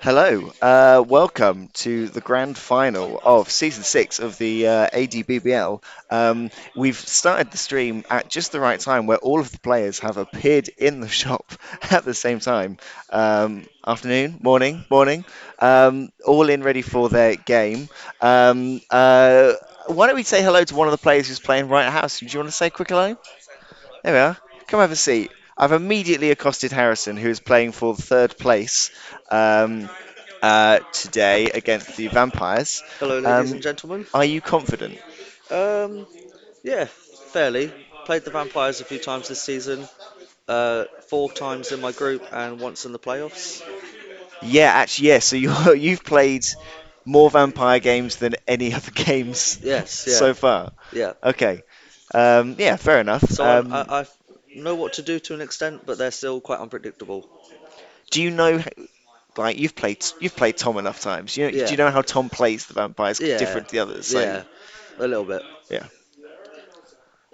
Hello, welcome to the grand final of season six of the A&DBBL. We've started the stream at just the right time where all of the players have appeared in the shop at the same time. Afternoon, morning, all in ready for their game. Why don't we say hello to one of the players who's playing right at house? Do you want to say a quick hello? There we are. Come have a seat. I've immediately accosted Harrison, who is playing for third place. Today against the Vampires. Hello, ladies Um, and gentlemen. are you confident? Um, yeah, fairly. Played the Vampires a few times this season. Four times in my group and once in the playoffs. Yeah, actually, yeah. So you've played more vampire games than any other games Yes, yeah, so far. yeah. Okay. Yeah, fair enough. So I know what to do to an extent, but they're still quite unpredictable. Do you know, like, you've played Tom enough times? Do Yeah, you know how Tom plays the vampires yeah, different to the others? So yeah. A little bit. yeah.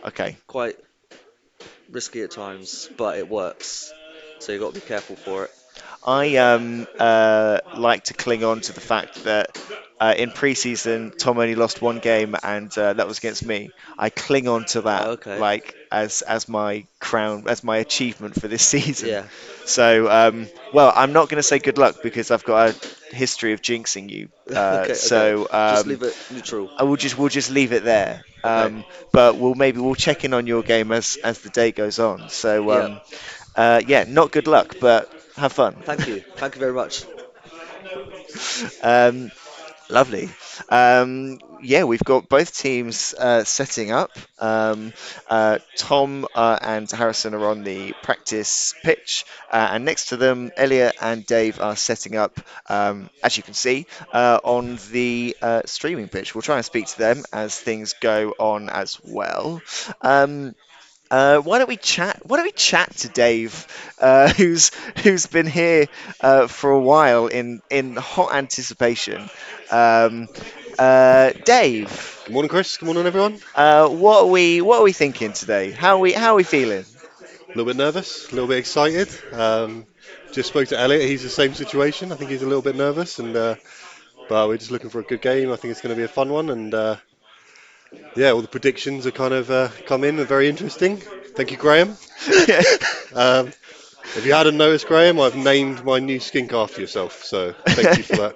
Okay. Quite risky at times, but it works. So you got to be careful for it. I like to cling on to the fact that in pre-season Tom only lost one game, and that was against me. I cling on to that Okay. like as my crown, as my achievement for this season. Yeah. So, well, I'm not going to say good luck because I've got a history of jinxing you. Okay. Okay. So Just leave it neutral. we'll just leave it there. Okay. But we'll check in on your game as the day goes on. So Yeah. yeah, not good luck, but have fun. Thank you. Thank you very much. um, Lovely. Yeah, we've got both teams setting up. Tom and Harrison are on the practice pitch, and next to them, Elliot and Dave are setting up, as you can see, on the streaming pitch. We'll try and speak to them as things go on as well. Um, why don't we chat? Why don't we chat to Dave, who's been here for a while in hot anticipation. Um, Dave, Good morning, Chris. Good morning, everyone. what are we thinking today? How are we feeling? A little bit nervous, a little bit excited. Just spoke to Elliot. He's the same situation. I think he's a little bit nervous, but we're just looking for a good game. I think it's going to be a fun one, yeah, all the predictions are kind of come in. Are very interesting. Thank you, Graham. um, if you hadn't noticed, Graham, I've named my new skink after yourself. So thank you for that.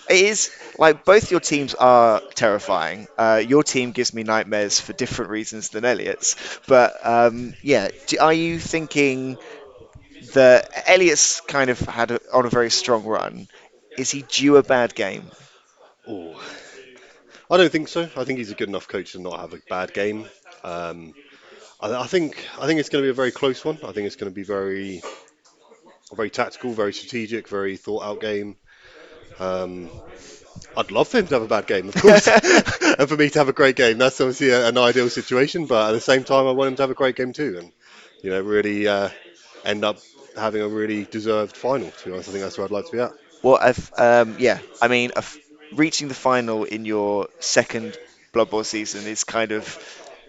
It is like both your teams are terrifying. Your team gives me nightmares for different reasons than Elliot's. But yeah, are you thinking that Elliot's kind of on a very strong run? Is he due a bad game? Oh, I don't think so. I think he's a good enough coach to not have a bad game. Um, I think it's going to be a very close one. I think it's going to be very tactical, very strategic, very thought out game. Um, I'd love for him to have a bad game, of course, and for me to have a great game. That's obviously an ideal situation, but at the same time, I want him to have a great game too, and really end up having a really deserved final. To be honest, I think that's where I'd like to be at. Well, yeah, I mean, reaching the final in your second Blood Bowl season is kind of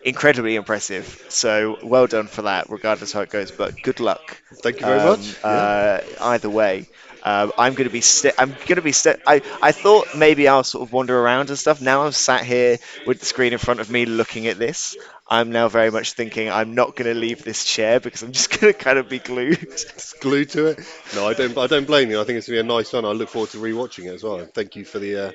incredibly impressive. So well done for that, regardless how it goes. But good luck. Thank you very much. Yeah, Either way, I'm going to be. I'm going to be. I thought maybe I'll sort of wander around and stuff. Now I'm sat here with the screen in front of me, looking at this. I'm now very much thinking I'm not going to leave this chair because I'm just going to kind of be glued. just glued to it. No, I don't. I don't blame you. I think it's gonna be a nice one. I look forward to rewatching it as well. And thank you for the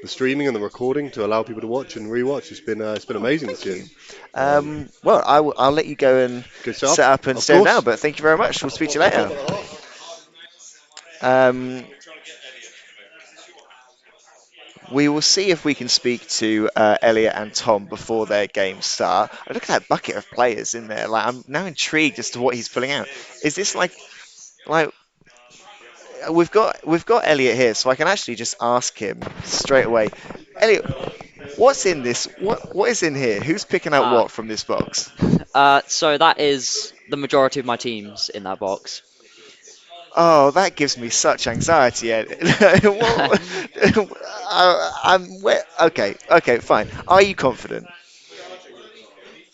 streaming and the recording to allow people to watch and rewatch. It's been Oh, amazing this thank year. you. Um, Well, I'll let you go and Good setup, set up and of stand now, course. but thank you very much. We'll speak to you later. Um, we will see if we can speak to Elliot and Tom before their games start. Oh, look at that bucket of players in there. Like, I'm now intrigued as to what he's pulling out. Is this like we've got Elliot here, so I can actually just ask him straight away. Elliot, what's in this? What is in here? Who's picking out Uh, what from this box? so that is the majority of my teams in that box. Oh, that gives me such anxiety, Ed. What- Okay, okay, fine. Are you confident?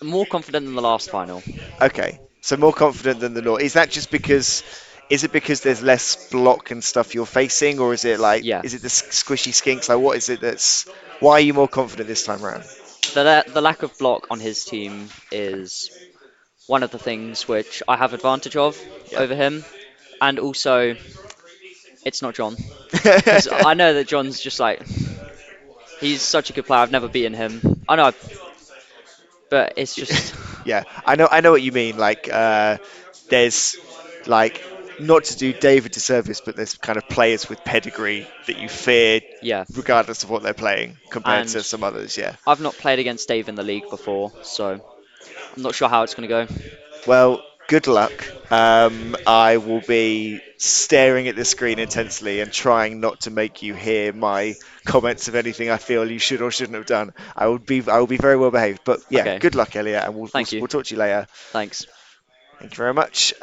More confident than the last final. Okay, so more confident than the North. Is that just because? Is it because there's less block and stuff you're facing, or is it like Yeah. is it the squishy skinks? Like what is it that's why are you more confident this time around? The lack of block on his team is one of the things which I have advantage of Yeah. over him, and also it's not John because I know that John's just like he's such a good player. I've never beaten him. I know, but it's just Yeah, I know what you mean. Like, there's like not to do David disservice, but there's kind of players with pedigree that you fear, yeah. regardless of what they're playing, compared to And some others. Yeah. I've not played against Dave in the league before, so I'm not sure how it's going to go. Well, good luck. I will be staring at the screen intensely and trying not to make you hear my comments of anything I feel you should or shouldn't have done. I will be very well behaved. But yeah, Okay, good luck, Elliot, and thank you. we'll talk to you later. Thanks. Thank you very much.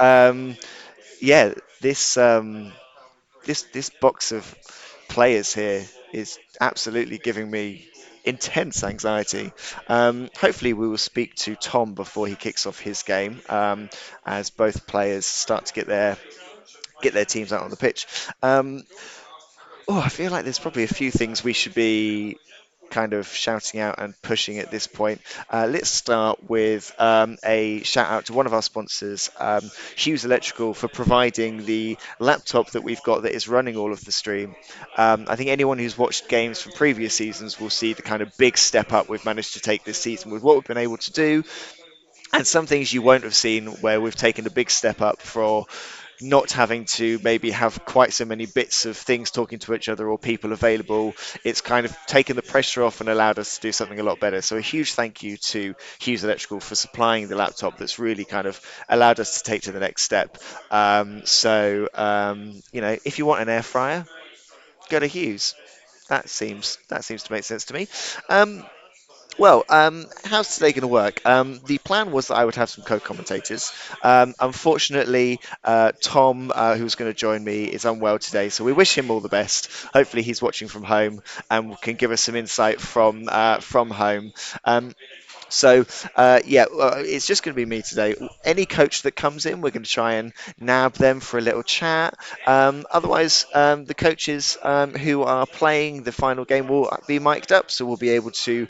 Yeah, this box of players here is absolutely giving me intense anxiety. Hopefully, we will speak to Tom before he kicks off his game, as both players start to get their teams out on the pitch. Um, oh, I feel like there's probably a few things we should be kind of shouting out and pushing at this point. Let's start with a shout out to one of our sponsors, Hughes Electrical, for providing the laptop that we've got that is running all of the stream. I think anyone who's watched games from previous seasons will see the kind of big step up we've managed to take this season with what we've been able to do, and some things you won't have seen where we've taken a big step up for not having to maybe have quite so many bits of things talking to each other or people available. It's kind of taken the pressure off and allowed us to do something a lot better. So a huge thank you to Hughes Electrical for supplying the laptop that's really kind of allowed us to take to the next step. You know, if you want an air fryer, go to Hughes. That seems to make sense to me. Um, how's today going to work? The plan was that I would have some co-commentators. Unfortunately, Tom, who's going to join me, is unwell today, so we wish him all the best. Hopefully, he's watching from home and can give us some insight from home. Um, it's just going to be me today. Any coach that comes in, we're going to try and nab them for a little chat. Otherwise, the coaches who are playing the final game will be mic'd up, so we'll be able to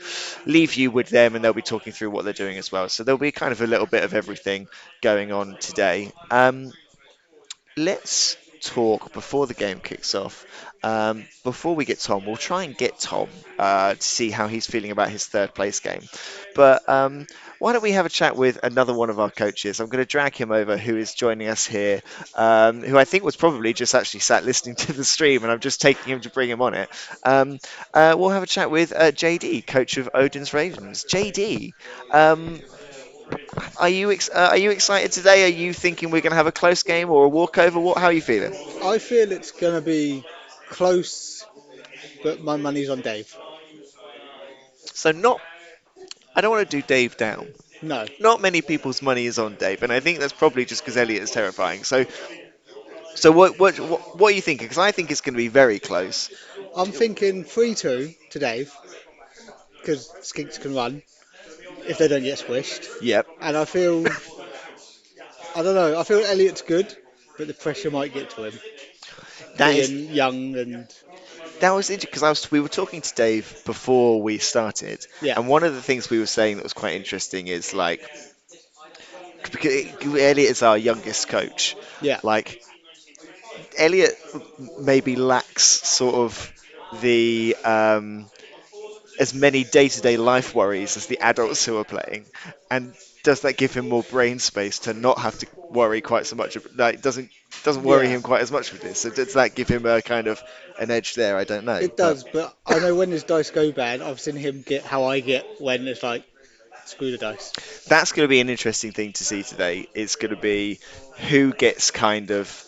leave you with them, and they'll be talking through what they're doing as well. So there'll be kind of a little bit of everything going on today. Let's talk before the game kicks off. Before we get Tom, we'll try and get Tom to see how he's feeling about his third place game. But why don't we have a chat with another one of our coaches? I'm going to drag him over, who is joining us here, who I think was probably just actually sat listening to the stream, and I'm just taking him to bring him on it. Um, we'll have a chat with JD, coach of Odin's Ravens. JD, um, are you excited today? Are you thinking we're going to have a close game or a walkover? How are you feeling? I feel it's going to be close, but my money's on Dave. So not, I don't want to do Dave down. No, Not many people's money is on Dave, and I think that's probably just because Elliot is terrifying. So what are you thinking? Because I think it's going to be very close. I'm thinking 3-2 to Dave because Skinks can run if they don't get squished. Yep. And I don't know, I feel Elliot's good, but the pressure might get to him That is being young and that was interesting because we were talking to Dave before we started, yeah, and one of the things we were saying that was quite interesting is like because Elliot is our youngest coach, yeah, like Elliot maybe lacks sort of the as many day-to-day life worries as the adults who are playing, and does that give him more brain space to not have to worry quite so much? Like doesn't worry yeah. him quite as much with this. So does that give him a kind of an edge there? I don't know, It but does, but I know when his dice go bad, I've seen him get how I get when it's like screw the dice. that's going to be an interesting thing to see today. It's going to be who gets kind of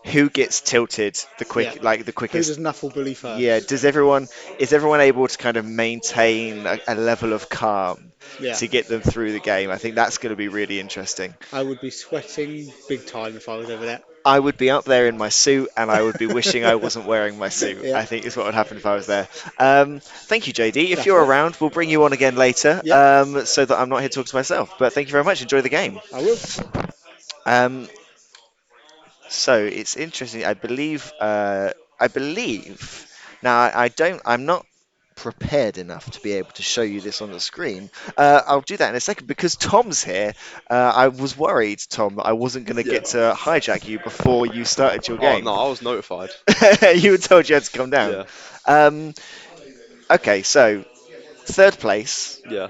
who gets tilted Yeah. the Who quickest. does Nuffle bully Yeah, first? does everyone is everyone able to kind of maintain a level of calm Yeah. to get them through the game? I think that's going to be really interesting. I would be sweating big time if I was over there. I would be up there in my suit and I would be wishing I wasn't wearing my suit. Yeah, I think is what would happen if I was there. Thank you, JD. If that's you're right. around, we'll bring you on again later Yep, so that I'm not here to talk to myself. But thank you very much. Enjoy the game. I will. Um, So it's interesting. I believe. Now I don't. I'm not prepared enough to be able to show you this on the screen. I'll do that in a second because Tom's here. I was worried, Tom, that I wasn't going to Yeah. get to hijack you before you started your Oh game. no, I was notified. You were told you had to come down. Yeah. Um, okay, so third place, Yeah.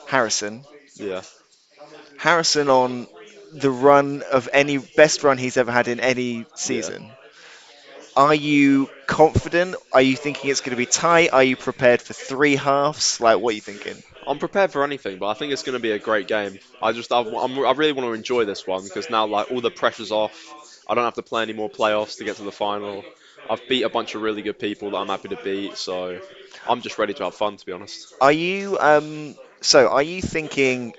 Harrison. Yeah. Harrison on the run of any best run he's ever had in any Yeah. season. Are you confident? Are you thinking it's going to be tight? Are you prepared for three halves? Like, what are you thinking? I'm prepared for anything, but I think it's going to be a great game. I really want to enjoy this one because now like all the pressure's off. I don't have to play any more playoffs to get to the final. I've beat a bunch of really good people that I'm happy to beat, so I'm just ready to have fun, to be honest. Are you thinking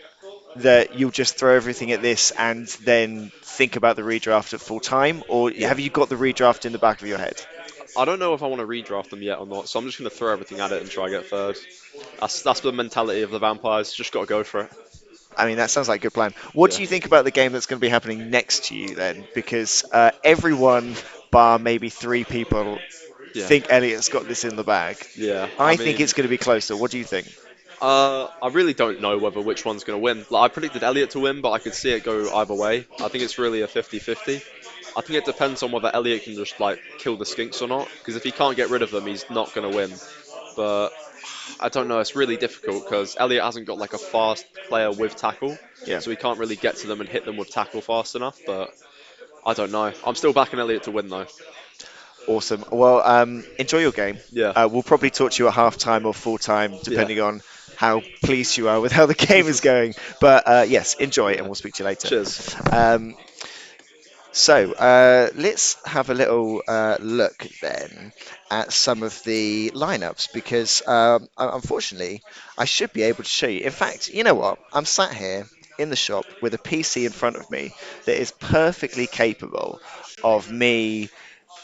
that you'll just throw everything at this and then think about the redraft at full time, or Yeah. have you got the redraft in the back of your head? I don't know if I want to redraft them yet or not, so I'm just going to throw everything at it and try to get third. That's the mentality of the vampires. Just got to go for it. I mean, that sounds like a good plan. What Yeah. do you think about the game that's going to be happening next to you then? Because everyone, bar maybe three people, Yeah. think Elliot's got this in the bag. Yeah. I I think mean, it's going to be closer. What do you think? I really don't know whether which one's going to win. Like, I predicted Elliot to win, but I could see it go either way. I think it's really a 50-50. I think it depends on whether Elliot can just like kill the skinks or not. Because if he can't get rid of them, he's not going to win. But I don't know. It's really difficult because Elliot hasn't got like a fast player with tackle, Yeah, so he can't really get to them and hit them with tackle fast enough. But I don't know. I'm still backing Elliot to win though. awesome. Well, enjoy your game. Yeah. We'll probably talk to you at half time or full time, Yeah. depending on how pleased you are with how the game is going. But yes, enjoy, and Yeah. we'll speak to you later. Cheers. Um, let's have a little look then at some of the lineups because unfortunately I should be able to show you. In fact, you know what? I'm sat here in the shop with a PC in front of me that is perfectly capable of me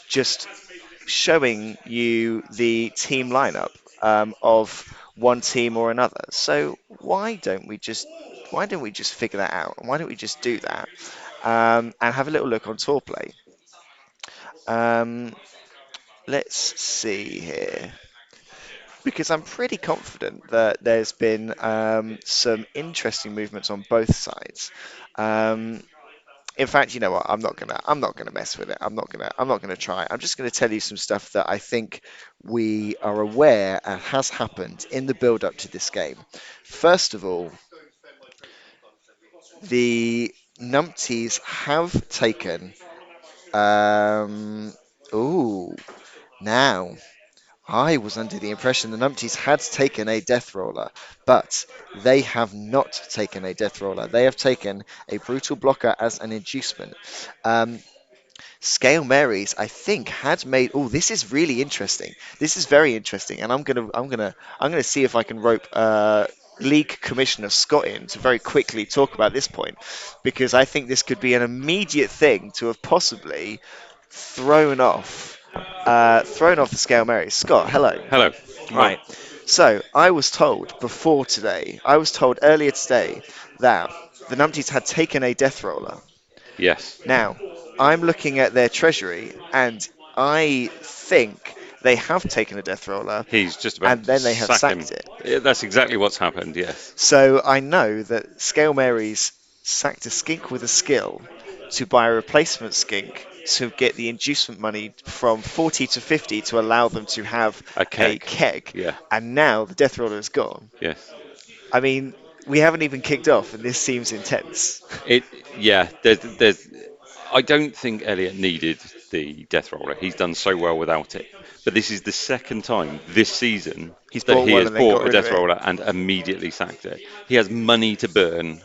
just showing you the team lineup of one team or another. So why don't we just figure that out? Why don't we just do that and have a little look on tour play? Um, let's see here. Because I'm pretty confident that there's been some interesting movements on both sides. Um, in fact, you know what? I'm not gonna mess with it. I'm not gonna try. I'm just gonna tell you some stuff that I think we are aware and has happened in the build up to this game. First of all, the numpties have taken. Um, ooh, now. I was under the impression the Numpties had taken a death roller, but they have not taken a death roller. They have taken a brutal blocker as an inducement. Um, Scale Marys, I think, had made. Oh, this is really interesting. This is very interesting, and I'm gonna see if I can rope League Commissioner Scott in to very quickly talk about this point, because I think this could be an immediate thing to have possibly thrown off, thrown off the Scale Marys. Scott, hello. Hello. Good morning. Right. So I was told before today. I was told earlier today that the Numpties had taken a death roller. Yes. Now, I'm looking at their treasury, and I think they have taken a death roller, He's just about and to then they have sack him. sacked it. Yeah, that's exactly what's happened, yes. So I know that Scale Marys sacked a skink with a skill to buy a replacement skink to get the inducement money from 40 to 50 to allow them to have A a keg. keg, Yeah, and now the death roller is gone. yes. I mean, we haven't even kicked off, and this seems intense. It, yeah, there's, I don't think Elliot needed the death roller. He's done so well without it. But this is the second time this season He's that bought he one has and then got bought a rid of death it. roller and immediately sacked it. He has money to burn.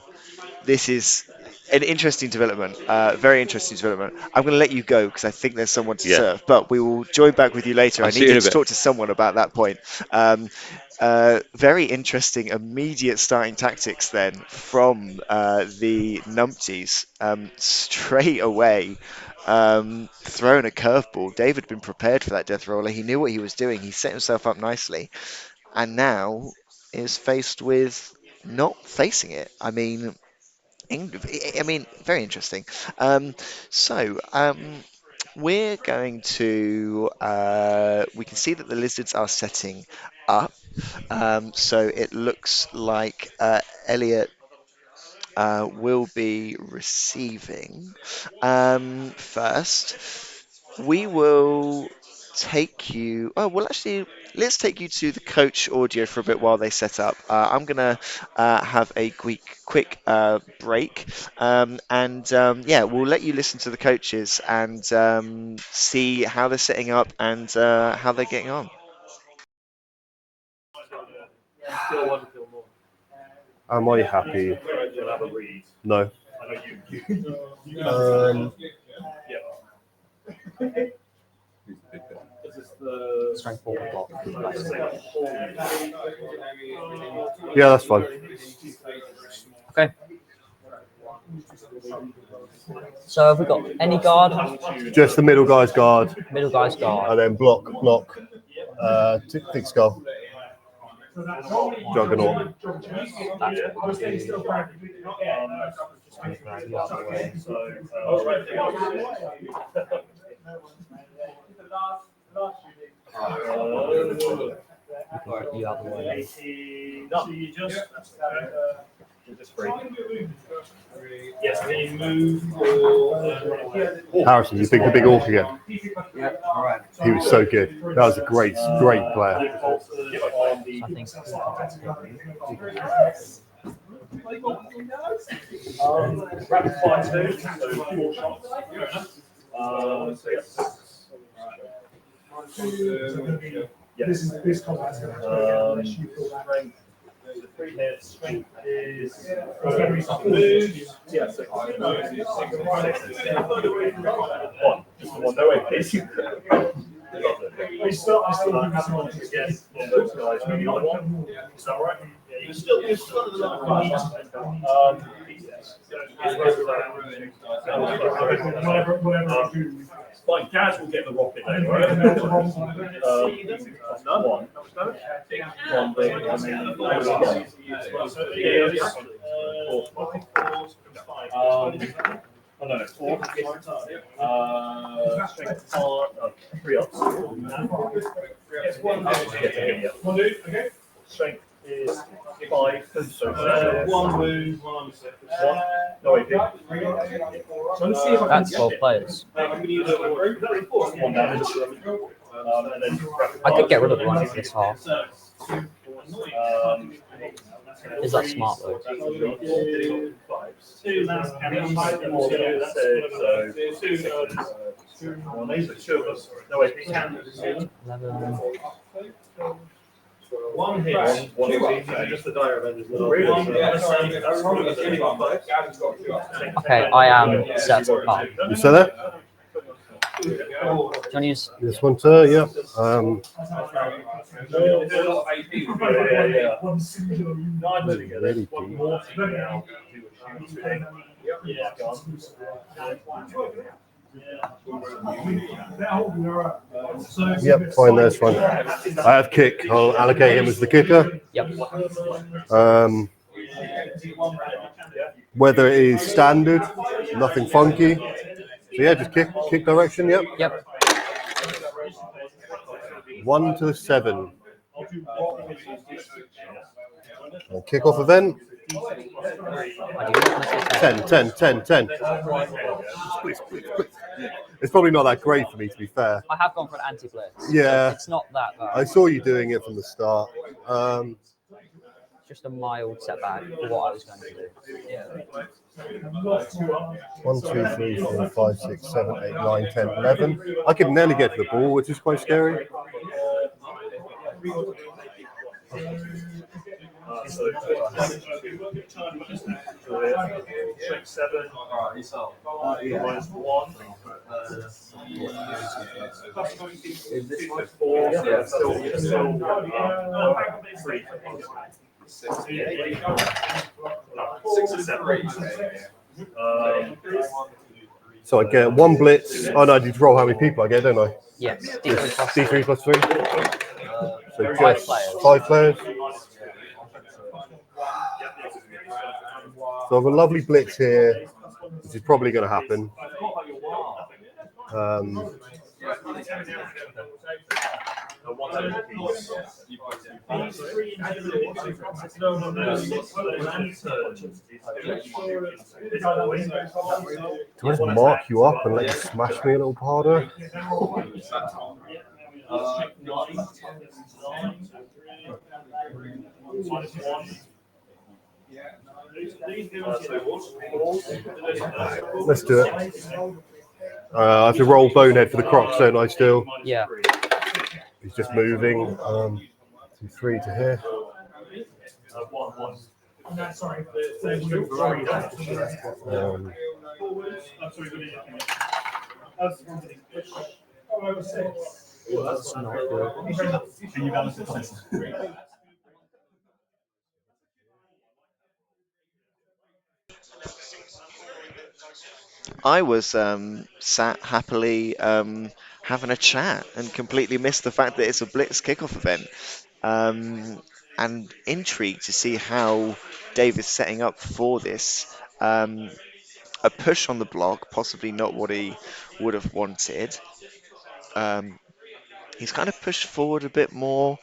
This is an interesting development, very interesting development. I'm going to let you go because I think there's someone to Yeah. serve, but we will join back with you later. I'll I see you in needed a to bit. talk to someone about that point. Um, very interesting, immediate starting tactics then from the numpties straight away. Throwing a curveball. David had been prepared for that death roller. He knew what he was doing. He set himself up nicely, and now is faced with not facing it. I mean, I mean, very interesting. Um, so, we're going to, we can see that the lizards are setting up. So it looks like Elliot will be receiving first. We will take you. Oh, well, actually, let's take you to the coach audio for a bit while they set up. I'm gonna have a quick break, and yeah, we'll let you listen to the coaches and see how they're setting up and how they're getting on. Am I happy? No. Um, Strength 4 block. yeah, that's fine. Okay. So have we got any guard? Just the middle guy's guard, Middle guy's guard. and then block. Thick skull. Juggernaut. That's what we do. Grab you out of the way. Get you out of the way. Harrison, you picked the big orc again. He was so good. That was a great player. I think Rapid fire 2, so 4 shots. Yes. This combat strength is moves. Yeah, so one. Just the one. No way, please. I still have someone to get one of those guys. Maybe not one. Is that right? Yeah, you still whatever I do. Fine, Gaz will get the rocket then, right? One. Oh no, 4. Strength 3 ups. Okay. Strength is 5. So 1 wound, 1. No, wait. So let's see if I can that's 12 players. one damage. And then I could get rid of one for this half. Is that smart though? 2 last and 5 that's it. So 2 of us. No, wait, 11. 1 hit. One just the dire avengers. Okay, I am set up. You still there? Do you want to use? This one too, yeah. Really Yep, fine, there's one. I have kick. I'll allocate him as the kicker. Yep. Whether it is standard, nothing funky. So yeah, just kick direction, yep. Yep. 1 to 7. And kick off event. I do not want to say 10. Please. It's probably not that great for me, to be fair. I have gone for an anti-blitz. Yeah. It's not that bad. I saw you doing it from the start. Just a mild setback for what I was going to do. Yeah. 1, 2, 3, 4, 5, 6, 7, 8, 9, 10, 11. I could nearly get to the ball, which is quite scary. Strength 7. Minus 1. So I get 1 blitz. Oh no, I need to roll how many people I get, don't I? Yes. D3 plus D3 plus 3. So 5 just players. 5 players. So I've a lovely blitz here, which is probably going to happen. Do I just mark you up and let you smash me a little harder? Let's do it. I have to roll bonehead for the crocs, don't I? Still. Yeah. He's just moving. 2, 3 to here. I was sat happily having a chat and completely missed the fact that it's a blitz kickoff event. And intrigued to see how Dave is setting up for this. A push on the block, possibly not what he would have wanted. Um, he's kind of pushed forward a bit more.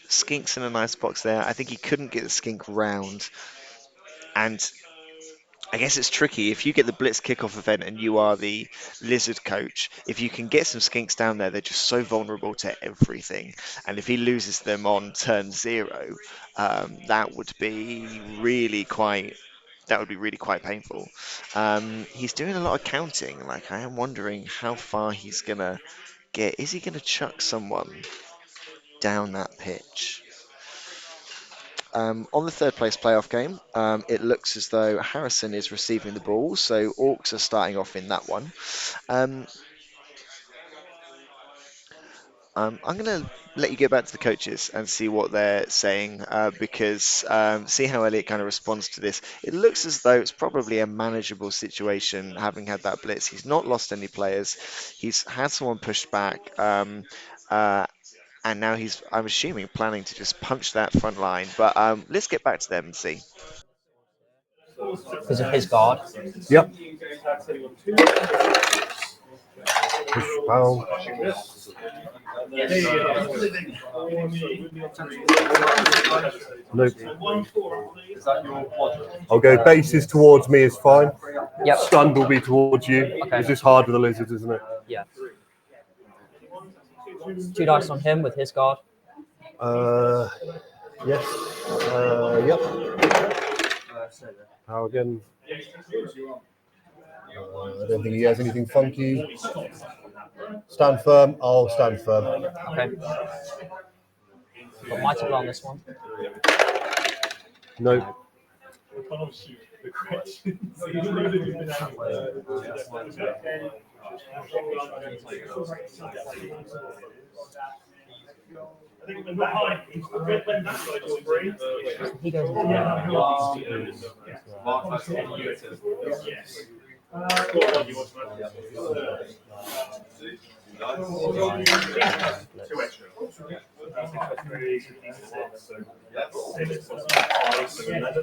Skink's in a nice box there. I think he couldn't get the skink round. And I guess it's tricky if you get the blitz kickoff event and you are the lizard coach. If you can get some skinks down there, they're just so vulnerable to everything. And if he loses them on turn 0, that would be really quite. That would be really quite painful. He's doing a lot of counting. Like I am wondering how far he's gonna get. Is he gonna chuck someone down that pitch? On the third place playoff game, it looks as though Harrison is receiving the ball, so Orcs are starting off in that one. Um, I'm going to let you get back to the coaches and see what they're saying because see how Elliot kind of responds to this. It looks as though it's probably a manageable situation having had that blitz. He's not lost any players. He's had someone pushed back. Uh, and now he's, I'm assuming, planning to just punch that front line. But let's get back to them and see. Because of his guard. Yep. Push foul. Nope. I'll go bases towards me is fine. Yep. Stunned will be towards you. Okay. It's just hard with the lizards, isn't it? Yeah. 2 dice on him with his guard. Yes. Yep. How again? I don't think he has anything funky. Stand firm. I'll stand firm. Okay. Got mighty blow on this one. Nope. He goes.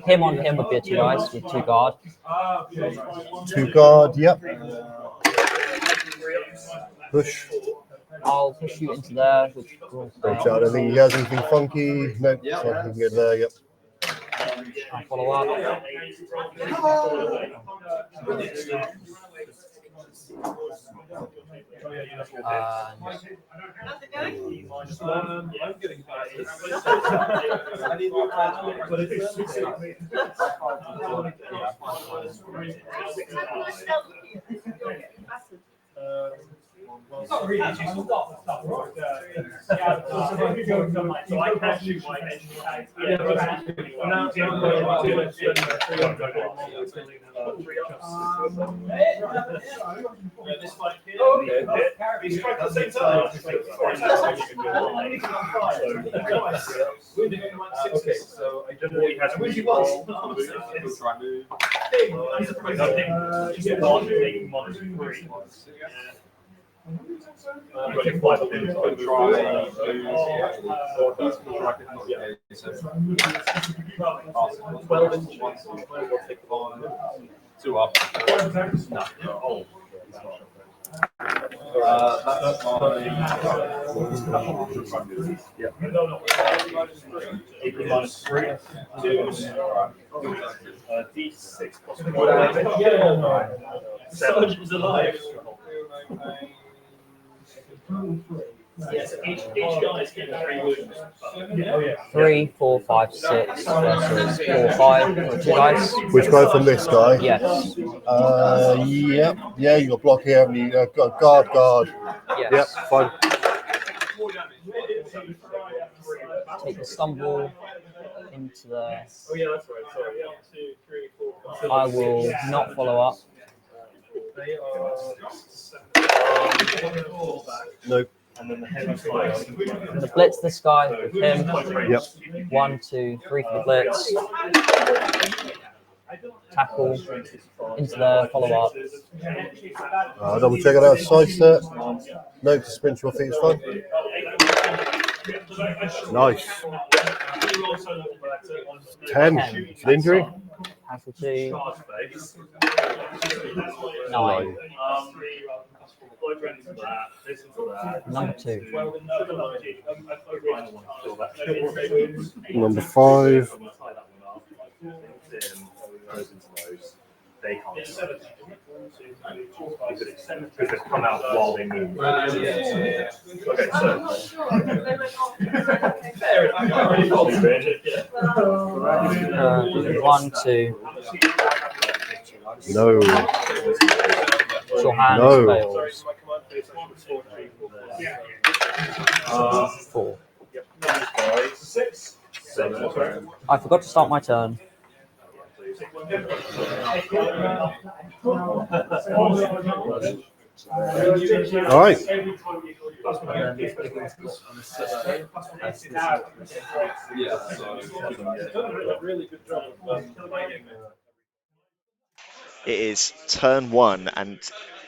Him on him would be a 2 dice with 2 guard. 2 guard. Yep. Push. I'll push you into there. Which I don't think he has anything funky. Nope. So I can get there. Yep. I'll follow up. It's not really useful stuff, right? So I can't shoot my engine tag. This fight here. We strike at the same time. Okay, so I don't know what he has. Which he wants. You've got your 5 12 inches. Two up. No. Oh. That's yeah. -3. D6 possible damage. Surgeon's alive. Yes, each guy is getting 3 wounds. Oh, yeah. 3, 4, 5, 6 versus 4, 5 for 2 dice. Which guy from this guy? Yes. Yep. Yeah, you got block here, haven't you? Guard. Yes. Yep, fine. Take the stumble into the. Oh, yeah, that's right. Sorry. Yeah. 2, 3, 4, 5. I will not follow up. They are. Nope. And then the heavy fire. I'm going to blitz this guy with him. Yep. 1, 2, 3 for the blitz. Tackle into the follow up. Double check it out. Side step. Nope, to sprint to your feet is fine. Nice. 10. It's an injury. Casualty. 9. Number 2. Number 5. They can't. Because they've come out while they move. Okay, so. Fair enough. 1, 2. No. Your hand No. fails. 4. 6. 7. I forgot to start my turn. All right. It is turn 1, and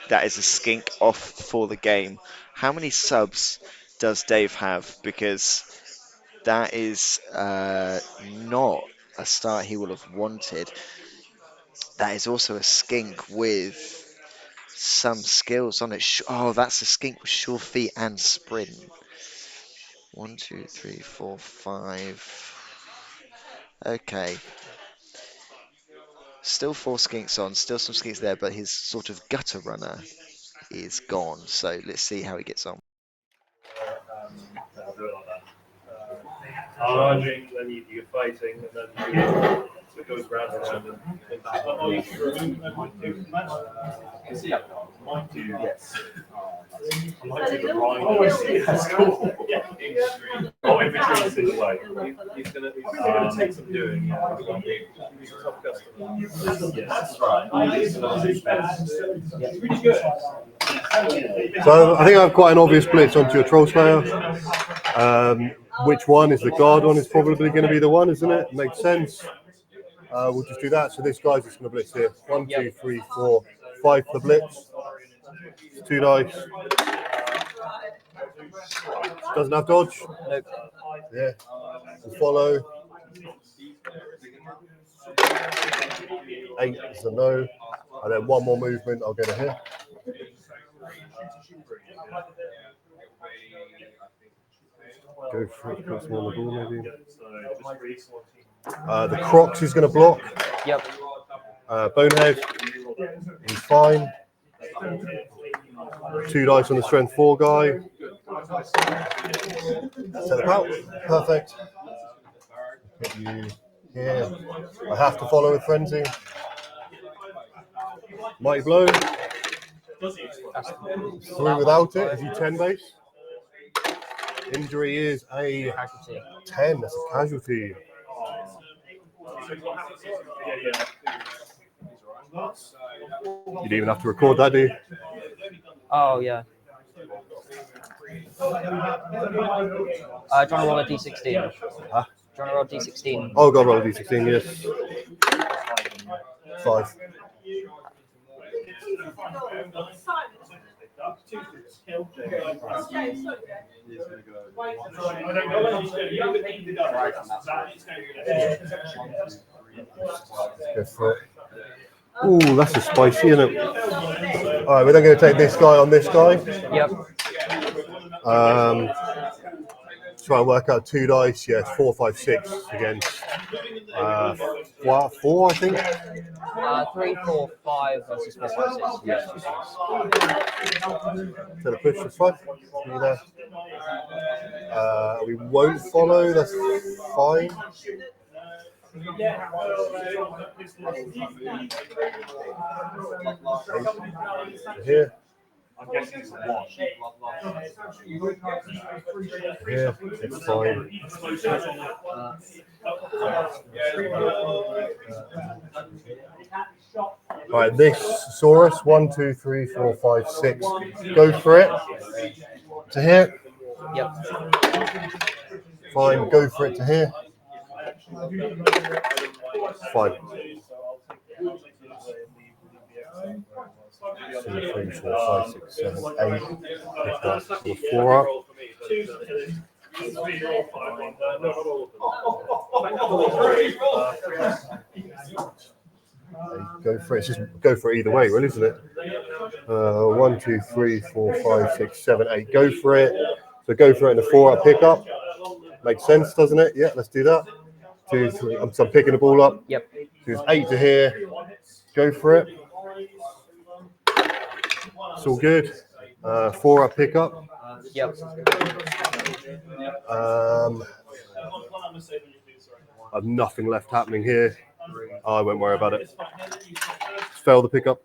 that is a skink off for the game. How many subs does Dave have? Because that is not a start he will have wanted. That is also a skink with some skills on it. Oh, that's a skink with sure feet and sprint. 1, 2, 3, 4, 5. Okay. Still 4 skinks on, still some skinks there, but his sort of gutter runner is gone. So let's see how he gets on. I'll do it like that. Charging, then you're fighting, and then it goes round and round. Might do, yes. I might do the rhino. Oh, I see. That's cool. Oh, in between this is like. He's going to take some doing. He's a tough customer. Yes, that's right. It's really good. So I think I have quite an obvious blitz onto your troll slayer. Which one is the guard one? Is probably going to be the one, isn't it? Makes sense. We'll just do that. So this guy's just going to blitz here. 1, 2, 3, 4, 5 for the blitz. 2 dice. Doesn't have dodge. Nope. Yeah. We'll follow. 8 is a no. And then 1 more movement. I'll get a hit. Go for it. Put some on the ball, maybe. The Crocs is going to block. Yep. Bonehead. He's fine. 2 dice on the strength 4 guy. Set the pouch. Perfect. Get you here. I have to follow with frenzy. Mighty blow. 3 without it. Is he 10 base? Injury is a 10. That's a casualty. You didn't even have to record that, do you? Oh, yeah. Do you want to roll a d16? Huh? Do you want to roll d16? Oh, God, roll a d16, yes. 5. Go for it. Ooh, that's a spicy, isn't it? All right, we're then going to take this guy on this guy. Yep. Try and work out 2 dice. Yeah, 4, 5, 6 against 4, I think. 3, 4, 5 versus 4, 5, 6. Yeah. So the push is fine. There. We won't follow. That's fine. Here. I'm guessing it's one. Yeah, it's fine. Right, this Saurus, 1, 2, 3, 4, 5, 6. Go for it. To here. Yep. Fine. Go for it to here. Fine. 2, 3, 4, 5, 6, 7, 8. Pick that. So 4 up. Go for it. It's just go for it either way, really, isn't it? 1, 2, 3, 4, 5, 6, 7, 8. Go for it. So go for it in the 4 up pickup. Makes sense, doesn't it? Yeah, let's do that. 2, 3. So I'm picking the ball up. Yep. So it's 8 to here. Go for it. It's all good. 4 up pickup. Yep. I've nothing left happening here. I won't worry about it. Fail the pickup.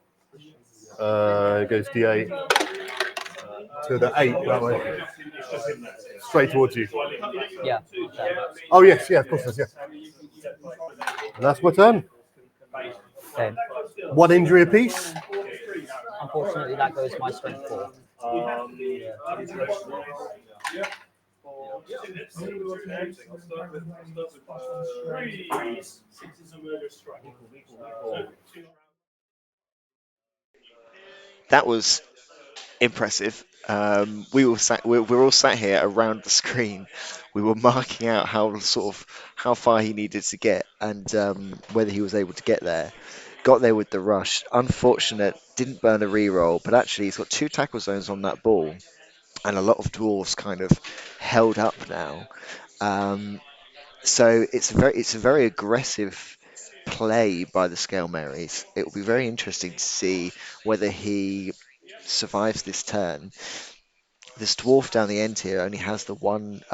It goes D8 to the 8 that way. Straight towards you. Yeah. Oh yes, yeah, of course, yeah. And that's my turn. Okay. 1 injury apiece. Unfortunately, that goes my strength 4. That was impressive. We're all sat here around the screen. We were marking out how far he needed to get and whether he was able to get there. Got there with the rush. Unfortunate, didn't burn a reroll, but actually he's got 2 tackle zones on that ball, and a lot of dwarves kind of held up now. So it's a very aggressive play by the Scale Marys. It will be very interesting to see whether he survives this turn. This dwarf down the end here only has a 1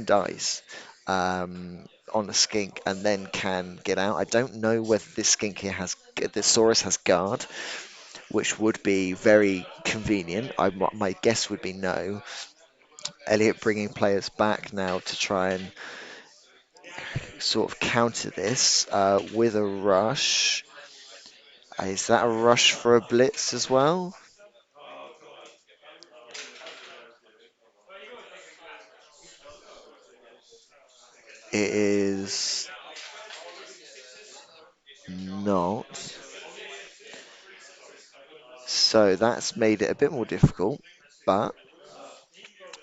dice on the skink and then can get out. I don't know whether this skink here the Saurus has guard, which would be very convenient. My guess would be no. Elliot bringing players back now to try and sort of counter this with a rush. Is that a rush for a blitz as well? It is not. So that's made it a bit more difficult, but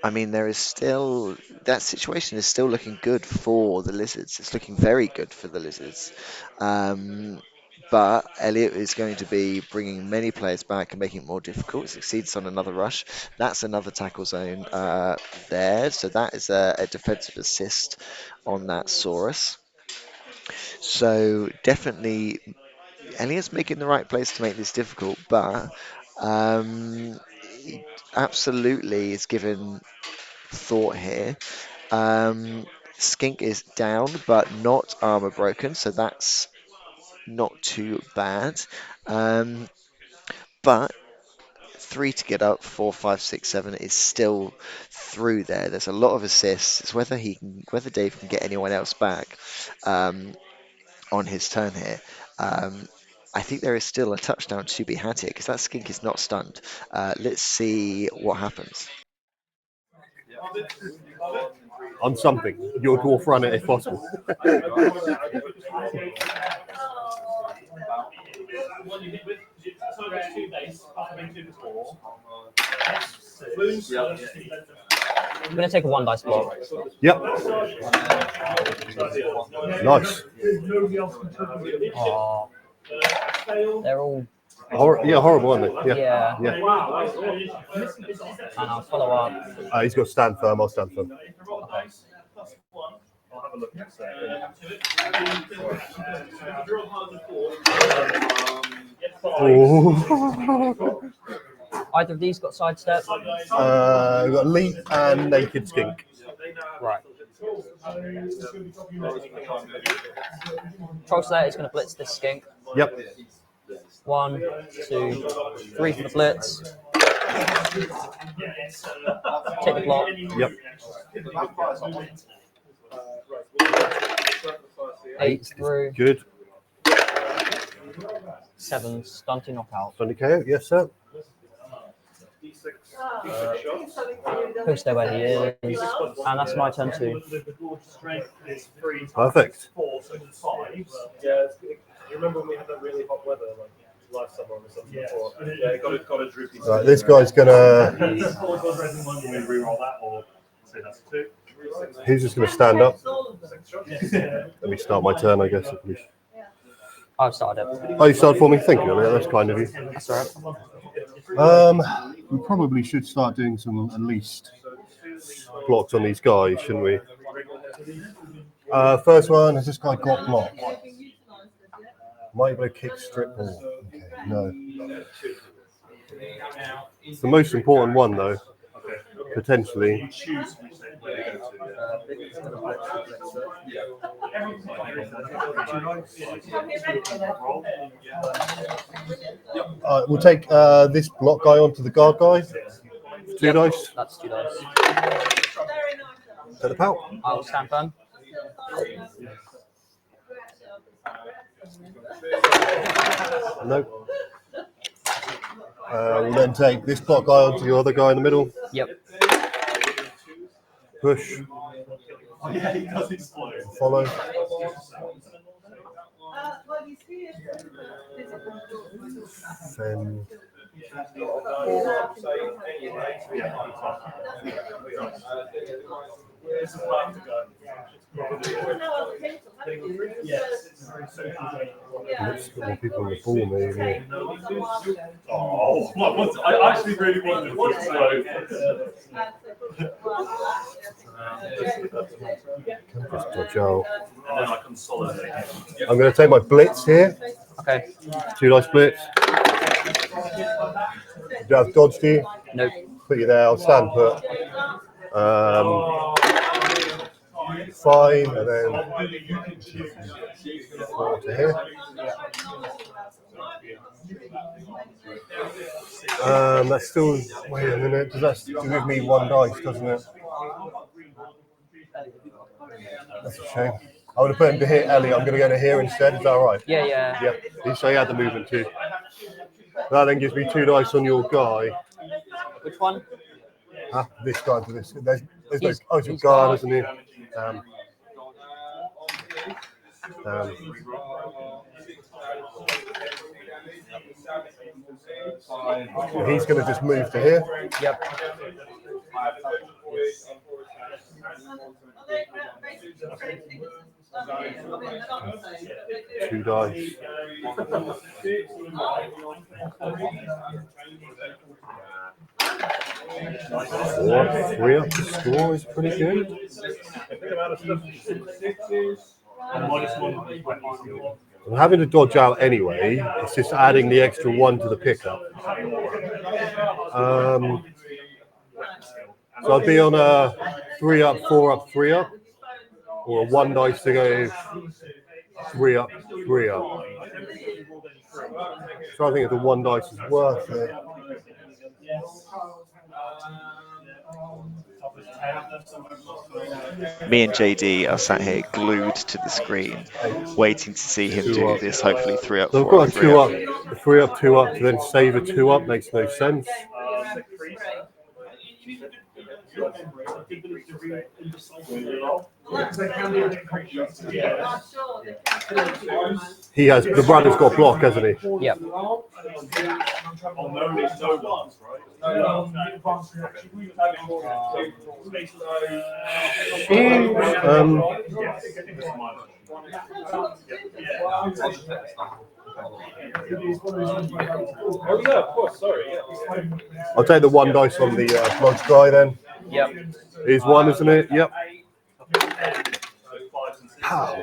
I mean, there is still that situation is still looking good for the lizards. It's looking very good for the lizards. But Elliot is going to be bringing many players back and making it more difficult. Succeeds on another rush. That's another tackle zone there. So that is a defensive assist on that Saurus. So definitely Elliot's making the right place to make this difficult, but he absolutely is given thought here. Skink is down, but not armor broken, so that's not too bad. But 3 to get up, 4, 5, 6, 7 is still through there. There's a lot of assists. It's whether Dave can get anyone else back on his turn here. I think there is still a touchdown to be had here because that skink is not stunned. Let's see what happens. I'm something. Your dwarf runner if possible. So there's two base, two before. Yes. I'm gonna take a 1 dice block. Yep. Nice. Oh, they're all. Horrible, aren't they? Yeah. Yeah. And I'll follow up. He's got stand firm. I'll stand firm. I'll have a look at Oh. Either of these got sidestep? We've got leap and naked skink. Right. Troll Slayer is going to blitz this skink. Yep. 1, 2, 3 for the blitz. Take the block. Yep. 8 through. Good. 7 stunty knockout. Sunday KO. Yes, sir. He'll stay where he is. And that's my turn too. Perfect. Yeah, you remember when we had that really hot weather, like last summer or something before? Yeah, got a droopy. Right, this guy's gonna. Reroll that or say that's 2. He's just gonna stand up. Let me start my turn, I guess. I've started it. Oh, you started for me. Thank you. That's kind of you. That's alright. We probably should start doing some at least blocks on these guys, shouldn't we? First one, has this guy got block? Might be able to kick strip ball. Okay, no. It's the most important one, though. Potentially. We'll take this block guy onto the guard guy. 2 dice. That's 2 dice. Set the pout. I'll stand firm. Nope. We'll then take this block guy onto the other guy in the middle. Yep. Push. Oh, yeah, he does explode. Follow. Then. Let's get more people on the ball, maybe. Oh, I actually really wanted to explode. Just dodge out. And then I consolidate. I'm going to take my blitz here. Okay. 2 dice blitz. Do I have dodged you? Nope. Put you there. I'll stand put. 5 and then 4 to here. That's still. Wait a minute. Does that still give me 1 dice, doesn't it? That's a shame. I would have put him to hit Ellie. I'm going to go to here instead. Is that all right? Yeah, yeah. Yep. So he had the movement too. That then gives me 2 dice on your guy. Which one? This guy to this. There's no. He's Oh, it's a guard, isn't he? He's going to just move to here. Yep. Two dice. 4, 3 up to score is pretty good. I'm having to dodge out anyway. It's just adding the extra 1 to the pickup. So I'll be on a 3 up, 4 up, 3 up, or a 1 dice to go 3 up, 3 up. So I think if the 1 dice is worth it. Me and JD are sat here glued to the screen, waiting to see him do this. Hopefully, 3 up, So I've 4 got up, a 3 2 up. up, a 3 up, 2 up, to then save a 2 up makes no sense. He has the runner's got block, hasn't he? Yep. Oh yeah, of course. Sorry. Yeah. I'll take the 1 dice on the Blood's Cry then. Yep. Here's 1, isn't it? Yep. Pow.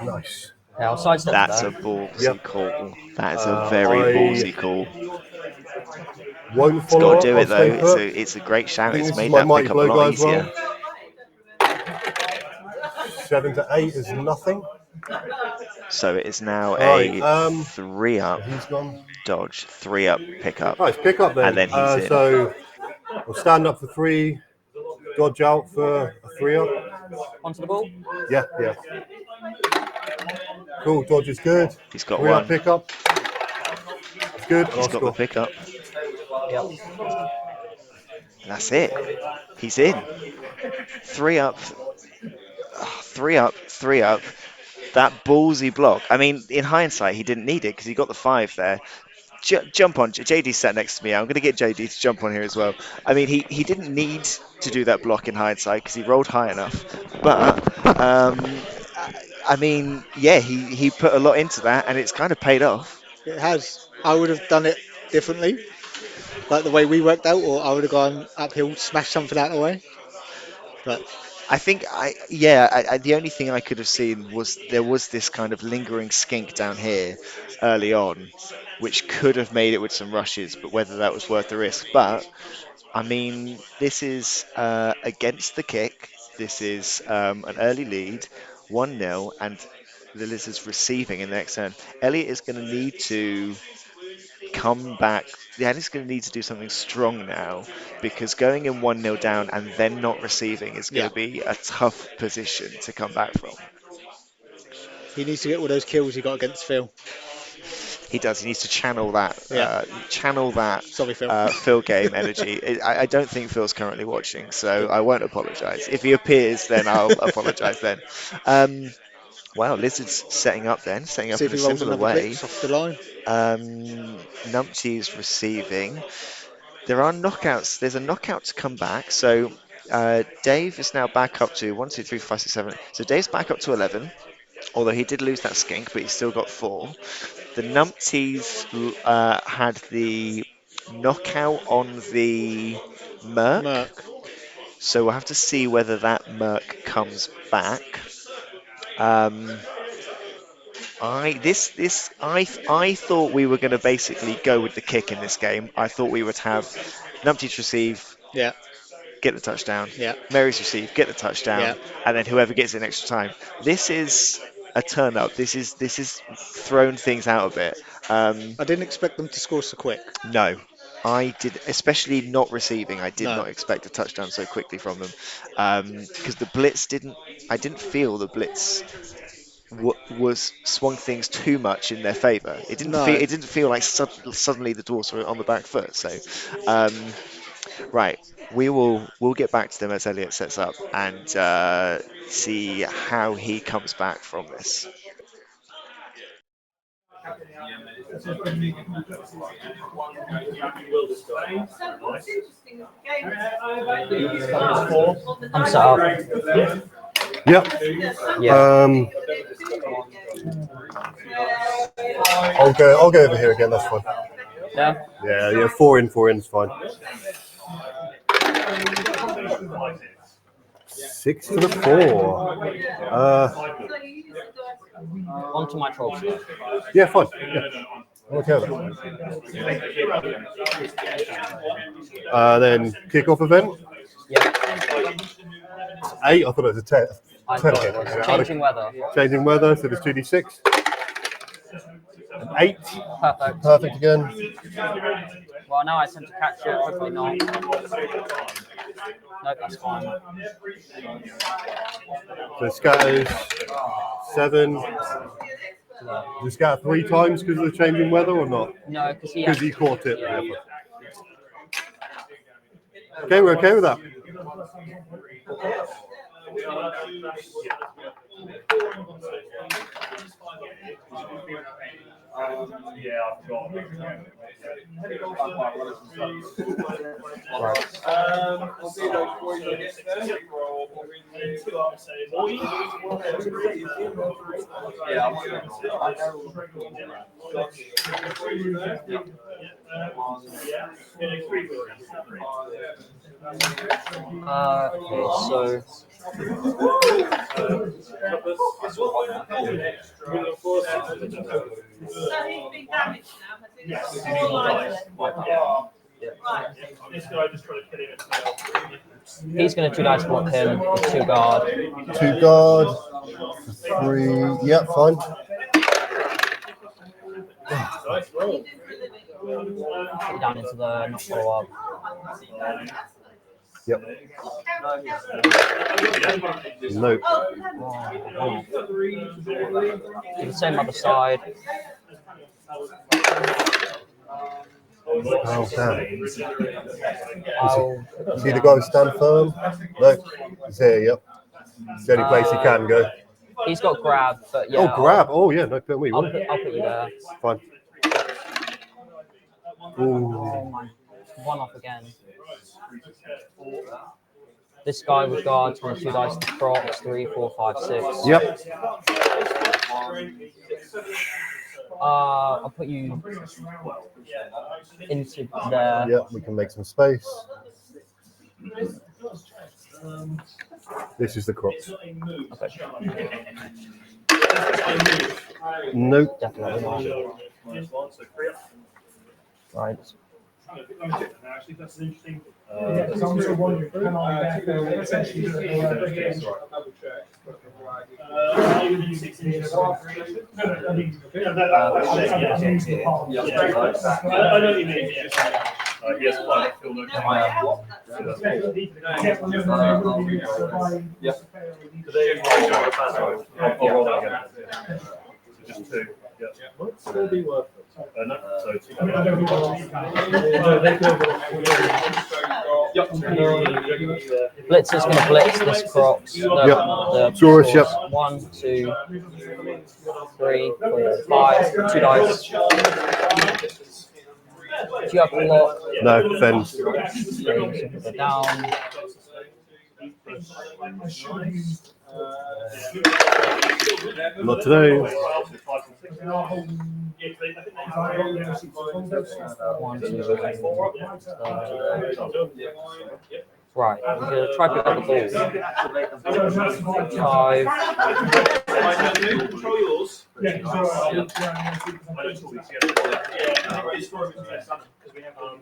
Nice. Yeah, I'll sidestep That's a that. ballsy Yep. call. That is a very I ballsy call. won't It's follow got up. to do I'll it though. stay put. It's a great I shout. think It's this is made my that mighty pickup a blow lot guy as well. easier. 7 to 8 is nothing. So it is now Right, a 3-up he's gone. dodge, 3-up pickup, Nice pick up then. and then he's in. So we'll stand up for 3, dodge out for a 3-up. Onto the ball. Yeah. Cool, dodge is good. He's got 3-up 1. pickup. It's good. He's got the pickup. Yep. And that's it. He's in. 3-up, 3-up, 3-up. That ballsy block. I mean, in hindsight, he didn't need it because he got the 5 there. Jump on. JD's sat next to me. I'm going to get JD to jump on here as well. I mean, he didn't need to do that block in hindsight because he rolled high enough. But, I mean, yeah, he put a lot into that and it's kind of paid off. It has. I would have done it differently, like the way we worked out, or I would have gone uphill, smashed something out of the way. But I think the only thing I could have seen was there was this kind of lingering skink down here early on, which could have made it with some rushes, but whether that was worth the risk. But I mean, this is against the kick. This is an early lead, 1-0, and the Lizards receiving in the next turn. Elliot is going to need to come back. Yeah, he's going to need to do something strong now because going in 1-0 down and then not receiving is going yeah, to be a tough position to come back from. he needs to get all those kills he got against Phil. He does. He needs to channel that, Yeah. Sorry, Phil. Phil game energy. I don't think Phil's currently watching, so I won't apologise. If he appears, then I'll apologise then. Wow, Lizards setting up See up if in a he rolls similar another way. blitz off the line. Numpties receiving. There are knockouts. There's a knockout to come back. So Dave is now back up to 1, 2, 3, 4, 5, 6, 7. So Dave's back up to 11. Although he did lose that skink, but he's still got 4. The Numpties had the knockout on the Merc. Merc. So we'll have to see whether that Merc comes back. I thought we were going to basically go with the kick in this game. I thought we would have Numpties receive, Yeah. get the touchdown. Yeah. Mary's receive, get the touchdown, Yeah. and then whoever gets in extra time. This is a turn up. This is thrown things out a bit. I didn't expect them to score so quick. No, I did, especially not receiving. I did No. not expect a touchdown so quickly from them because the blitz didn't. I didn't feel the blitz was swung things too much in their favour. It didn't feel. No. It didn't feel like suddenly the Dwarfs were on the back foot. So, right, we'll get back to them as Elliot sets up and see how he comes back from this. I'm set up. Yep. Yeah. I'll go over here again. That's fine. Yeah. Yeah. 4 in is fine. 6 to the 4. Onto my trolls. Yeah, fine. Yeah. Okay then. Then kick-off event. Yeah. 8. I thought it was a 10. I 10 thought it was changing weather. Changing weather. So there's 2d6. An 8. Perfect. Perfect again. Well, now I tend to catch it. Hopefully not. Nope, that's fine. So scatters 7. Does it scatter 3 times because of the changing weather or not? No, because he caught it. Yeah. Okay, we're okay with that. Yeah, I've got. Okay, so he's going to 2 dice block him with 2 guard. 2 guard, 3. Yep, fine. Put you down into the not follow up. Yep. Nope. Do the same other side. Oh, damn. I'll See the guy stand firm? No. He's here, yep. It's the only place he can go. He's got grab, but yeah. Oh, grab. Oh, yeah, no, don't we? I'll put you there. Fine. Oh Ooh. my, 1 off again. This guy with guards going to 2 dice to procs, 3, 4, 5, 6. Yep. I'll put you into there. Yep, we can make some space. This is the crops. Okay. Nope. Definitely not. Right. Actually, that's an interesting. I'm also wondering, can I essentially yes, fine. Just 2. Yeah. It'll be worth it. No, so Blitz is going to blitz this crocs. The Taurus, yep. 1, 2, 3, 4, 5. 2 dice. Do you have a lock? No, fence. Okay, so put it down. Not today. 1, 2, 3, 4. Right, I'm going to try to pick up the ball. 5.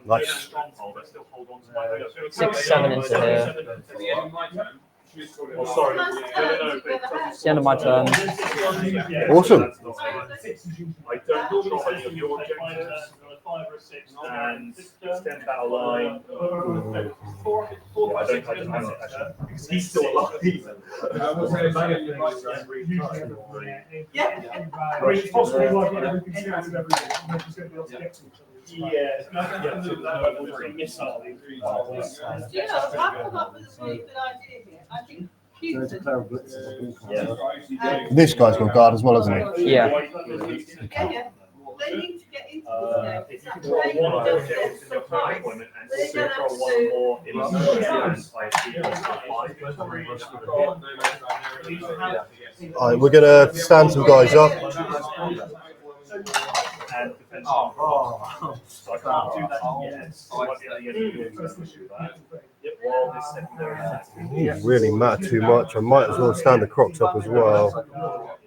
Nice. 6, 7 into here. It's the end of my turn. Awesome. I don't control any of your objectives. And extend battle line. I don't have it because he's still alive. It's possibly like everything's going to everything. We're just going to be able to get to each other. Yeah, missile. I've come up with a really good idea here. I think Houston. This guy's got guard as well, hasn't he? Yeah. Yeah. They need to get into this game. They just get surprised. They don't have to. Alright, we're going to stand some guys up. And defense. So I can't do that yet. So I might be at the end of your turn to do that. Yep, while this secondary attack. Really matter too much. I might as well stand the crocs up as well.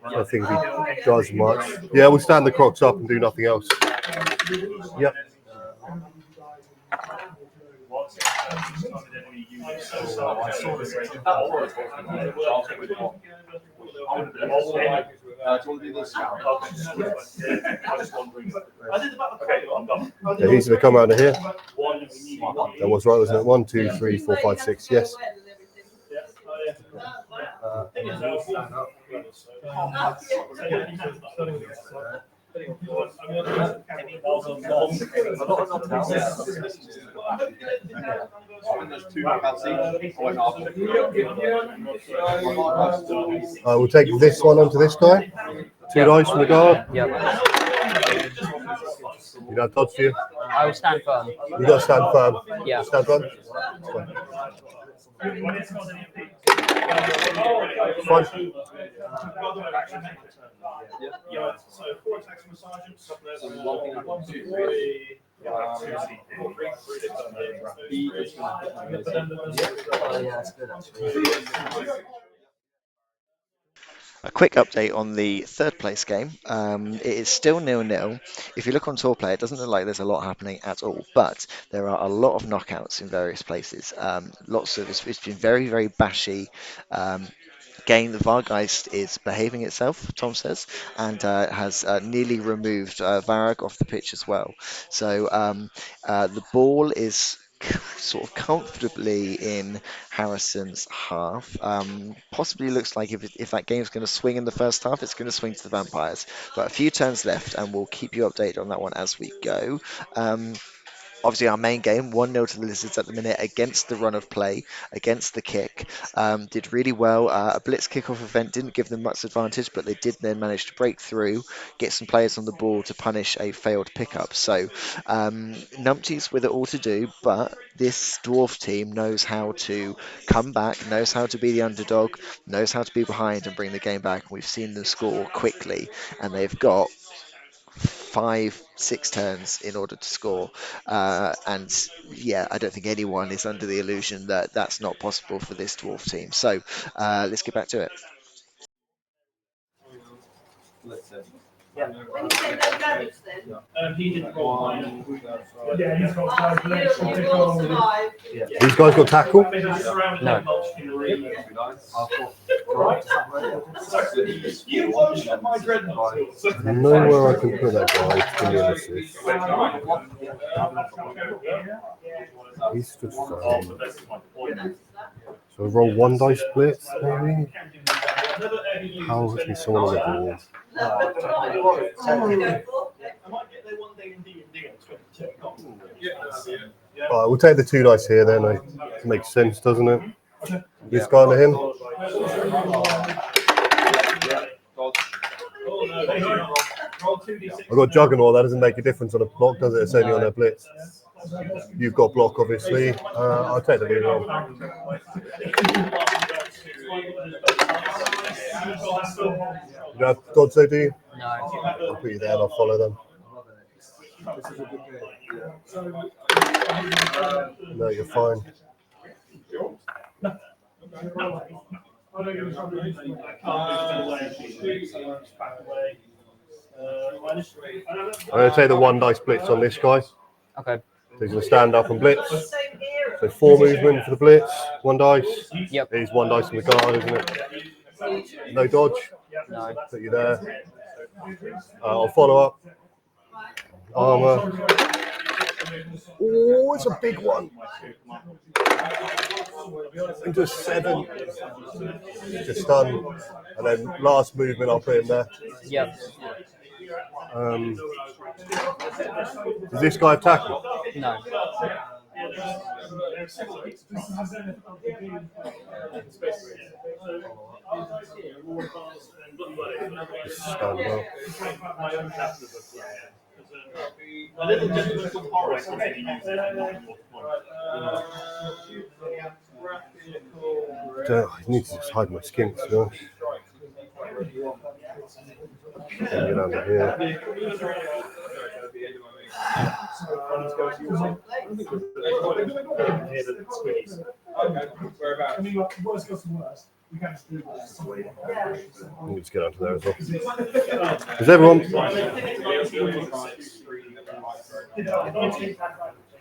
I don't think he does much. Yeah, we'll stand the crocs up and do nothing else. Yep. Yeah, he's going to come out of here. That was right, wasn't it? 1, 2, 3, 4, 5, 6. Yes. We'll take this one onto this guy. Two dice from the guard. Yep. You got dodge for you. I will stand firm. You got to stand firm. Yeah. Stand firm. Fine. Yeah, so 4 attacks from a sergeant. One, two, three. A quick update on the third place game. It is still 0-0. If you look on tour play, it doesn't look like there's a lot happening at all, but there are a lot of knockouts in various places. It's been very, very bashy. Game, the Vargeist is behaving itself, Tom says, and has nearly removed Varag off the pitch as well. So the ball is sort of comfortably in Harrison's half. Possibly looks like if that game's going to swing in the first half, it's going to swing to the Vampires. But a few turns left, and we'll keep you updated on that one as we go. Obviously, our main game, 1-0 to the Lizards at the minute against the run of play, against the kick. Did really well. A blitz kickoff event didn't give them much advantage, but they did then manage to break through, get some players on the ball to punish a failed pickup. So, Numpties with it all to do, but this Dwarf team knows how to come back, knows how to be the underdog, knows how to be behind and bring the game back. We've seen them score quickly, and they've got 5-6 turns in order to score, and yeah, I don't think anyone is under the illusion that that's not possible for this Dwarf team. So let's get back to it. When you say no damage then? He didn't roll mine. Yeah, he's got You will survive. These guys got tackle. No. You watched my dreadnought. Nowhere I can put that guy, to be honest. He stood firm. So roll 1 dice blitz, maybe? How can someone on the ball? Alright, we'll take the 2 dice here then. It makes sense, doesn't it? This guy to him. I've got Juggernaut, that doesn't make a difference on a block, does it? It's only on a blitz. You've got block, obviously. I'll take the reroll. You have dodge, though, do you? No. I'll put you there and I'll follow them. No, you're fine. I'm going to take the 1 dice blitz on this guy. Okay. So he's going to stand up and blitz. So 4 movement for the blitz, 1 dice. Yep. He's 1 dice from the guard, isn't it? No dodge. No. Put you there. I'll follow up. Armor. Oh, it's a big one. Into a 7. To stun. And then last movement I'll put in there. Yep. Does this guy have tackle? No. Stand up. I need to just hide my skinks, you know. Get under here. Let's get onto there as well. Is everyone?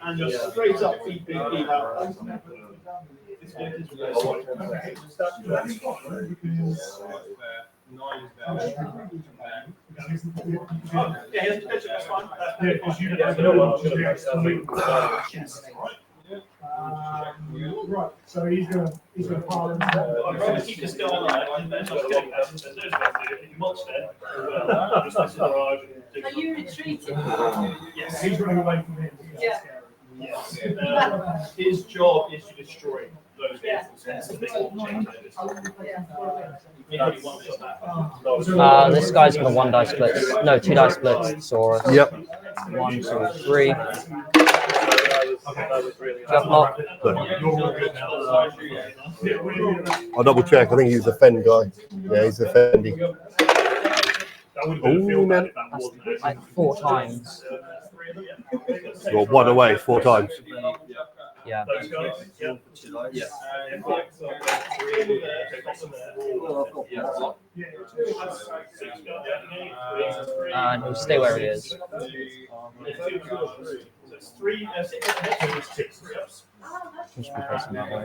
And straight up Right, so he's gonna pile him. I'd rather keep this guy alive and then just kill him. There's no if you watch that, Are you retreating? yes, he's running away from him. Yeah. Yes. His job is to destroy those vehicles. Hence the big change. This guy's gonna one die splits. No, two die splits. Saurus. Yep. 1, 2, 3. Jump block. I'll double check. I think he's a Fen guy. Yeah, he's a Fendi. Oh, man. That's like 4 times. You're one away 4 times. Yeah. And he'll stay where he is. It's 3, 6. He should be facing that way.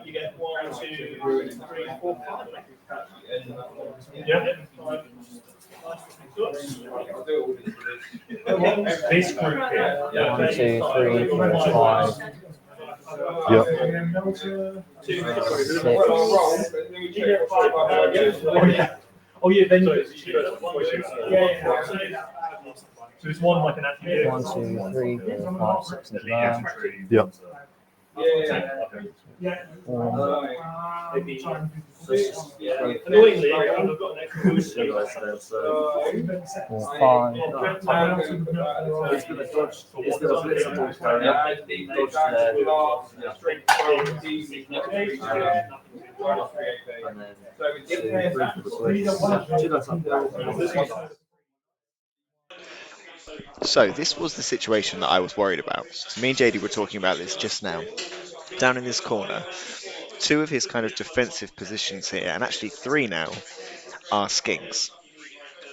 You get 1, 2, 3, 4, 5. Yeah. This group here. 1, 2, 3, 4, 5. Yep. 6. Oh yeah, then so it's one like an actually. 1, 2, 3, 4, 5, 6 into there. Yep. Annoyingly, I've got an extra boost. 4, 5. So this was the situation that I was worried about. So me and JD were talking about this just now. Down in this corner, 2 of his kind of defensive positions here, and actually 3 now, are skinks.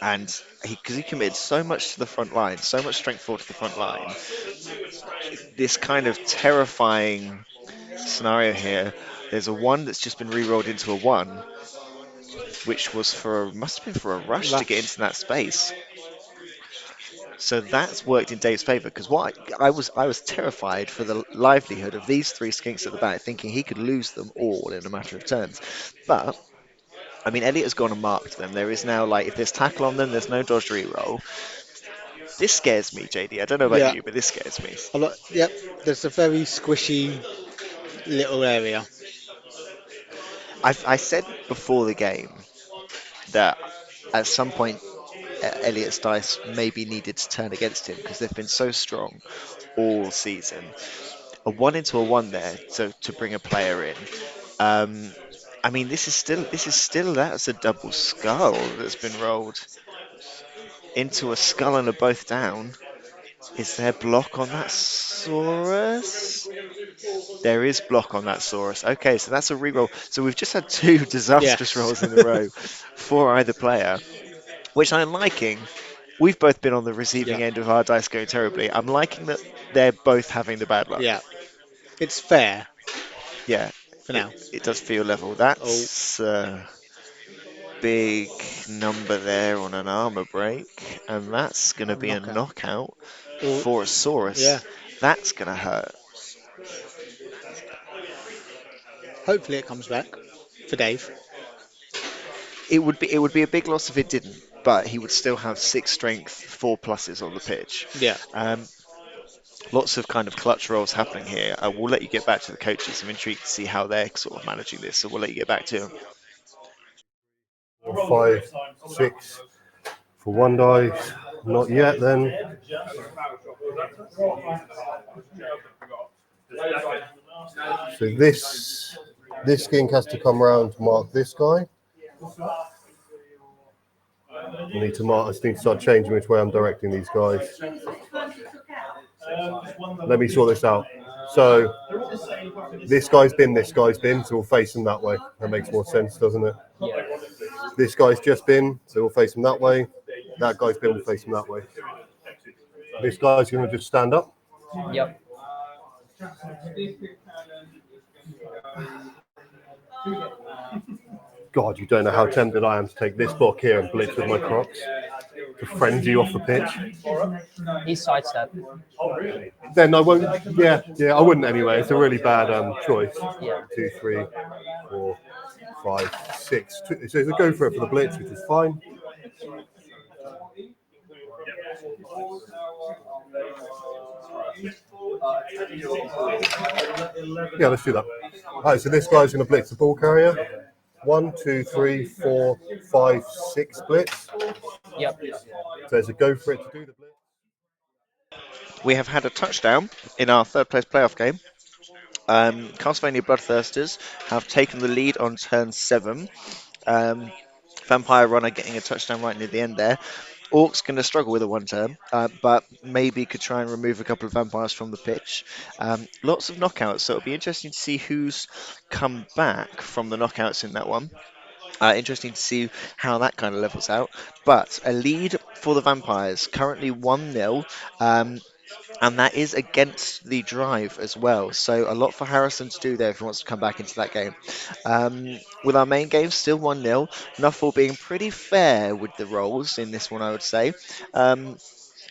And because he committed so much to the front line, so much strength forward to the front line, this kind of terrifying scenario here. There's a 1 that's just been re-rolled into a 1, which was must have been for a rush to get into that space. So that's worked in Dave's favour because I was terrified for the livelihood of these 3 skinks at the back, thinking he could lose them all in a matter of turns. But I mean, Elliot has gone and marked them. There is now if there's tackle on them, there's no dodge reroll. This scares me, JD. I don't know about Yeah. you, but this scares me. Yep. There's a very squishy little area. I said before the game that at some point Elliot's dice maybe needed to turn against him because they've been so strong all season. A 1 into a 1 there to bring a player in. I mean, this is still that's a double skull that's been rolled into a skull and a both down. Is there block on that Saurus? There is block on that Saurus. Okay, so that's a reroll. So we've just had 2 disastrous Yes. rolls in a row for either player, which I'm liking. We've both been on the receiving Yeah. end of our dice going terribly. I'm liking that they're both having the bad luck. Yeah. It's fair Yeah, for it, now. it does feel level. Oh, That's big number there on an armor break, and that's going to be a knockout. knockout Oh, for a Saurus. yeah. That's going to hurt. Hopefully it comes back for Dave. It would be a big loss if it didn't, but he would still have 6 strength, 4 pluses on the pitch. Yeah. Lots of kind of clutch rolls happening here. We'll let you get back to the coaches. I'm intrigued to see how they're sort of managing this, so we'll let you get back to them. 5, 6 for 1 dice. Not yet then. So this skink has to come around to mark this guy. I need to start changing which way I'm directing these guys. Let me sort this out. So this guy's been, so we'll face him that way. That makes more sense, doesn't it? Yeah. This guy's just been, so we'll face him that way. That guy's been, we'll face him that way. This guy's going to just stand up. Yep. God, you don't know how tempted I am to take this block here and blitz with my Crocs. to frenzy off the pitch. He's sidestep. Then I won't. Yeah, I wouldn't anyway. It's a really bad choice. Yeah. 2, 3, 4, 5, 6. So they go for it for the blitz, which is fine. Yeah, let's do that. All right, so this guy's going to blitz the ball carrier. 1, 2, 3, 4, 5, 6 blitz. Yep. So it's a go for it to do the blitz. We have had a touchdown in our third place playoff game. Castlevania Bloodthirsters have taken the lead on turn 7. Vampire Runner getting a touchdown right near the end there. Orc's going to struggle with a 1-turn, but maybe could try and remove a couple of vampires from the pitch. Lots of knockouts, so it'll be interesting to see who's come back from the knockouts in that one. Interesting to see how that kind of levels out. But a lead for the Vampires, currently 1-0. And that is against the drive as well. So a lot for Harrison to do there if he wants to come back into that game. With our main game still 1-0, Nuffle being pretty fair with the rolls in this one, I would say.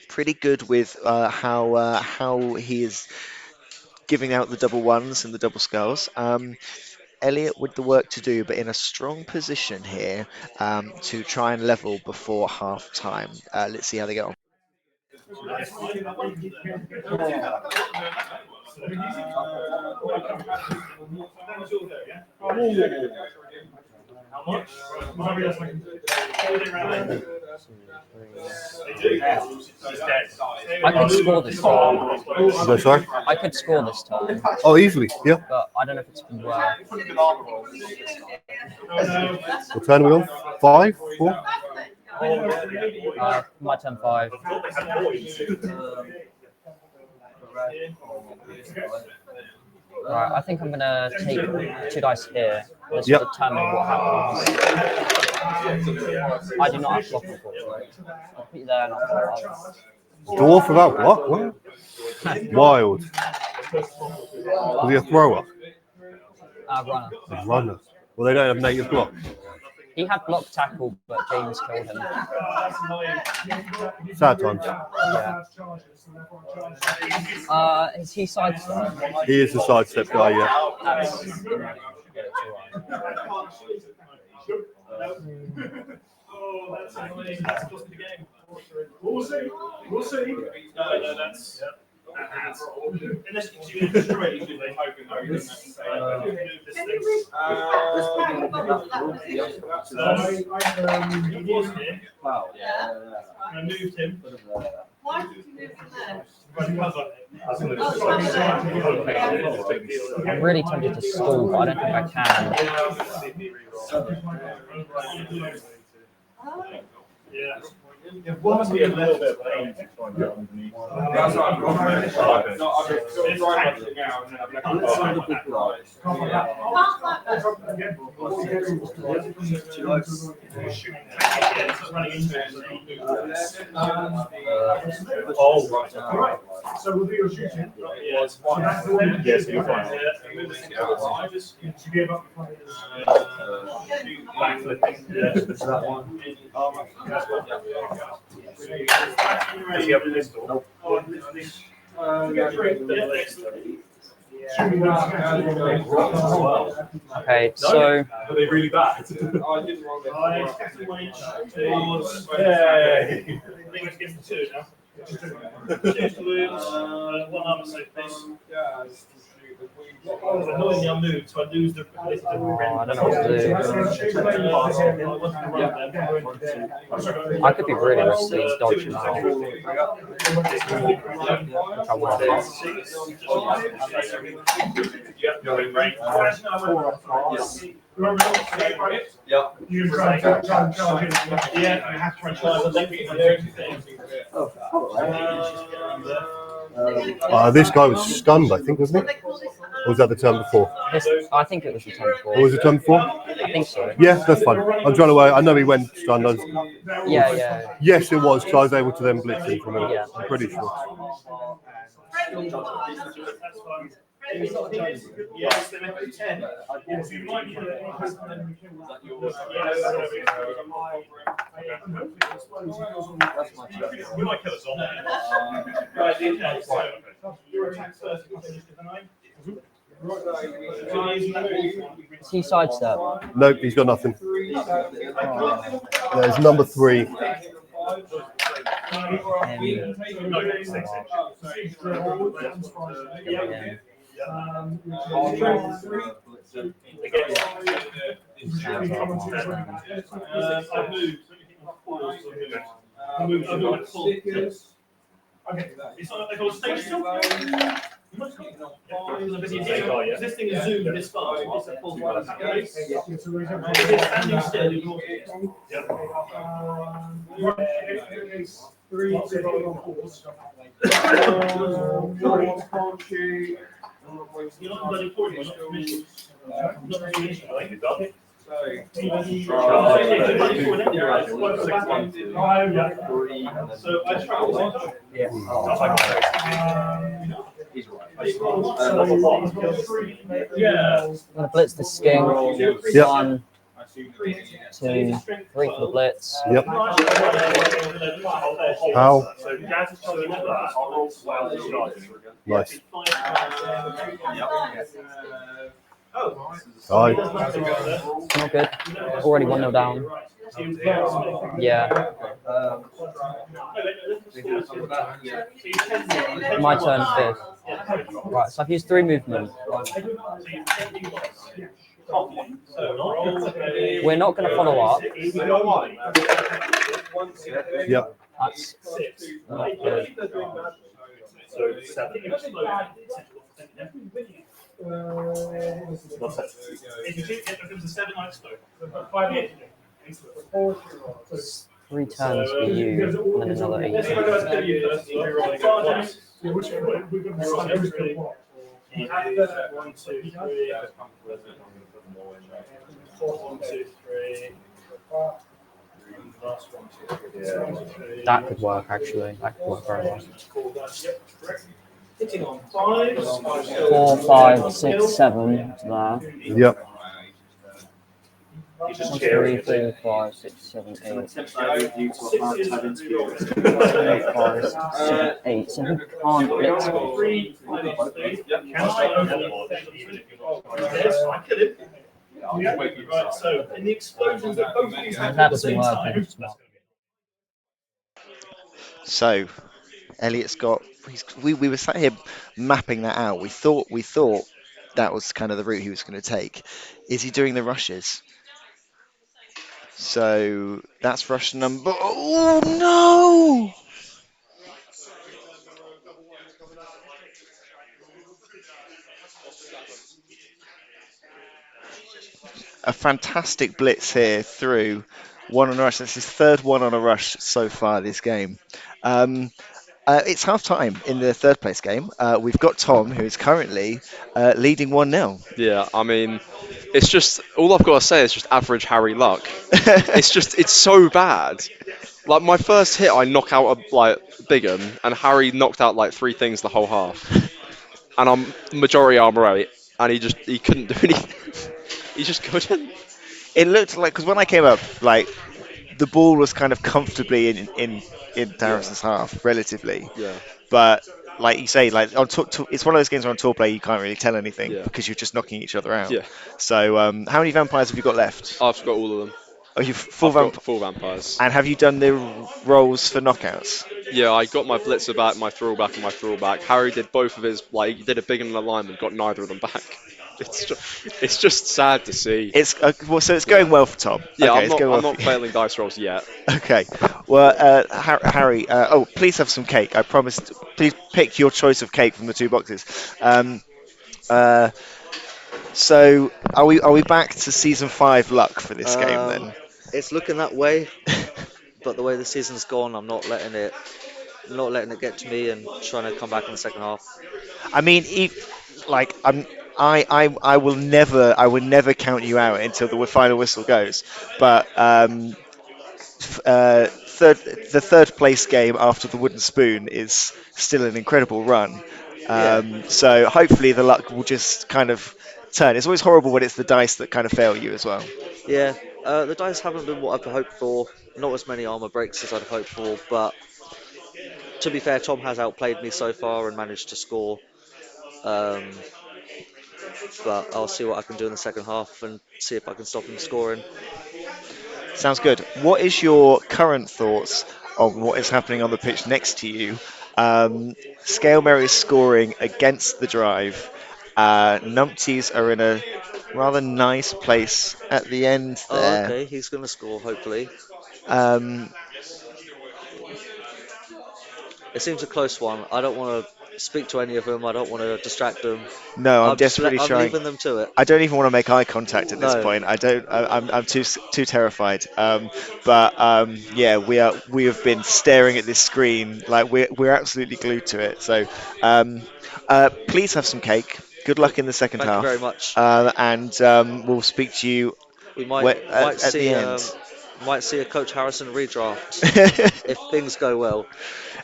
Pretty good with how he is giving out the double ones and the double skulls. Elliot with the work to do, but in a strong position here to try and level before half time. Let's see how they get on. How much? I could score this time. No, sorry? I could score this time, Oh, easily, yeah. but I don't know if it's been worth. What turn are we on? 5, 4? My turn 5. Right, I think I'm gonna take 2 dice here. This will determine what happens. I do not have block, unfortunately. I'll put you there and I'll Dwarf without block? What? Wild. Was he a thrower? runner. A runner. Well, they don't have native block. He had block tackle, but James killed him. Sad times. Yeah. Is he sidestep? He is the sidestep guy, yeah. That's We'll see. We'll see. No, that's. Unless you destroy it, they hoping though. He was here. I moved him. Why did you move from there? I'm really tempted to stall, but I don't think I can. Yeah. It must be a little bit of pain to try and get underneath. That's what I'm going to no, I've been tacking now and then I've oh, right. So we'll do your shooting. Yes, you're fine. You gave up backflipping. Yes, that one. Okay, so are they really bad? Two now. Two wounds, one armor save, please. Annoyingly, I moved, so I lose the. I don't know what to do. I could be really risky dodging now. Which I will. Yep, you're in range. Yeah. You try and charge. Yeah, you have to try and charge. This guy was stunned, I think, wasn't he? Or was that the turn before? I think it was the turn before. Or was it turn before? I think so. Yeah, that's fine. I'm trying to. I know he went stunned. Yeah. Yes, it was. So I was able to then blitz him from him. Yeah. I'm pretty sure. Yes, they make it 10. Yes, you might kill it. You might kill us all. Right, okay, so your attack first, you finish with a 9. Is he sidestep? Nope, he's got nothing. There's number 3. Okay, it's not like I was stage still. Because this thing is zoomed this far, it's a full one. If it's standing still, ignore it. Three, you're not bloody recording, you're not commissioned. Not commissioned, I think it's done. So I travel. Yeah. I'm gonna blitz the skink. Yep. 1, 2, 3 for the blitz. Yep. How? So Jazz is telling you that. Nice. Oh. Aye. Not good. Already 1-0 down. Yeah. My turn fifth. Right, so I've used 3 movement. We're not going to follow up. Yep. That's not good. So 7. If you keep it, becomes a 7 like spoke. 5 3 turns for you, and then another 8. That could work actually. That could work very well. Hitting on 5s. 4, 5, 6, 7 to there. Yep. 3, 4, 5, 6, 7, 8. 5, 7, 8. So who can't blitz me? Right, so in the explosions that both of these happen at That the doesn't same work. time. So Elliot's got. We were sat here mapping that out. We thought that was kind of the route he was going to take. Is he doing the rushes? So that's rush number. Oh no! A fantastic blitz here through one on a rush. That's his third one on a rush so far this game. Um, it's half time in the third place game. We've got Tom, who is currently leading 1-0. Yeah, I mean, it's just all I've got to say is just average Harry luck. It's so bad. Like my first hit, I knock out a like big 'un, and Harry knocked out like 3 things the whole half, and I'm majority armor out, and he couldn't do anything. He just couldn't. It looked like, because when I came up, like the ball was kind of comfortably in Yeah, Darren's half, relatively. yeah, But like you say, like it's one of those games where on tour play you can't really tell anything yeah, because you're just knocking each other out. yeah. So how many vampires have you got left? I've got all of them. Are you full I've vamp? got 4 vampires. And have you done the rolls for knockouts? Yeah, I got my blitzer back, my throwback, and my throwback. Harry did both of his, like, he did a big in alignment, got neither of them back. It's just sad to see. It's well, so it's Yeah, going well for Tom. yeah. Okay, I'm it's not, going I'm well not for you. failing dice rolls yet. Okay. Well, Harry. Oh, please have some cake. I promised. Please pick your choice of cake from the 2 boxes. Uh, so are we back to season 5 luck for this game then? It's looking that way, but the way the season's gone, I'm not letting it get to me and trying to come back in the second half. I mean, like I will never count you out until the final whistle goes. But third the third place game after the wooden spoon is still an incredible run. Yeah, So hopefully the luck will just kind of turn. It's always horrible when it's the dice that kind of fail you as well. yeah. The dice haven't been what I've hoped for. Not as many armor breaks as I'd hoped for, but to be fair, Tom has outplayed me so far and managed to score. Um, but I'll see what I can do in the second half and see if I can stop him scoring. Sounds good. What is your current thoughts on what is happening on the pitch next to you? Scale Mary is scoring against the drive. Numpties are in a rather nice place at the end Oh, there. okay, he's going to score, hopefully. Um, It seems a close one. I don't want to speak to any of them. I don't want to distract them. no, I'm desperately I'm trying. leaving them to it. I don't even want to make eye contact at this No, point. I don't. I'm too terrified. But yeah, we have been staring at this screen like we're absolutely glued to it. So um, please have some cake. Good luck in the second thank you very half, much. and we'll speak to you We might at the see end. a Coach Harrison redraft if things go well.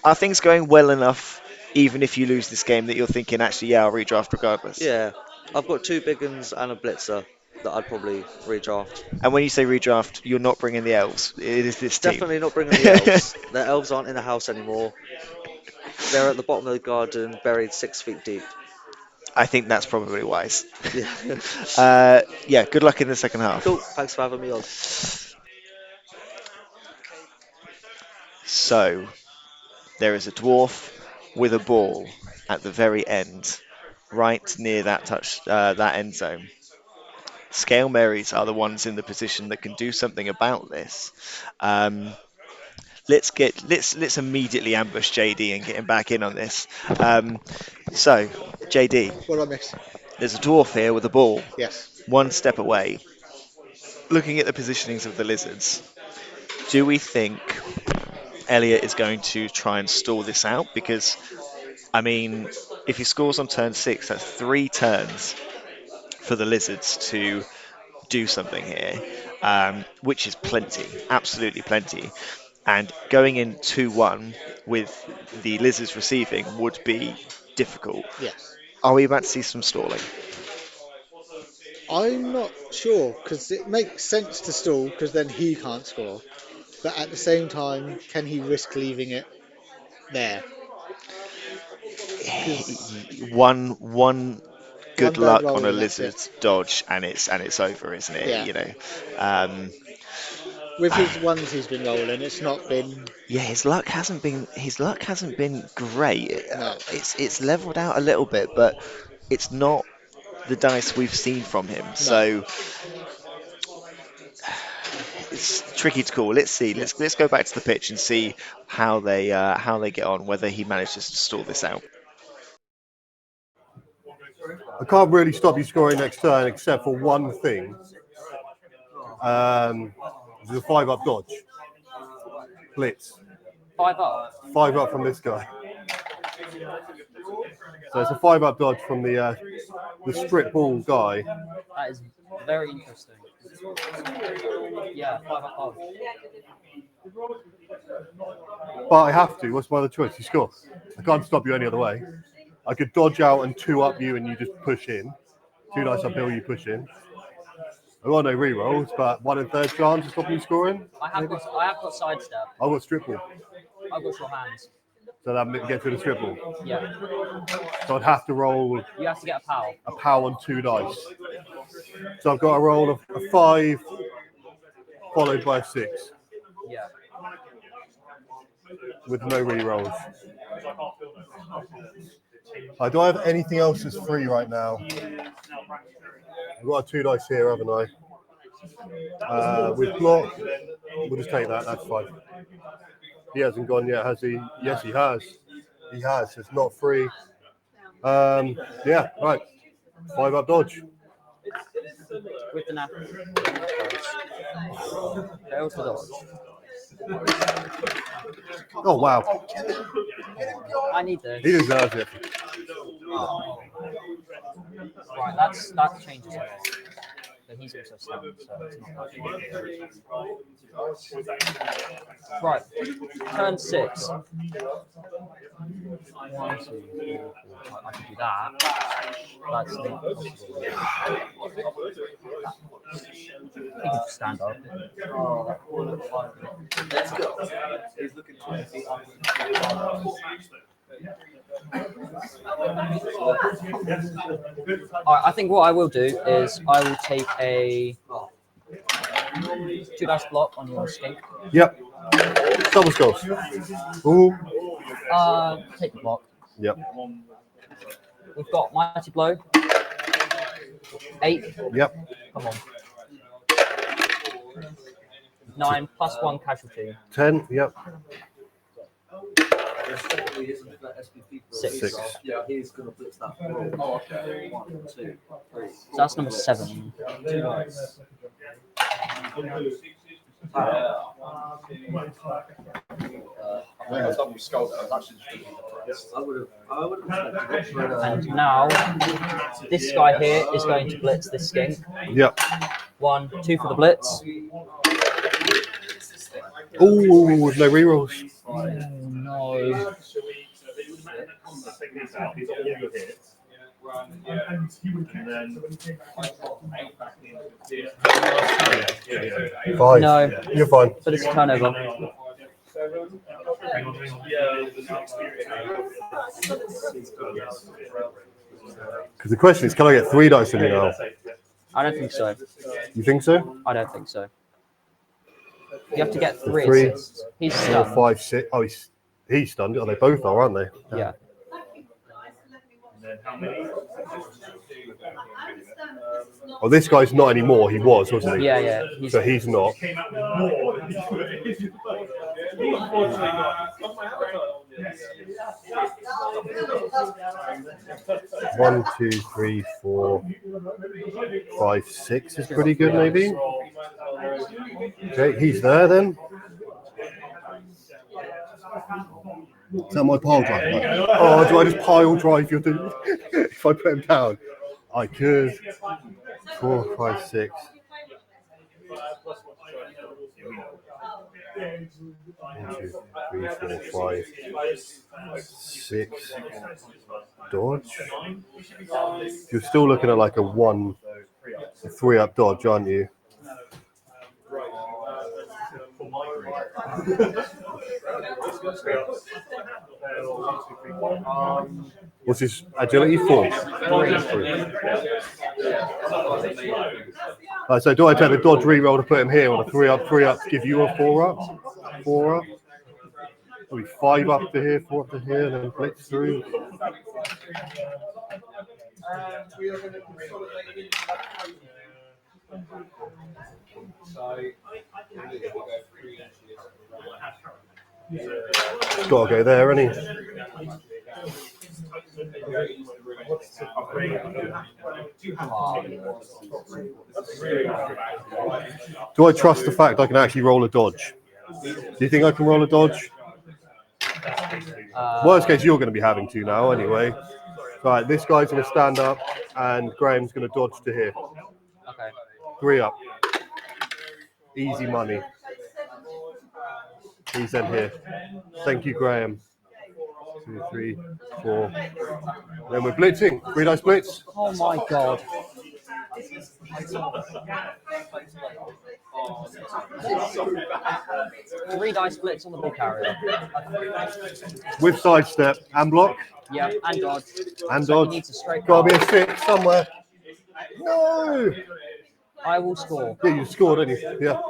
Are things going well enough, even if you lose this game, that you're thinking actually, yeah, I'll redraft regardless? Yeah, I've got two big uns and a blitzer that I'd probably redraft. And when you say redraft, you're not bringing the elves. It is this team. Definitely not bringing the elves. The elves aren't in the house anymore. They're at the bottom of the garden, buried 6 feet deep. I think that's probably wise. Yeah. Yeah, good luck in the second half. Cool. Thanks for having me on. So, there is a dwarf with a ball at the very end, right near that end zone. Scale Marys are the ones in the position that can do something about this. Um, let's immediately ambush JD and get him back in on this. So, JD, What do I miss? there's a dwarf here with a ball, Yes. one step away. Looking at the positionings of the lizards, do we think Elliot is going to try and stall this out? Because, I mean, if he scores on turn 6, that's 3 turns for the lizards to do something here, which is plenty, absolutely plenty. And going in 2-1 with the lizards receiving would be difficult. Yes. Are we about to see some stalling? I'm not sure because it makes sense to stall because then he can't score. But at the same time, can he risk leaving it there? Because One one good bad luck on roll a and that's it. lizard's dodge, and it's over, isn't it? Yeah. You know. Um, With his ones he's been rolling, it's not been yeah, his luck hasn't been great. no, It's leveled out a little bit, but it's not the dice we've seen from him. no. So it's tricky to call. Let's see. Yeah. Let's go back to the pitch and see how they get on. Whether he manages to stall this out. I can't really stop you scoring next turn except for one thing. Which is a 5-up dodge. Blitz. 5 up. 5-up from this guy. So it's a 5-up dodge from the strip ball guy. That is very interesting. Yeah, 5 up. Oh. But I have to. What's my other choice? You score. I can't stop you any other way. I could dodge out and 2-up you and you just push in. 2 dice uphill, you push in. I've got no re-rolls, but 1 in 3rd chance of stopping you scoring. I have got sidestep. I've got strip ball. I've got short hands. So that gets rid of strip ball. Yeah. So I'd have to roll You have to get a pal. a pow on 2 dice. So I've got a roll of a 5 followed by a 6 Yeah. with no re-rolls. Do I have anything else that's free right now? I've got a 2 dice here, haven't I? With block, we'll just take that. That's fine. He hasn't gone yet, has he? Yes, he has. He has. It's not free. Yeah, right. 5-up dodge. With the nap. Fails the dodge. Oh, wow. I need this. He deserves it. Right, that changes it. So he's also stunned, so it's not that. Right, turn 6. 1, 2, 3, 4, 5. I can do that. That's not possible. He can just stand up. Alright, I think what I will do is I will take a 2 dice block on your skink. Yep. Double skulls. Ooh. Take the block. Yep. We've got Mighty Blow. 8. Yep. Come on. 9 plus 1 casualty. 10. Yep. 6. 6. So that's number 7. And now this guy here is going to blitz this skink. Yep. 1, 2 for the blitz. Ooh, with no rerolls. Oh no. Five. No. You're fine. But it's a turnover. Because the question is, can I get 3 dice in you now? I don't think so. You think so? I don't think so. You have to get 3 3, assists. He's 4, stunned. 5, 6. Oh, he's stunned. Oh, they both are, aren't they? Yeah. Oh, this guy's not anymore. He was, wasn't he? Yeah, yeah. So he's not. One, 2, 3, 4, 5, 6 is pretty good, maybe. Okay, he's there then. Is that my pile drive? Right. Oh, do I just pile drive your dude? If I put him down, I could. 4, 5, 6. 1, 2, 3, 4, 5, 6. Dodge. You're still looking at like a 3-up dodge, aren't you? What's his agility? 4. 3. So do I take the dodge reroll to put him here, or the 3-up to give you a 4-up? 4-up? Maybe 5 up to here, 4 up to here, and then blitz through. He's got to go there, isn't he? Do I trust the fact I can actually roll a dodge? Do you think I can roll a dodge? Worst case, you're going to be having to now anyway. Right, this guy's going to stand up, and Graham's going to dodge to here. Okay. 3 up. Easy money. He's then here. Thank you, Graham. 2, 3, 4. Then we're blitzing. 3 dice blitz. Oh my god. Three dice blitz on the ball carrier. With sidestep and block. Yeah, and dodge. And So dodge. he needs a straight Gotta be pass. a 6 somewhere. No! I will score. Yeah, you scored, didn't you? Yeah.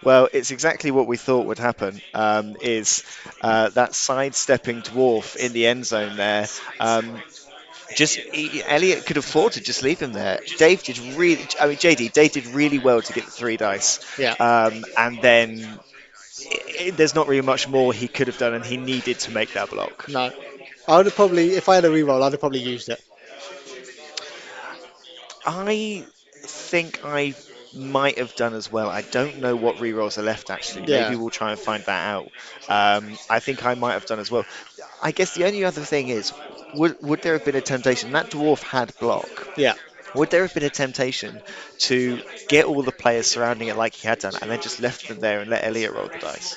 Well, it's exactly what we thought would happen. That sidestepping dwarf in the end zone there. Elliot could afford to just leave him there. Dave did really. I mean, Dave did really well to get the 3 dice. Yeah. And then there's not really much more he could have done, and he needed to make that block. No. I would have probably, if I had a reroll, I'd have probably used it. I think I might have done as well. I don't know what rerolls are left actually. Maybe Yeah, we'll try and find that out. I think I might have done as well. I guess the only other thing is, would there have been a temptation? That dwarf had block. yeah. Would there have been a temptation to get all the players surrounding it like he had done, and then just left them there and let Elliot roll the dice?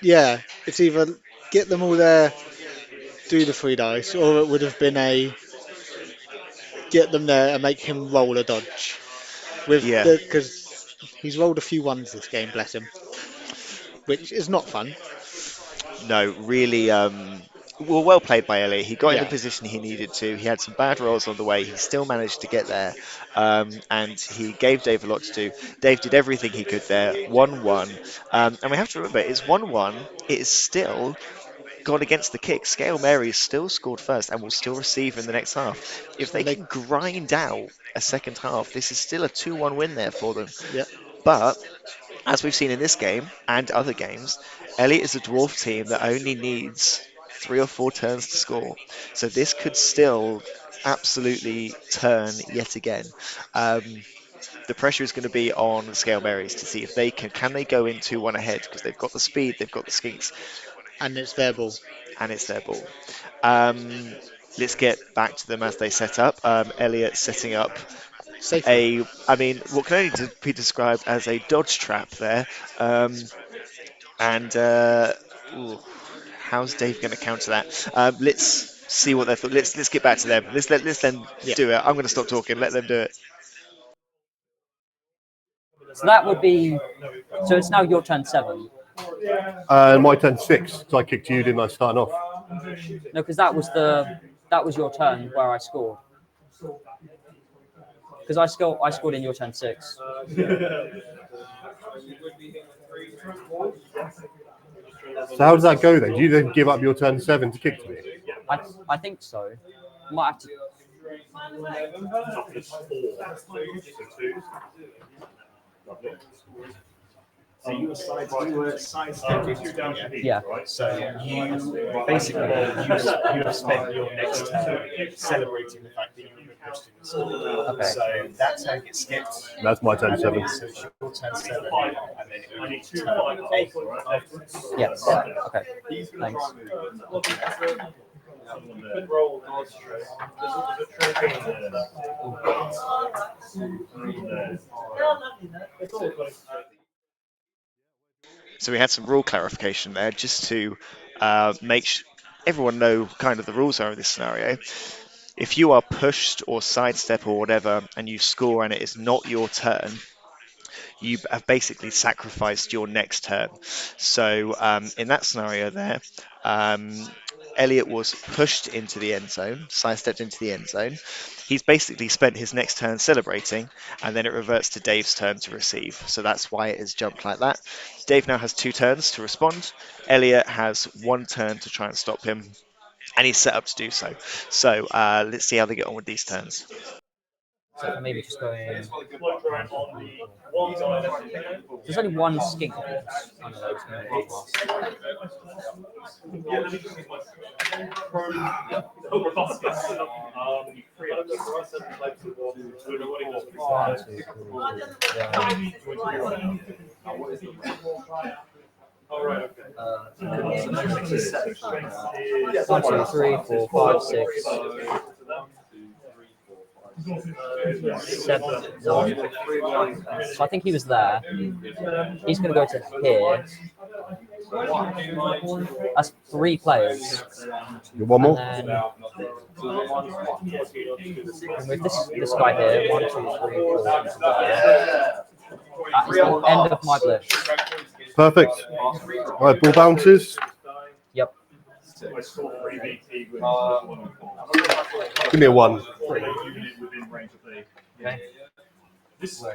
Yeah. It's either get them all there, do the 3 dice, or it would have been a get them there and make him roll a dodge with Yeah. the because he's rolled a few ones this game, bless him, which is not fun. No, really, well played by Ellie. He got in the Yeah, position he needed to. He had some bad rolls on the way. He still managed to get there, and he gave Dave a lot to do. Dave did everything he could there. 1-1, and we have to remember it's 1-1. It is still gone against the kick. Scale Mary still scored first and will still receive in the next half. If they and they can grind out a second half, this is still a 2-1 win there for them. yeah, But as we've seen in this game and other games, Elliot is a dwarf team that only needs 3 or 4 turns to score. So this could still absolutely turn yet again. Um, the pressure is going to be on the Scale Berries to see if they can they go in 2-1 ahead because they've got the speed, they've got the skinks, and it's their ball and it's their ball. Um, let's get back to them as they set up. Elliot setting up safely. I mean, what can only be described as a dodge trap there. Um, and ooh, how's Dave going to counter that? Let's see what they thought. Let's get back to them. Let's them Yeah, do it. I'm going to stop talking. Let them do it. So that would be. So it's now your turn 7. My turn 6, so I kicked you, didn't I, starting off? No, because that was your turn where I scored. Because I scored in your turn 6. So how does that go then? Do you then give up your turn 7 to kick to me? I think so. Might have to. So you were sidestepping Yeah. right? So you basically you have spent your next turn celebrating the fact that you've been pushed in the score. Okay. So that turn gets skipped. That's my turn 7. So it's your turn 7, and then it will be turn 8 afterwards. Yes. Okay. Thanks. So we had some rule clarification there, just to make everyone know kind of the rules are in this scenario. If you are pushed or sidestep or whatever, and you score and it is not your turn, you have basically sacrificed your next turn. So in that scenario there, Elliot was pushed into the end zone, sidestepped into the end zone. He's basically spent his next turn celebrating, and then it reverts to Dave's turn to receive. So that's why it has jumped like that. Dave now has 2 turns to respond. Elliot has 1 turn to try and stop him, and he's set up to do so. So let's see how they get on with these turns. So maybe just going. There's only one skink. I know those All right. Okay. 1, 2, 3, 4, 5, 6, 7, 9. So I think he was there. He's going to go to here. That's 3 players. One more? And then with this guy here, 1, 2, 3, 4. That is the end of my blitz. Perfect. Right, ball bounces. Yep. Give me a 1. Okay. This We'll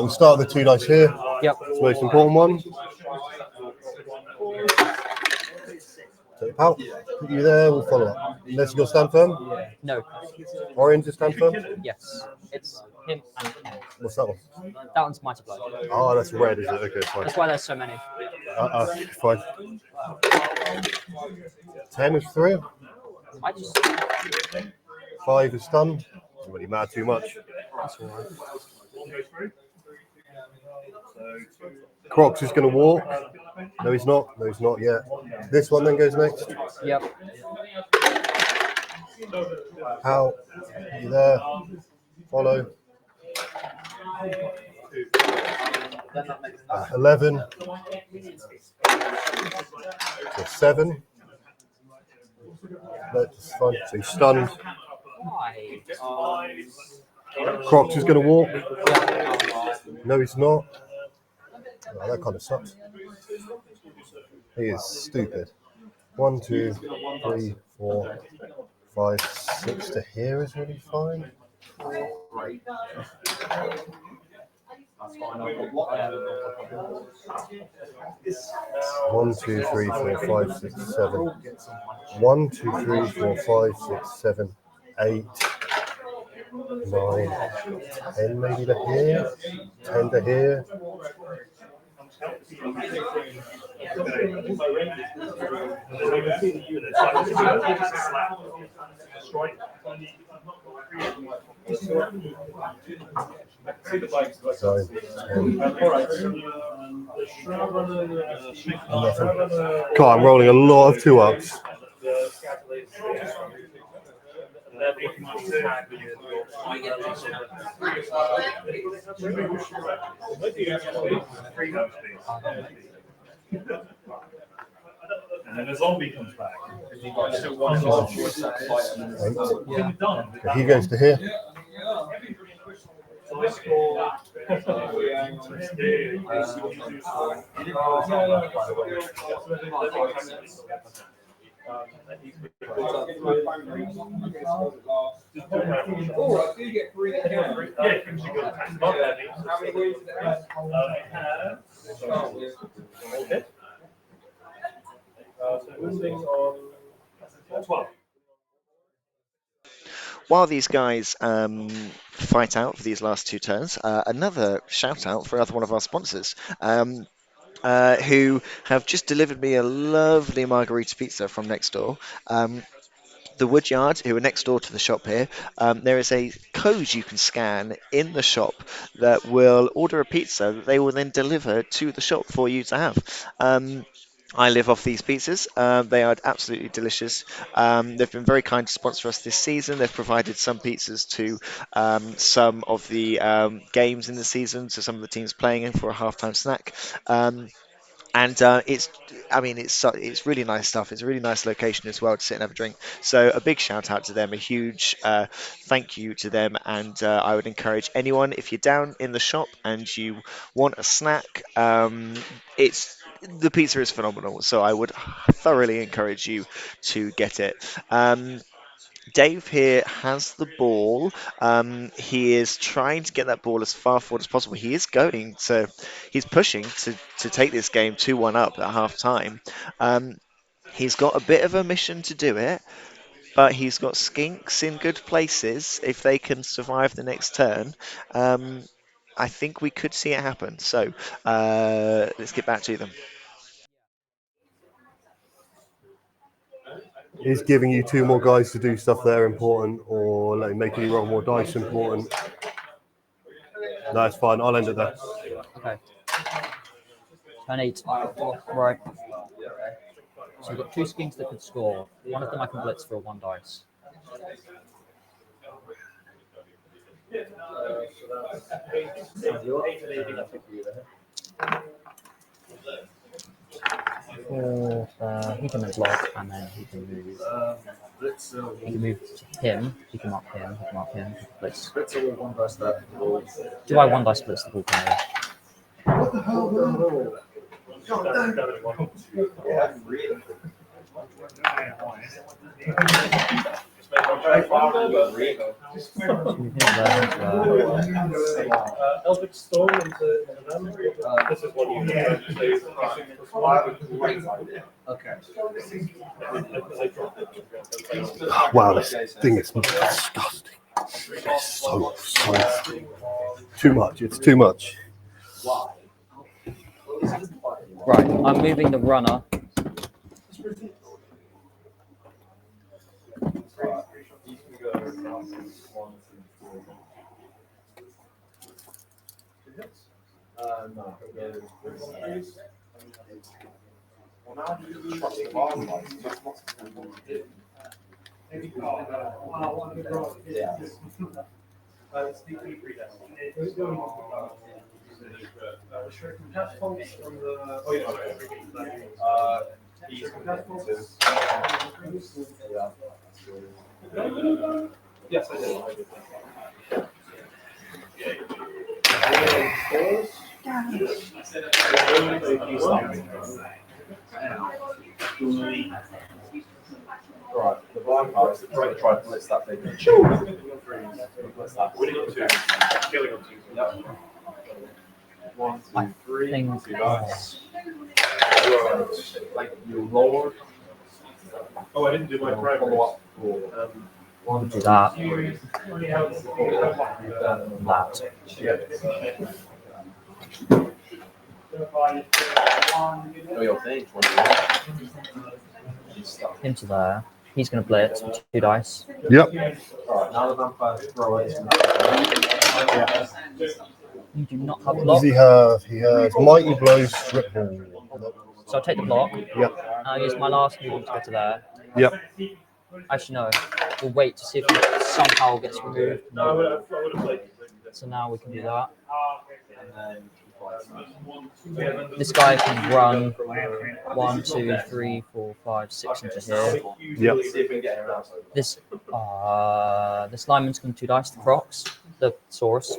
start with the 2 dice here. Yep. It's the most important one. Take it out. Put you there. We'll follow up. Unless you'll stand firm. No. Orange is stand firm. Yes. It's him and him. What's that one? That one's Mighty Blow. Oh, that's red, is it? Okay, fine. That's why there's so many. Fine. 10 is 3. 5 is stunned. Doesn't really matter too much. Crocs is going to walk. No, he's not. No, he's not yet. This one then goes next. Yep. How? You there? Follow. 11. So 7. That's fine. So he's stunned. Crocs is going to walk. No, he's not. Oh, that kind of sucks. He is stupid. 1, 2, 3, 4, 5, 6 to here is really fine. 1, 2, 3, 4, 5, 6, 7. 1, 2, 3, 4, 5, 6, 7, 8, 9, 10 maybe to here. 10 to here. So, 10. God, I'm rolling a lot of 2-ups. And then a zombie comes back. He goes to here. While these guys fight out for these last 2 turns, another shout out for another one of our sponsors. Who have just delivered me a lovely margarita pizza from next door. The Woodyard, who are next door to the shop here, there is a code you can scan in the shop that will order a pizza that they will then deliver to the shop for you to have. I live off these pizzas. They are absolutely delicious. They've been very kind to sponsor us this season. They've provided some pizzas to some of the games in the season, to some of the teams playing in for a halftime snack. And it's really nice stuff. It's a really nice location as well to sit and have a drink. So a big shout out to them, a huge thank you to them, and I would encourage anyone, if you're down in the shop and you want a snack, it's the pizza is phenomenal. So I would thoroughly encourage you to get it. Dave here has the ball. He is trying to get that ball as far forward as possible. He's pushing to take this game 2-1 up at half time. He's got a bit of a mission to do it, but he's got skinks in good places. If they can survive the next turn, I think we could see it happen. So let's get back to them. Is giving you 2 more guys to do stuff there important, or like making you roll more dice important? That's fine. I'll end it there. Okay. Turn 8. Right. So we've got 2 schemes that could score. One of them I can blitz for 1 dice. He can then block, and then he can move. He can move him. He can mark him. He can mark him. He can blitz. Do I 1 dice blitz the ball player? Eldritch Storm into them. This is what you Okay. Wow, this thing is disgusting. It's so too much. It's too much. Right, I'm moving the runner. No, well, now you trust the line, like, that's not something we want to do. Yeah. He's yeah. Yes, I did. Right, the blind card is trying to blitz that thing. Blitz that. Winning on two. Killing on two. Yep. One, two, three. think- Two dice. Like you lowered. Oh, I didn't do my primary. One, do that. Oh, your thing. Into there. He's going to blitz with 2 dice. Yep. Alright, now the vampire throw it. You do not have What block. does he have? He has Mighty Blow, Strip Ball. So I'll take the block. Yep. I'll use my last movement to get to there. Yep. Actually, no. We'll wait to see if it somehow gets removed. No. So now we can do that. This guy can run 1, 2, 3, 4, 5, 6 into here. Yep. This lineman's going to 2 dice, the Crocs, the Saurus.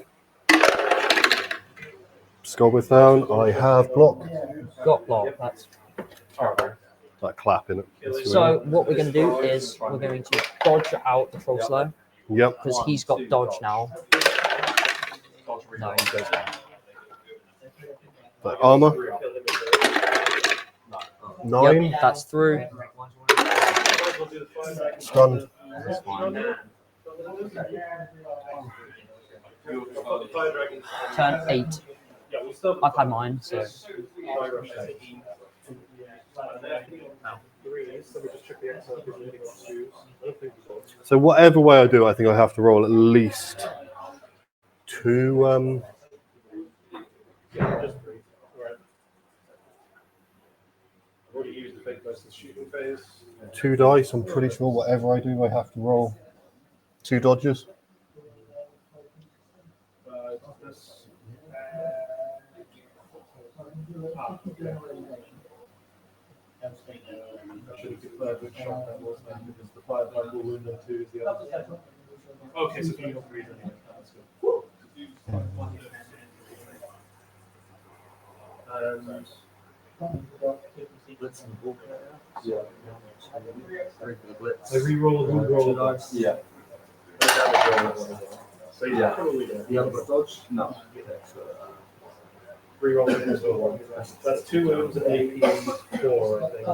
Scobber's down. I have block. Got block. That's terrible. That clap in it. So what we're going to do is we're going to dodge out the troll slow Yep. because he's got dodge now. No, he goes down. That armor. 9. Yep, that's through. Stunned. Turn 8. I've had mine, so. So whatever way I do, I think I have to roll at least 2. Already used the fake versus shooting phase. 2 dice. I'm pretty sure whatever I do, I have to roll 2 dodges. Toughness. I should have declared which shot that was then because the 5 dice will wound on 2 is the other. Okay, so 3 on 3 anyway. That's good. And yeah. I re-roll who roll dice. Yeah. So yeah, probably the other dodge? No. Re-roll it, so that's 2 wounds and AP 4, I think.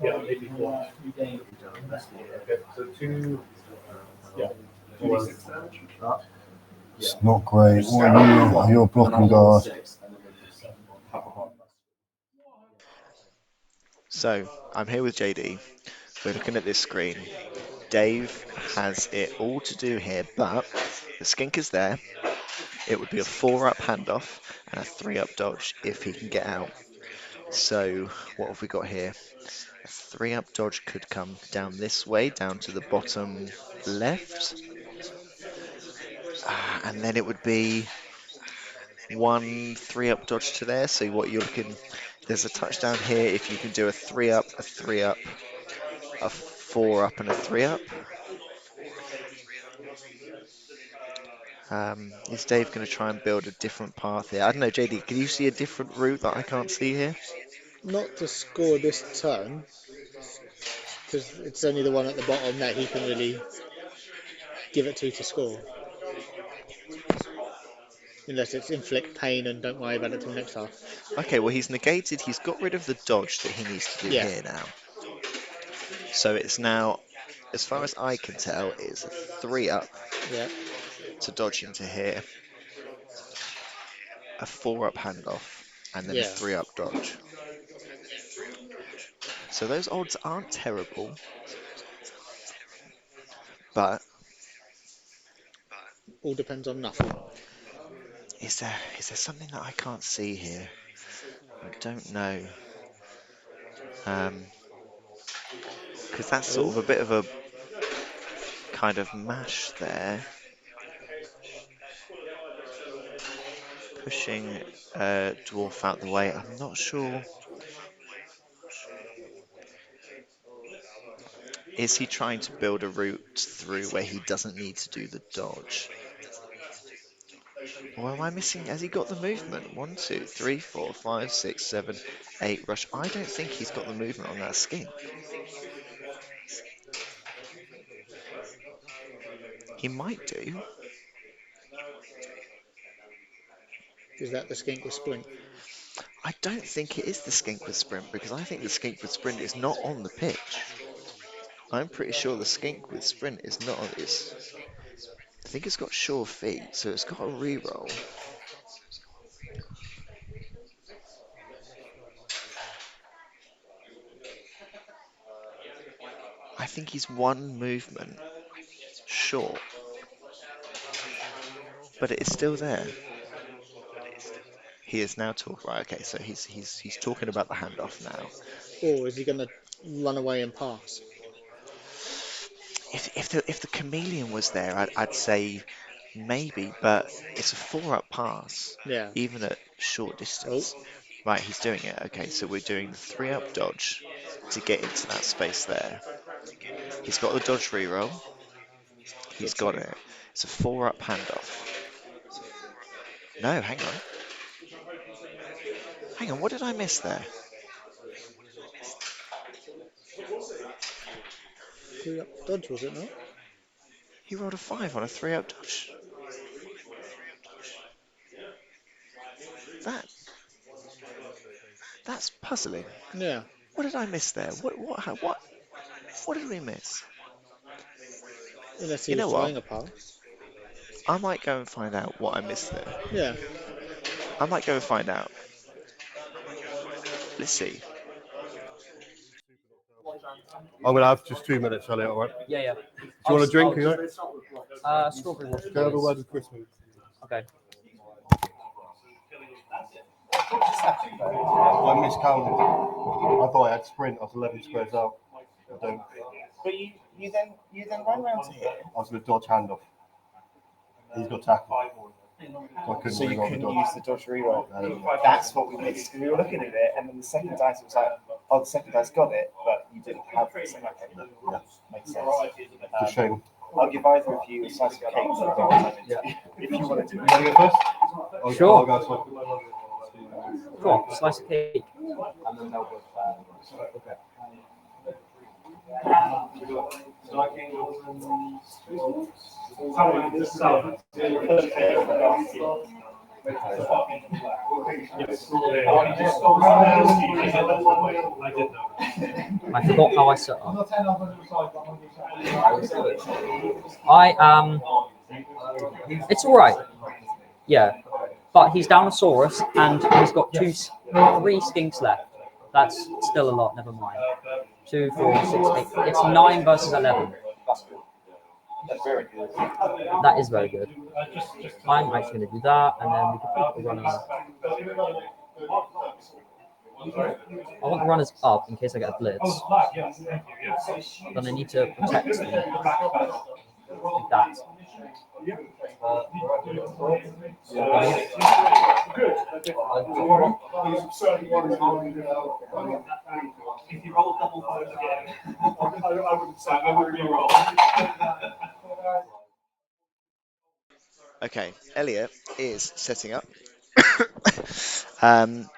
Yeah, AP 4. Okay, so 2. Yeah. 2d6 damage. It's not great. What are you? You're blocking guard. So I'm here with JD. We're looking at this screen. Dave has it all to do here, but the skink is there. It would be a 4-up handoff and a 3-up dodge if he can get out. So what have we got here? A 3-up dodge could come down this way, down to the bottom left. And then it would be 1 3-up dodge to there. So what you're looking, there's a touchdown here if you can do a 3-up, a 3-up, a 4-up and a 3-up. Is Dave going to try and build a different path here? I don't know, JD, can you see a different route that I can't see here? Not to score this turn, because it's only the one at the bottom that he can really give it to score. Unless it's inflict pain and don't worry about it till next half. Okay, well he's negated, he's got rid of the dodge that he needs to do Yeah. here now. So it's now, as far as I can tell, it's a 3-up Yeah. to dodge into here, a 4-up handoff, and then a Yeah. 3-up dodge. So those odds aren't terrible, but all depends on nothing. Is there something that I can't see here? I don't know. Because that's sort Oh, of a bit of a kind of mash there, pushing Dwarf out the way. I'm not sure. Is he trying to build a route through where he doesn't need to do the dodge? Or am I missing? Has he got the movement? 1, 2, 3, 4, 5, 6, 7, 8 rush. I don't think he's got the movement on that skink. He might do. is that the skink with splint? I don't think it is the skink with sprint because I think the skink with sprint is not on the pitch. I'm pretty sure the skink with sprint is not on this. I think it's got sure feet, so it's got a reroll. I think he's one movement short, but it is still there. He is now talking. Right, okay, so he's talking about the handoff now. Or is he going to run away and pass? If the chameleon was there, I'd say maybe, but it's a 4-up pass, Yeah. even at short Oh, distance. Right, he's doing it. Okay, so we're doing the 3-up dodge to get into that space there. He's got the dodge reroll. He's got it. It's a 4-up handoff. No, hang on. Hang on, what did I miss there? 3 up dodge, was it not? He rolled a 5 on a 3-up dodge. That that's puzzling. Yeah. What did I miss there? What did we miss? Unless he You was know what? trying a pass. I might go and find out what I missed there. Yeah. I might go and find out. Let's see. I'm gonna have just 2 minutes, Elliot. All right. Yeah, yeah. Do you want a drink? You know? Strawberry water, Can I have a please. word with Christmas? Okay. I miscounted. I thought I had sprint. I was 11 squares out. I don't. But you then run round to here. I was going to dodge handoff. He's got tackle. So I couldn't So you reroll the couldn't dodge. use the dodge reroll. That's what we missed. We were looking at it, and then the second dice was like, oh, the second dice got it, but you didn't have the second. Okay, yeah, makes sense. It's a shame. I'll give either of you a slice of cake for the dog if you want to do You it. want to go first? Sure. I'll go first. Go on, slice of cake. And then they'll both. Okay. I forgot how I set up. I It's all right. Yeah, but he's Downosaurus and he's got 3 skinks left. That's still a lot. Never mind. 2, 4, 6, 8. It's 9 versus 11. That's good. That's very good. That is very good. I'm actually going to do that, and then we can put the runners. I want the runners up in case I get a blitz. Then I need to protect them. Like that. If you roll double five again, I wouldn't say I would re-roll. Okay, Elliot is setting up. um,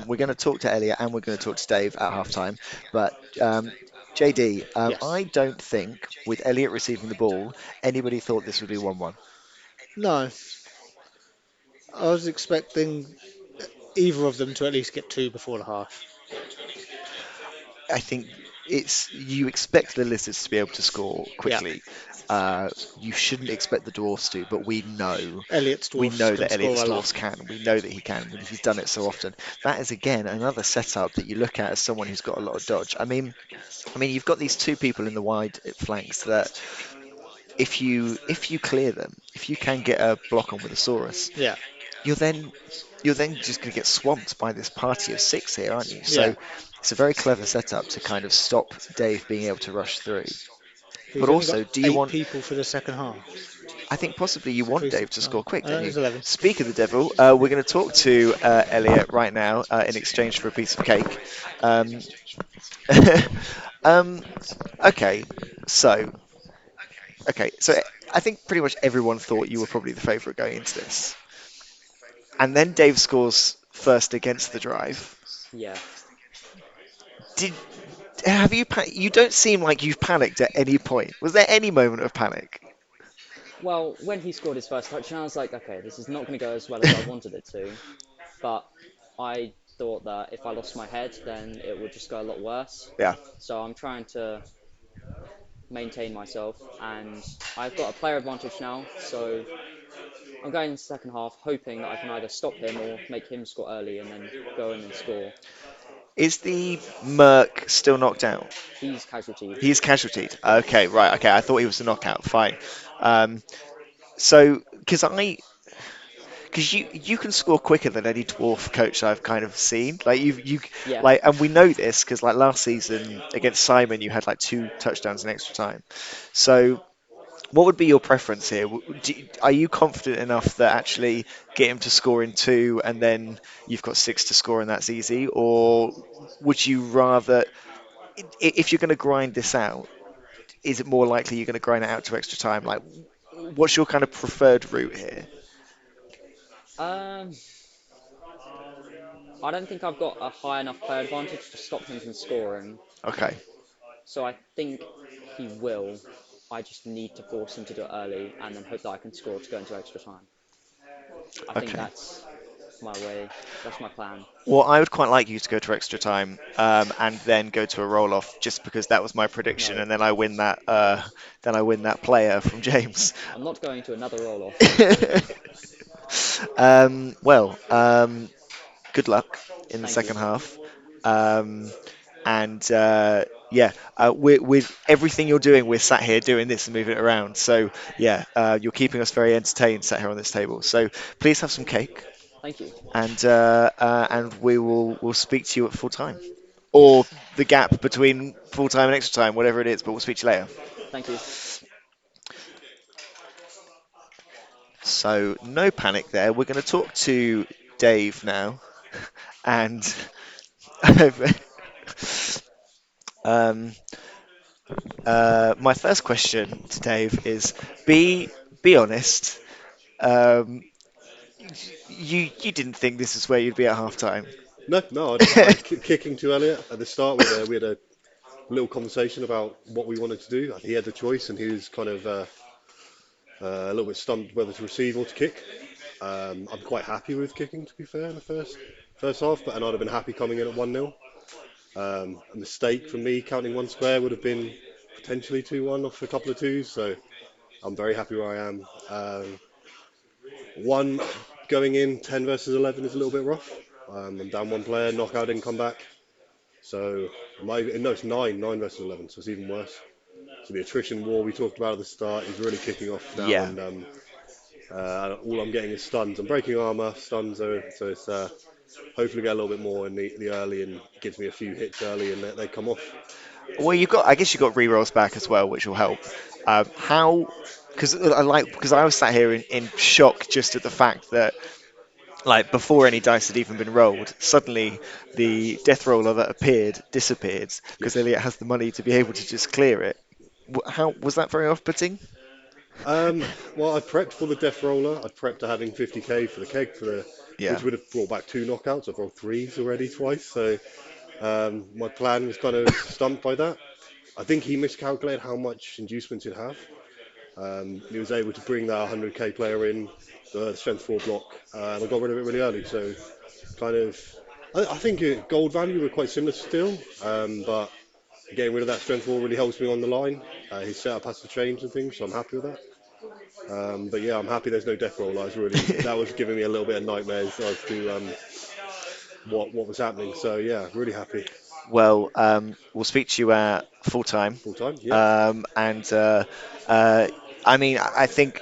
we're going to talk to Elliot and we're going to talk to Dave at halftime. But JD, Yes. I don't think with Elliot receiving the ball, anybody thought this would be 1-1. No. I was expecting either of them to at least get 2 before the half. I think you expect the lizards to be able to score Yeah. quickly. You shouldn't expect the dwarfs to, but we know Elliot's we dwarfs know can that Elliot's score a lot. dwarfs can. We know that he can. He's done it so often. That is again another setup that you look at as someone who's got a lot of dodge. I mean, you've got these 2 people in the wide flanks that if you clear them, if you can get a block on with a Saurus, Yeah, you're then you're then just going to get swamped by this party of six here, aren't you? yeah. So it's a very clever setup to kind of stop Dave being able to rush through. He's But only got also, do you 8 want? people for the second half. I think possibly you want Three, Dave six, to nine. score quick, don't you? There's 11. Speak of the devil, we're going to talk to Elliot right now in exchange for a piece of cake. Um, um, okay, so so I think pretty much everyone thought you were probably the favourite going into this, and then Dave scores first against the drive. Yeah. Did have you? You don't seem like you've panicked at any point. Was there any moment of panic? Well, when he scored his first touchdown, I was like, okay, this is not going to go as well as I wanted it to. But I thought that if I lost my head, then it would just go a lot worse. Yeah. So I'm trying to maintain myself, and I've got a player advantage now. So I'm going into the second half, hoping that I can either stop him or make him score early, and then go in and score. Is the Merc still knocked out? He's casualty. He's casualtied. Okay, right. Okay, I thought he was a knockout. Fine. Um, so, because you can score quicker than any dwarf coach I've kind of seen. Like you Yeah. like, and we know this because like last season against Simon, you had like 2 touchdowns in extra time. So, what would be your preference here? Are you confident enough that actually get him to score in two, and then you've got six to score, and that's easy, or would you rather, if you're going to grind this out, is it more likely you're going to grind it out to extra time? Like, what's your kind of preferred route here? Um, I don't think I've got a high enough player advantage to stop him from scoring. Okay, So I think he will. I just need to force him to do it early and then hope that I can score to go into extra time. I think okay. that's my way. That's my plan. Well, I would quite like you to go to extra time and then go to a roll off, just because that was my prediction, No, and then I win that. Then I win that player from James. I'm not going to another roll off. Well, good luck in the Thank you. second half. Um, and yeah, with everything you're doing, we're sat here doing this and moving it around. So yeah, you're keeping us very entertained sat here on this table. So please have some cake, Thank you. and we'll speak to you at full time, or the gap between full time and extra time, whatever it is. But we'll speak to you later. Thank you. So no panic there. We're going to talk to Dave now, and um, my first question to Dave is: be honest. Um, you didn't think this is where you'd be at half time. No, no, I'd kicking to Elliot at the start. We had a little conversation about what we wanted to do. He had the choice, and he was kind of a little bit stumped whether to receive or to kick. I'm quite happy with kicking, to be fair, in the first half, and I'd have been happy coming in at 1-0. A mistake from me counting one square would have been potentially 2-1 off a couple of twos, so I'm very happy where I am. One going in 10 versus 11 is a little bit rough. I'm down one player, knockout didn't come back, so no, it's 9 versus 11, so it's even worse. So the attrition war we talked about at the start is really kicking off now, Yeah. and all I'm getting is stuns. I'm breaking armor, stuns, so it's hopefully get a little bit more in the early, and gives me a few hits early, and they come off. Well, I guess you got rerolls back as well, which will help. How? Because I was sat here in shock just at the fact that like before any dice had even been rolled, suddenly the death roller that appeared disappeared because Yes. Elliot has the money to be able to just clear it. How was that very off-putting? Um, well, I prepped for the death roller. I prepped to having 50k for the keg Yeah. which would have brought back two knockouts. I've rolled threes already twice, so my plan was kind of stumped by that. I think he miscalculated how much inducements he'd have. He was able to bring that 100k player in, the strength 4 block, and I got rid of it really early. So kind of, I think gold value were quite similar still, but getting rid of that strength 4 really helps me on the line. His setup has to change and things, so I'm happy with that. But yeah, I'm happy there's no death roll. That was giving me a little bit of nightmares as to what was happening. So yeah, really happy. Well, we'll speak to you full time. Full time. Yeah. And uh, I mean, I think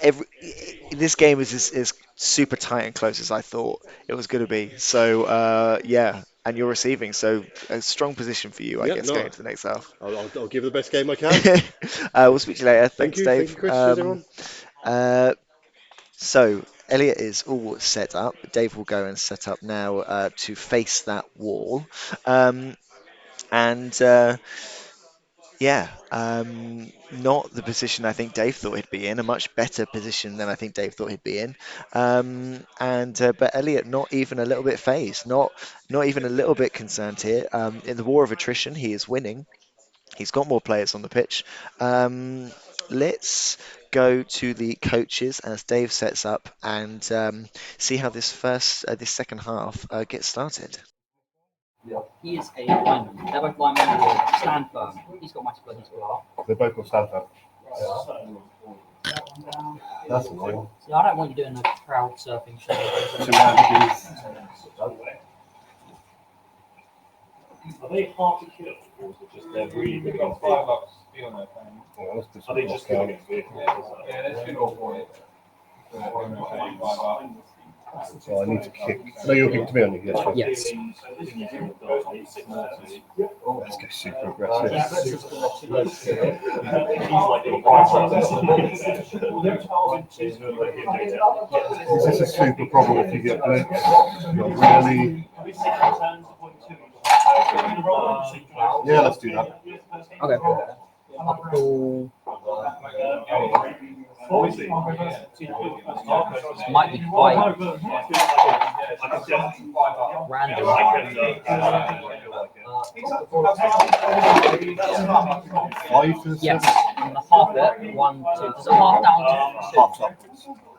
every this game is as super tight and close as I thought it was going to be. So yeah, and you're receiving, so a strong position for you, I Yeah, guess, going no, into the next half. I'll give it the best game I can. We'll speak to you later. Thank Thanks, you. Thank Dave. you, Chris. Cheers, everyone. Uh, so Elliot is all set up. Dave will go and set up now to face that wall. And yeah, not the position I think Dave thought he'd be in. A much better position than I think Dave thought he'd be in. And but Elliot not even a little bit phased, not even a little bit concerned here. In the war of attrition, he is winning. He's got more players on the pitch. Let's go to the coaches as Dave sets up and see how this second half gets started. He is a lineman. They're both linemen who will stand firm. He's got mighty blood, he's got They both got stand up. That's annoying. Yeah, I don't want you doing a crowd surfing show. Are they hard to kill, or is it just they're really big on vehicles? Are they just good against vehicles? Yeah, let's go for it. So I need to kick. No, you're kicking to me, aren't you? Yes. Let's go super aggressive. Is this a super problem if you get blitz? Not really. Yeah, let's do that. Okay. Might be quite random. Yes, on the half it, 1, 2. Does it half down to 2? Half up.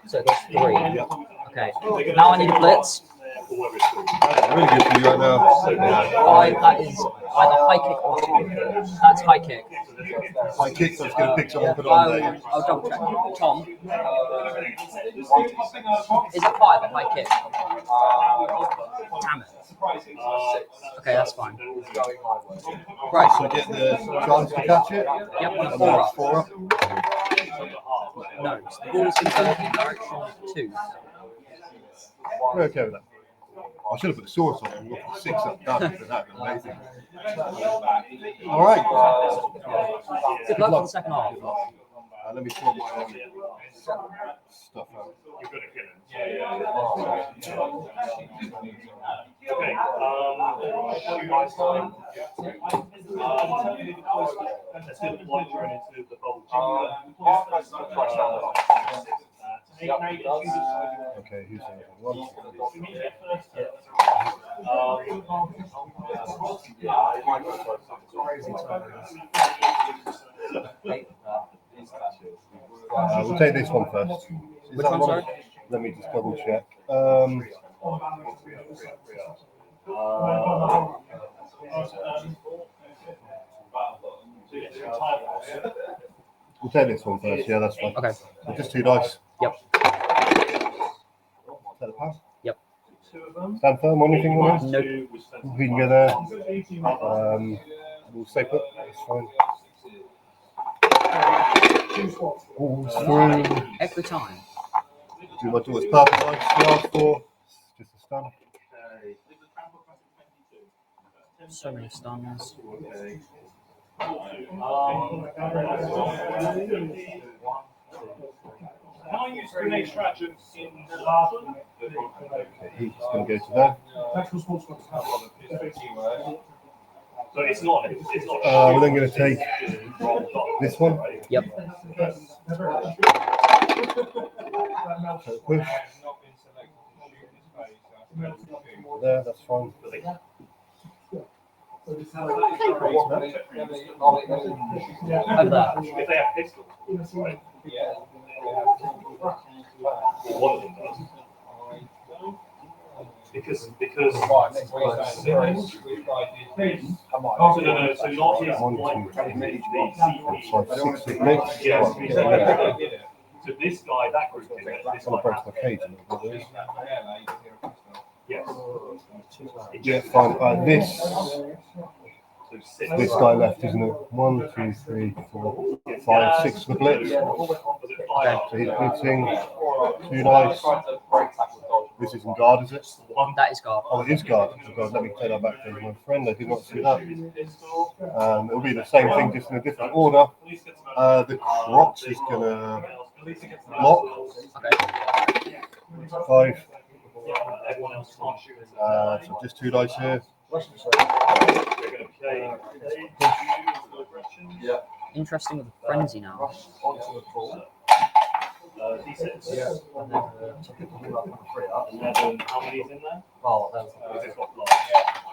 So it goes 3. Okay. Now I need a blitz. Really good for you right now. That is either high kick or kick. That's high kick. High kick, so it's going to pick someone, put it on there. I'll double check. Tom, is it 5 a high kick? Damn it. Okay, that's fine. Right. So get the chance to catch it. Yep, on a And 4 then up. it's 4 up. No, so the ball is going to go in direction 2. We're okay with that. I should have put the source on and looked at 6 up done, but that would be amazing. All right. Good luck for the second half. Let me sort my own stuff out. You're going to kill him. Okay. Let's do the one thrown into the bowl. Okay, who's there? One. We'll take this one first. Which one, sorry? Let me just double check. We'll take this one first. Yeah, that's fine. Okay. Just 2 dice. Yep. Take the pass. Yep. Stand firm. Anything on this? Nope. We can go there. We'll stay put. That's fine. All through. Every time. Do my daughter's purple dice to ask for. Just a stun. So many stuns. Can I use grenade strategies in the last one? Okay, he's going to go to there. So it's not. We're then going to take this one. Yep. So push. There, that's fine. Over there. If they have pistols, right? One of them does. Because no. So not his 1, 2, 3, 4, 5, 6, 6 legs. Yes. So this guy, that group, this I'll guy. break my cage a little bit. Yes. Yeah, fine. This. So This guy left, isn't it? 1, 2, 3, 4, 5, 6 for the blitz. So he's blitzing 2 dice. This isn't guard, is it? That is guard. Oh, it is guard. Oh, God, let me take that back to my friend. I did not see that. It'll be the same thing, just in a different order. The Crocs is going to block. Okay. 5. So just 2 dice here. Interesting with the frenzy now. D6. Yeah. And then how many is in there? Oh, It's got blood.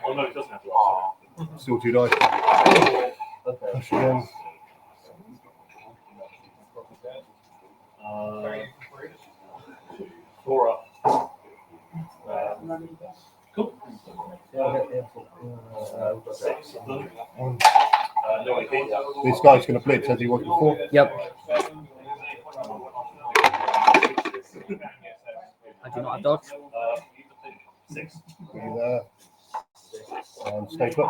Oh no, it doesn't have blood. Still 2 dice. Push again. Four up. Cool. This guy's going to blitz as he was before. Yep. I do not have dodge. 6. Are you there? And stay put.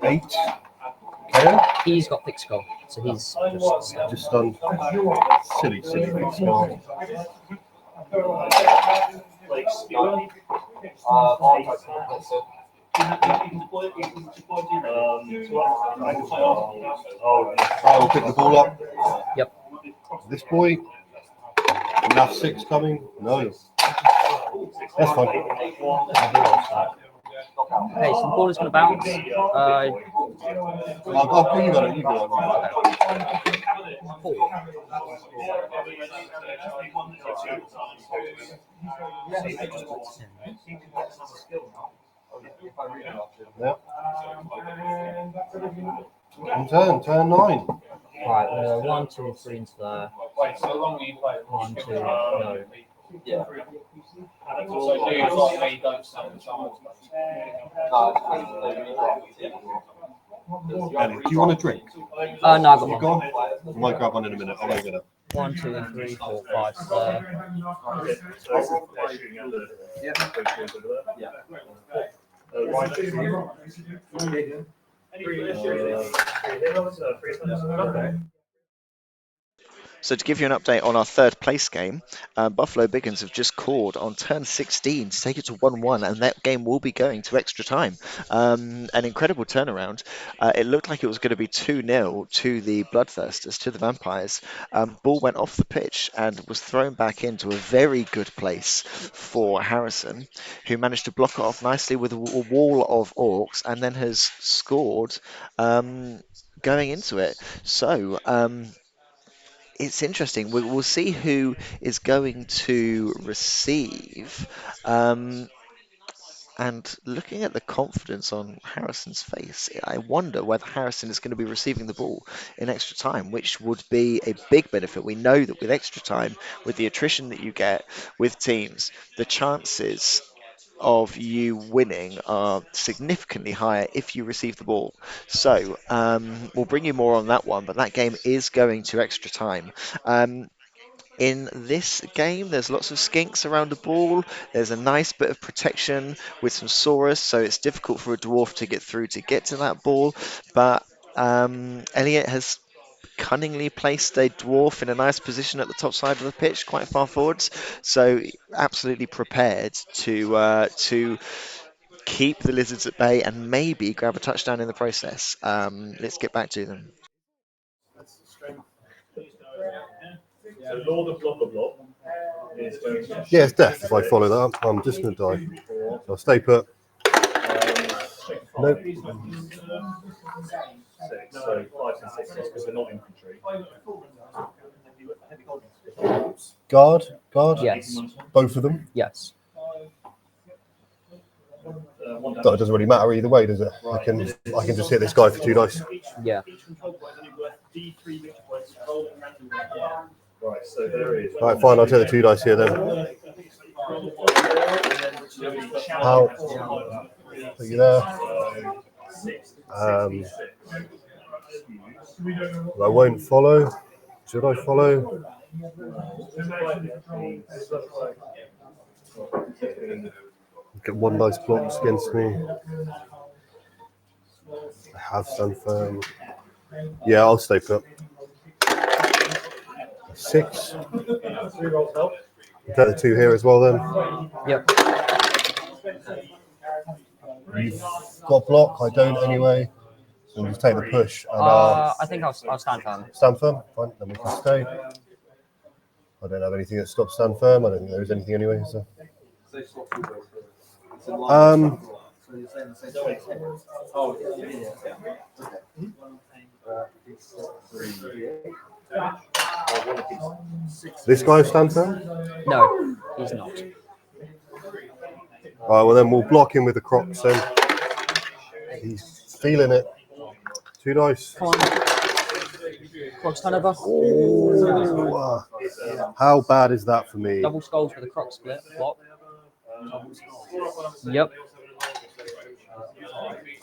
Eight. Okay. He's got thick skull, so he's Just done. Silly thick skull. I'll pick the ball up. Yep. This boy. Enough 6 coming. No. That's fine. Okay, so the ball is going to bounce. Oh, you got it. You got it. 4. Yeah. And turn 9. Right, 1, 2, 3 into there. 1, 2, no. Yeah. Elliot, do you want a drink? No, I got You one. gone? I might grab one in a minute. I'll make it up. 1, 2, 3, 4, 5. So to give you an update on our third place game, Buffalo Biggins have just scored on turn 16 to take it to 1-1, and that game will be going to extra time. An incredible turnaround. It looked like it was going to be 2-0 to the Bloodthirsters, to the Vampires. Ball went off the pitch and was thrown back into a very good place for Harrison, who managed to block it off nicely with a wall of orcs, and then has scored going into it. So it's interesting. We'll see who is going to receive. And looking at the confidence on Harrison's face, I wonder whether Harrison is going to be receiving the ball in extra time, which would be a big benefit. We know that with extra time, with the attrition that you get with teams, the chances of you winning are significantly higher if you receive the ball. So we'll bring you more on that one, but that game is going to extra time. In this game, there's lots of skinks around the ball. There's a nice bit of protection with some Saurus, so it's difficult for a dwarf to get through to get to that ball. But Elliot has cunningly placed a dwarf in a nice position at the top side of the pitch, quite far forwards. So absolutely prepared to keep the lizards at bay and maybe grab a touchdown in the process. Let's get back to them. So Lord of blah blah blah is going to Yeah, it's death if I follow that up. I'm just going to die. So I'll stay put. Nope. 6, so 5 and 6 because they're not infantry. Guard. Yes. Both of them. Yes. It doesn't really matter either way, does it? I can just hit this guy for 2 dice. Yeah. Right, so there is. Right, fine. I'll take the 2 dice here then. How? Are you there? I won't follow. Should I follow? Get one nice blocks against me. I have stand firm. Yeah, I'll stay put. 6. Get the 2 here as well then. Yep. You've got block, I don't anyway. So we'll just take the push and I think I'll stand firm. stand firm. Fine, then we can stay. I don't have anything that stops stand firm. I don't think there is anything anyway. So. This guy stand firm? No, he's not. All right, well then we'll block him with the Crocs then. He's feeling it. 2 dice. Come on. Crocs turnover. Oh, how bad is that for me? Double skulls with a croc split. Block. Yep.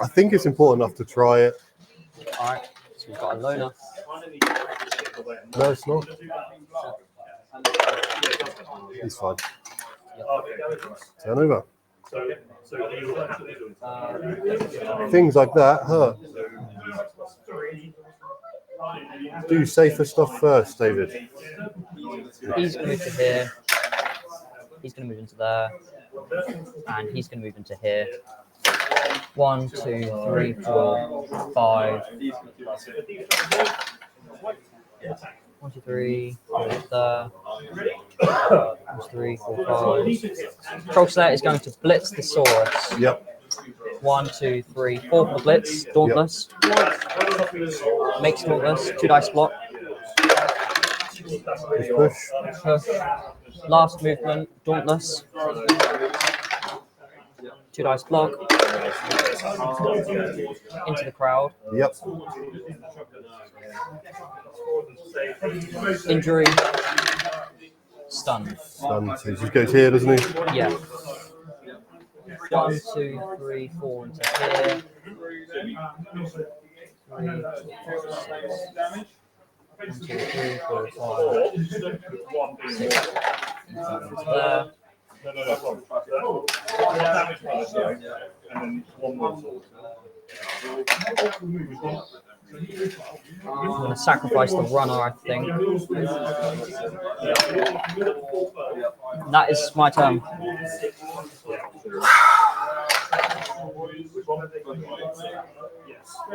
I think it's important enough to try it. Alright. So we've got a loner. No, it's not. He's fine. Turn over. Things like that hurt. Do safer stuff first, David. He's going to move to here. He's going to move into there. And he's going to move into here. 1, 2, 3, 4, 5. 1, 2, 3, there. 1, 2, 3, 4, 5. Trollslayer is going to blitz the Saurus. Yep. 1, 2, 3, 4 for the blitz. Dauntless. Makes Dauntless. 2 dice block. Push. Push. Last movement. Dauntless. 2 dice block. Into the crowd. Yep. Injury. Stun. So he just goes here, doesn't he? Yeah. 1, 2, 3, 4 into here. 3, 4, 6. 1, 2, 3, 4, 5, 6. Into there. And then one more. I'm going to sacrifice the runner, I think. That is my turn. I'm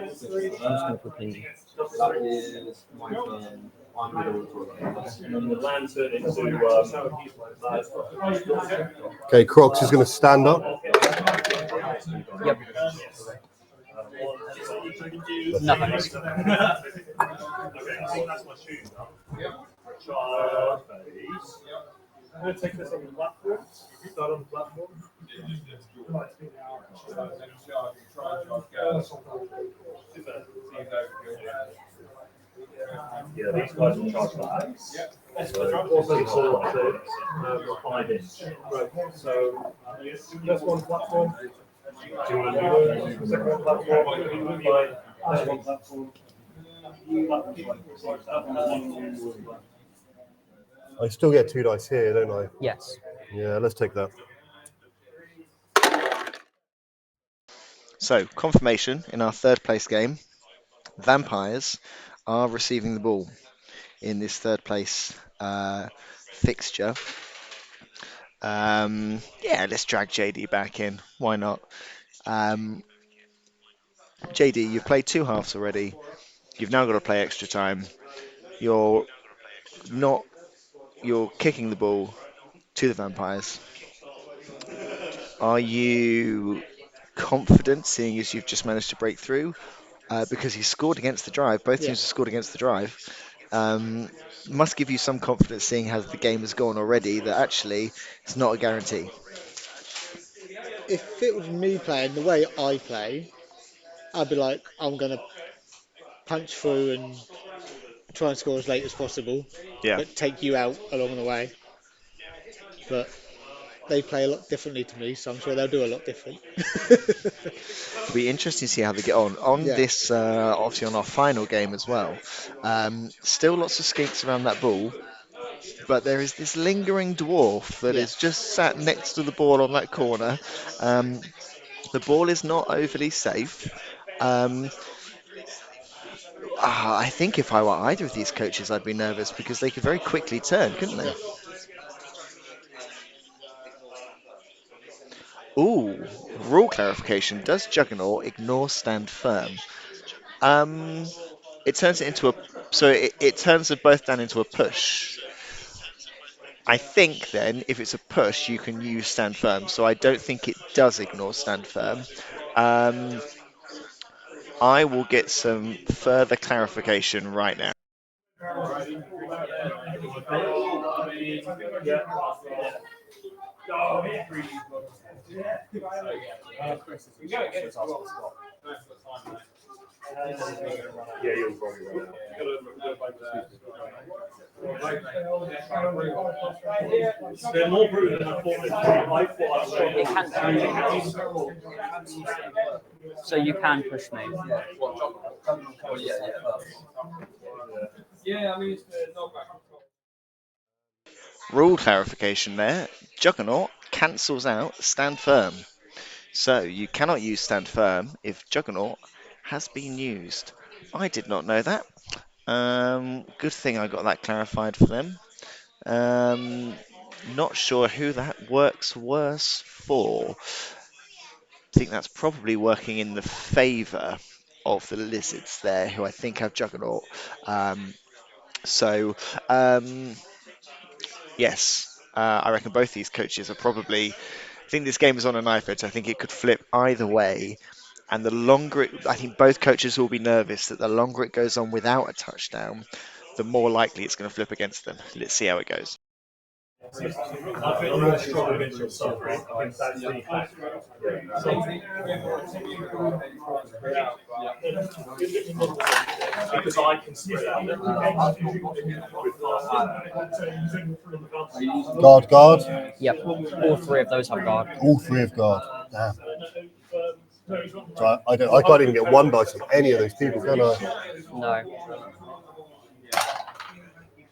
just going to quickly. Okay, Crocs is going to stand up. Yep. Nothing. I'm going to take this on the platform. Start on the platform. Yeah, these guys will charge that. Also, the sword too. 5 inch. Right. So, first one platform. Do you want to do the second one platform? Fine. Third one platform. I still get 2 dice here, don't I? Yes. Yeah, let's take that. So, confirmation in our third place game. Vampires are receiving the ball in this third place fixture. Yeah, let's drag JD back in. Why not? JD, you've played 2 halves already. You've now got to play extra time. You're not. You're kicking the ball to the Vampires. Are you confident, seeing as you've just managed to break through? Because he scored against the drive. Both teams have scored against the drive. Must give you some confidence, seeing how the game has gone already, that actually it's not a guarantee. If it was me playing the way I play, I'd be like, I'm going to punch through and try and score as late as possible, Yeah. but take you out along the way. But they play a lot differently to me, so I'm sure they'll do a lot different. It'll be interesting to see how they get on. On Yeah, this, obviously on our final game as well, still lots of skinks around that ball, but there is this lingering dwarf that yeah, is just sat next to the ball on that corner. Um, the ball is not overly safe. Um, I think if I were either of these coaches, I'd be nervous because they could very quickly turn, couldn't they? yeah. Ooh, rule clarification. Does Juggernaut ignore stand firm? Um, it turns it into a so it turns them both down into a push. I think then if it's a push, you can use stand firm. So I don't think it does ignore stand firm. Um, I will get some further clarification right now. Yeah, you'll probably run out. They're more brutal than I thought. I thought I It was can, so you can push me. Yeah, I mean, it's not. Rule clarification there. Juggernaut cancels out stand firm. So you cannot use stand firm if Juggernaut has been used. I did not know that. Good thing I got that clarified for them. Um, Not sure who that works worse for. I think that's probably working in the favour of the lizards there, who I think have Juggernaut. Um, so, um, yes, I reckon both these coaches are probably. I think this game is on a knife edge. I think it could flip either way. And the longer it, I think both coaches will be nervous that the longer it goes on without a touchdown, the more likely it's going to flip against them. Let's see how it goes. I think I'm really strong against your suffering. I think that's because I can spread out. Guard, guard. Yep, all three of those have guard. All three have guard. Damn. So I can't even get one dice from any of those people, can I? No.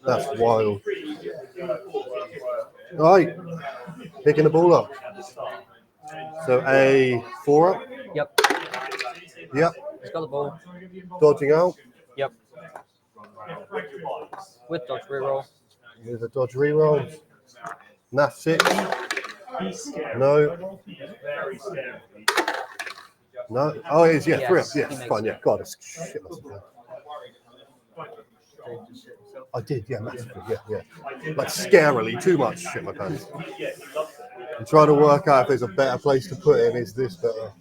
That's wild. Right, picking the ball up. So a 4 up. Yep, Yep. he's got the ball. Dodging out Yep. With dodge reroll. with a dodge reroll. Nat 6. No. No. Oh, it is. Yeah, 3 up. Yes, he Yes, makes fine. it. Yeah, God, it's shit. I did. Yeah, massively. Yeah. Like scarily too much shit my pants. I'm trying to work out if there's a better place to put him. Is this better?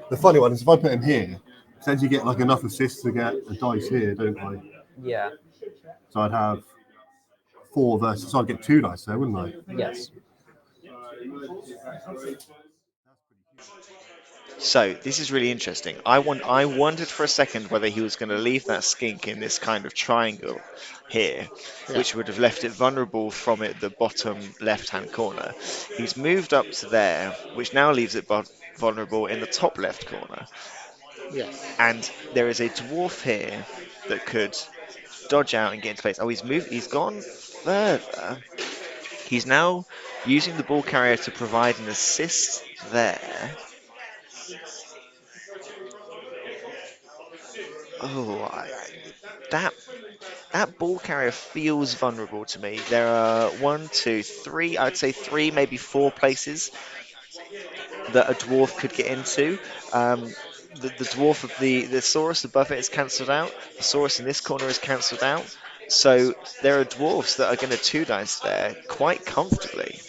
The funny one is if I put him here, since you get like enough assists to get a dice here, don't I? Yeah. So I'd have 4 versus. So I'd get 2 dice there, wouldn't I? Yes. So this is really interesting. I wondered for a second whether he was going to leave that skink in this kind of triangle here, Yeah. which would have left it vulnerable from it the bottom left-hand corner. He's moved up to there, which now leaves it vulnerable in the top left corner. Yes. And there is a dwarf here that could dodge out and get into place. Oh, he's moved. He's gone further. He's now using the ball carrier to provide an assist there. Oh, that that ball carrier feels vulnerable to me. There are one, two, three. I'd say three, maybe four places that a dwarf could get into. The dwarf of the Saurus above it is cancelled out. The Saurus in this corner is cancelled out. So there are dwarfs that are going to two dice there quite comfortably.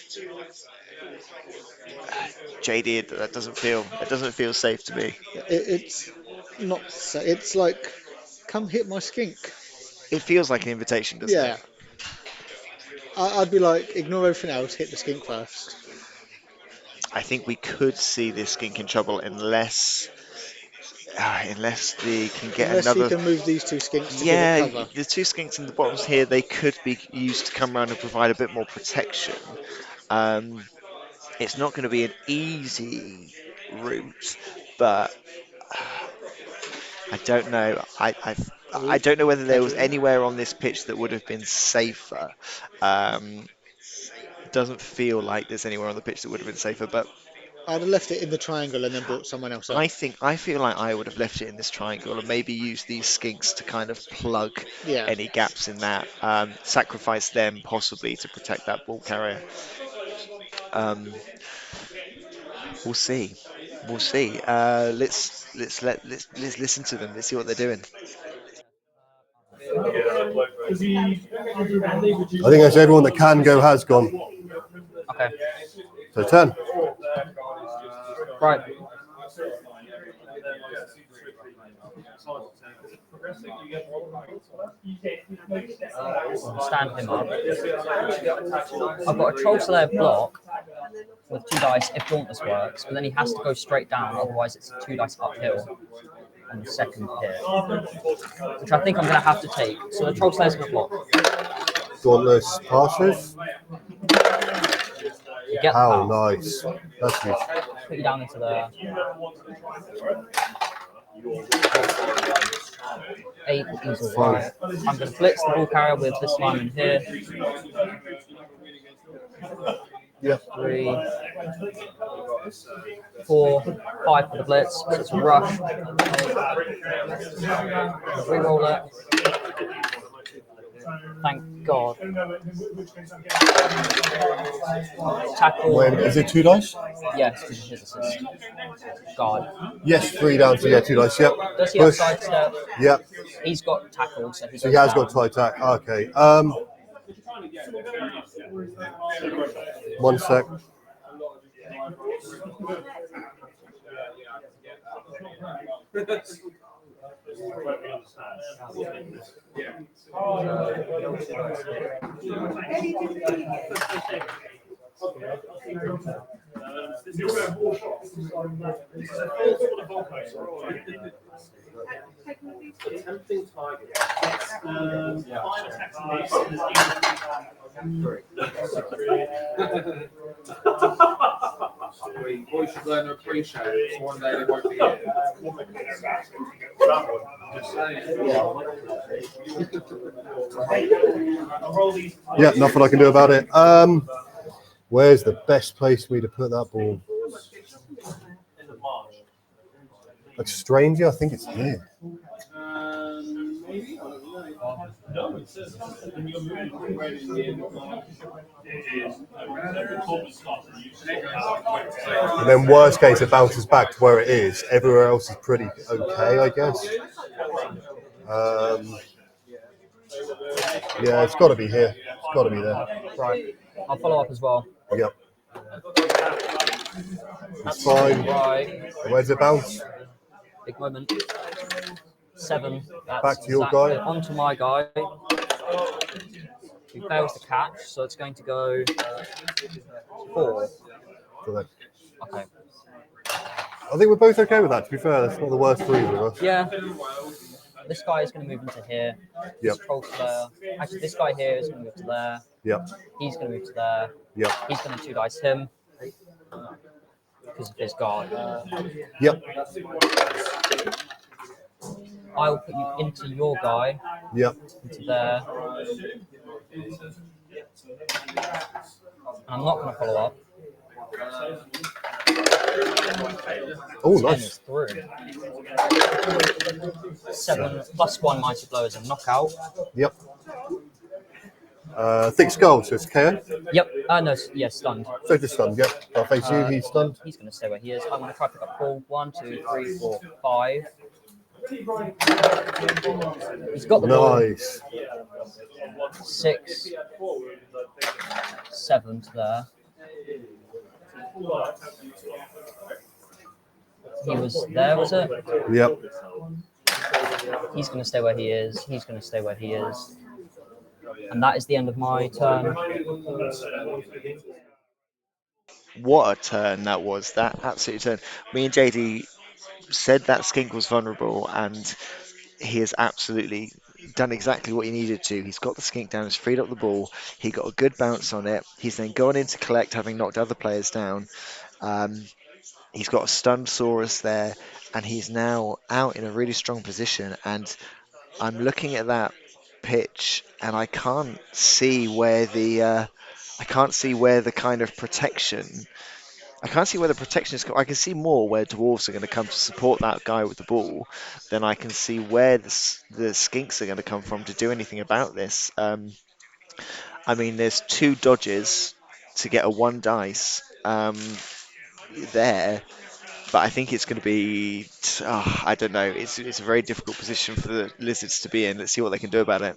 JD, that doesn't feel safe to me. It's not so. It's like, come hit my skink. It feels like an invitation, doesn't it? Yeah. I'd be like, ignore everything else, hit the skink first. I think we could see this skink in trouble unless they can get Unless he another. can move these two skinks to give it Yeah, cover. the two skinks in the bottoms here, they could be used to come around and provide a bit more protection. Um, it's not going to be an easy route, but I don't know. I Ooh, don't know whether there was casualty. anywhere on this pitch that would have been safer. Um, doesn't feel like there's anywhere on the pitch that would have been safer, but I'd have left it in the triangle and then brought someone else up. I feel like I would have left it in this triangle and maybe used these skinks to kind of plug Yeah. any gaps in that. Sacrifice them possibly to protect that ball carrier. Um, we'll see. We'll see. Let's listen to them. Let's see what they're doing. I think that's everyone that can go has gone. Okay. So 10. Right. Stand him up. I've got a Troll Slayer block with 2 dice if Dauntless works, but then he has to go straight down, otherwise it's 2 dice uphill on the second hit, which I think I'm going to have to take. So the Troll Slayer's going to block. Dauntless passes. You get the How power. nice. That's huge. Put you down into the 8 easel right. I'm going to blitz the ball carrier with this lineman here. Yeah. 3, 4, 5 for the blitz. So it's a rush. Reroll it. Thank God. Tackle. Wait, is it 2 dice? Yes, because of his assist. God. Yes, 3 down, so yeah, 2 dice, yep. Does he have Push. sidestep? Yep. He's got tackled, so he So goes he has down. got tie attack. Okay. 1 sec. Attempting target. Boys should learn to appreciate it. So one day they won't be here. Just saying. Yeah, nothing I can do about it. Where's the best place for me to put that ball? Like stranger, I think it's here. Maybe? No, it says when you're moving right in the end of it is And then worst case, it bounces back to where it is. Everywhere else is pretty okay, I guess. Yeah, it's got to be here. It's got to be there. Right. I'll follow up as well. Yep. It's fine. Right. Where's it bounce? Big moment. 7. That's Back to your exactly guy. onto my guy. He fails to catch, so it's going to go 4. Correct. Okay. I think we're both okay with that, to be fair. That's not the worst for either of us. Yeah. This guy is going to move into here. Yep. Troll Slayer. Actually, this guy here is going to move to there. Yep. He's going to move to there. Yep. He's going to 2 dice him because of his guard. Yep. I'll put you into your guy. Yep. Into there. And I'm not going to follow up. Oh, 10 nice. is through. 7 plus 1 mighty blow is a knockout. Yep. Thick skull, so it's KO. Yep. No, yeah, stunned. So just stunned, yep. I'll face you, he's stunned. He's going to stay where he is. I'm going to try to pick up Paul. 1, 2, 3, 4, 5. He's got the ball. Nice. 6, 7 to there. He was there, was it? Yep. He's going to stay where he is. He's going to stay where he is. And that is the end of my turn. What a turn that was! That absolute turn. Me and JD said that Skink was vulnerable, and he has absolutely done exactly what he needed to. He's got the Skink down, he's freed up the ball, he got a good bounce on it. He's then gone in to collect, having knocked other players down. Um, he's got a stunned Saurus there, and he's now out in a really strong position. And I'm looking at that pitch, and I can't see where the kind of protection. I can't see where the protection is. I can see more where dwarves are going to come to support that guy with the ball than I can see where the skinks are going to come from to do anything about this. I mean, there's two dodges to get a one dice there, but I think it's going to be. I don't know. It's a very difficult position for the lizards to be in. Let's see what they can do about it.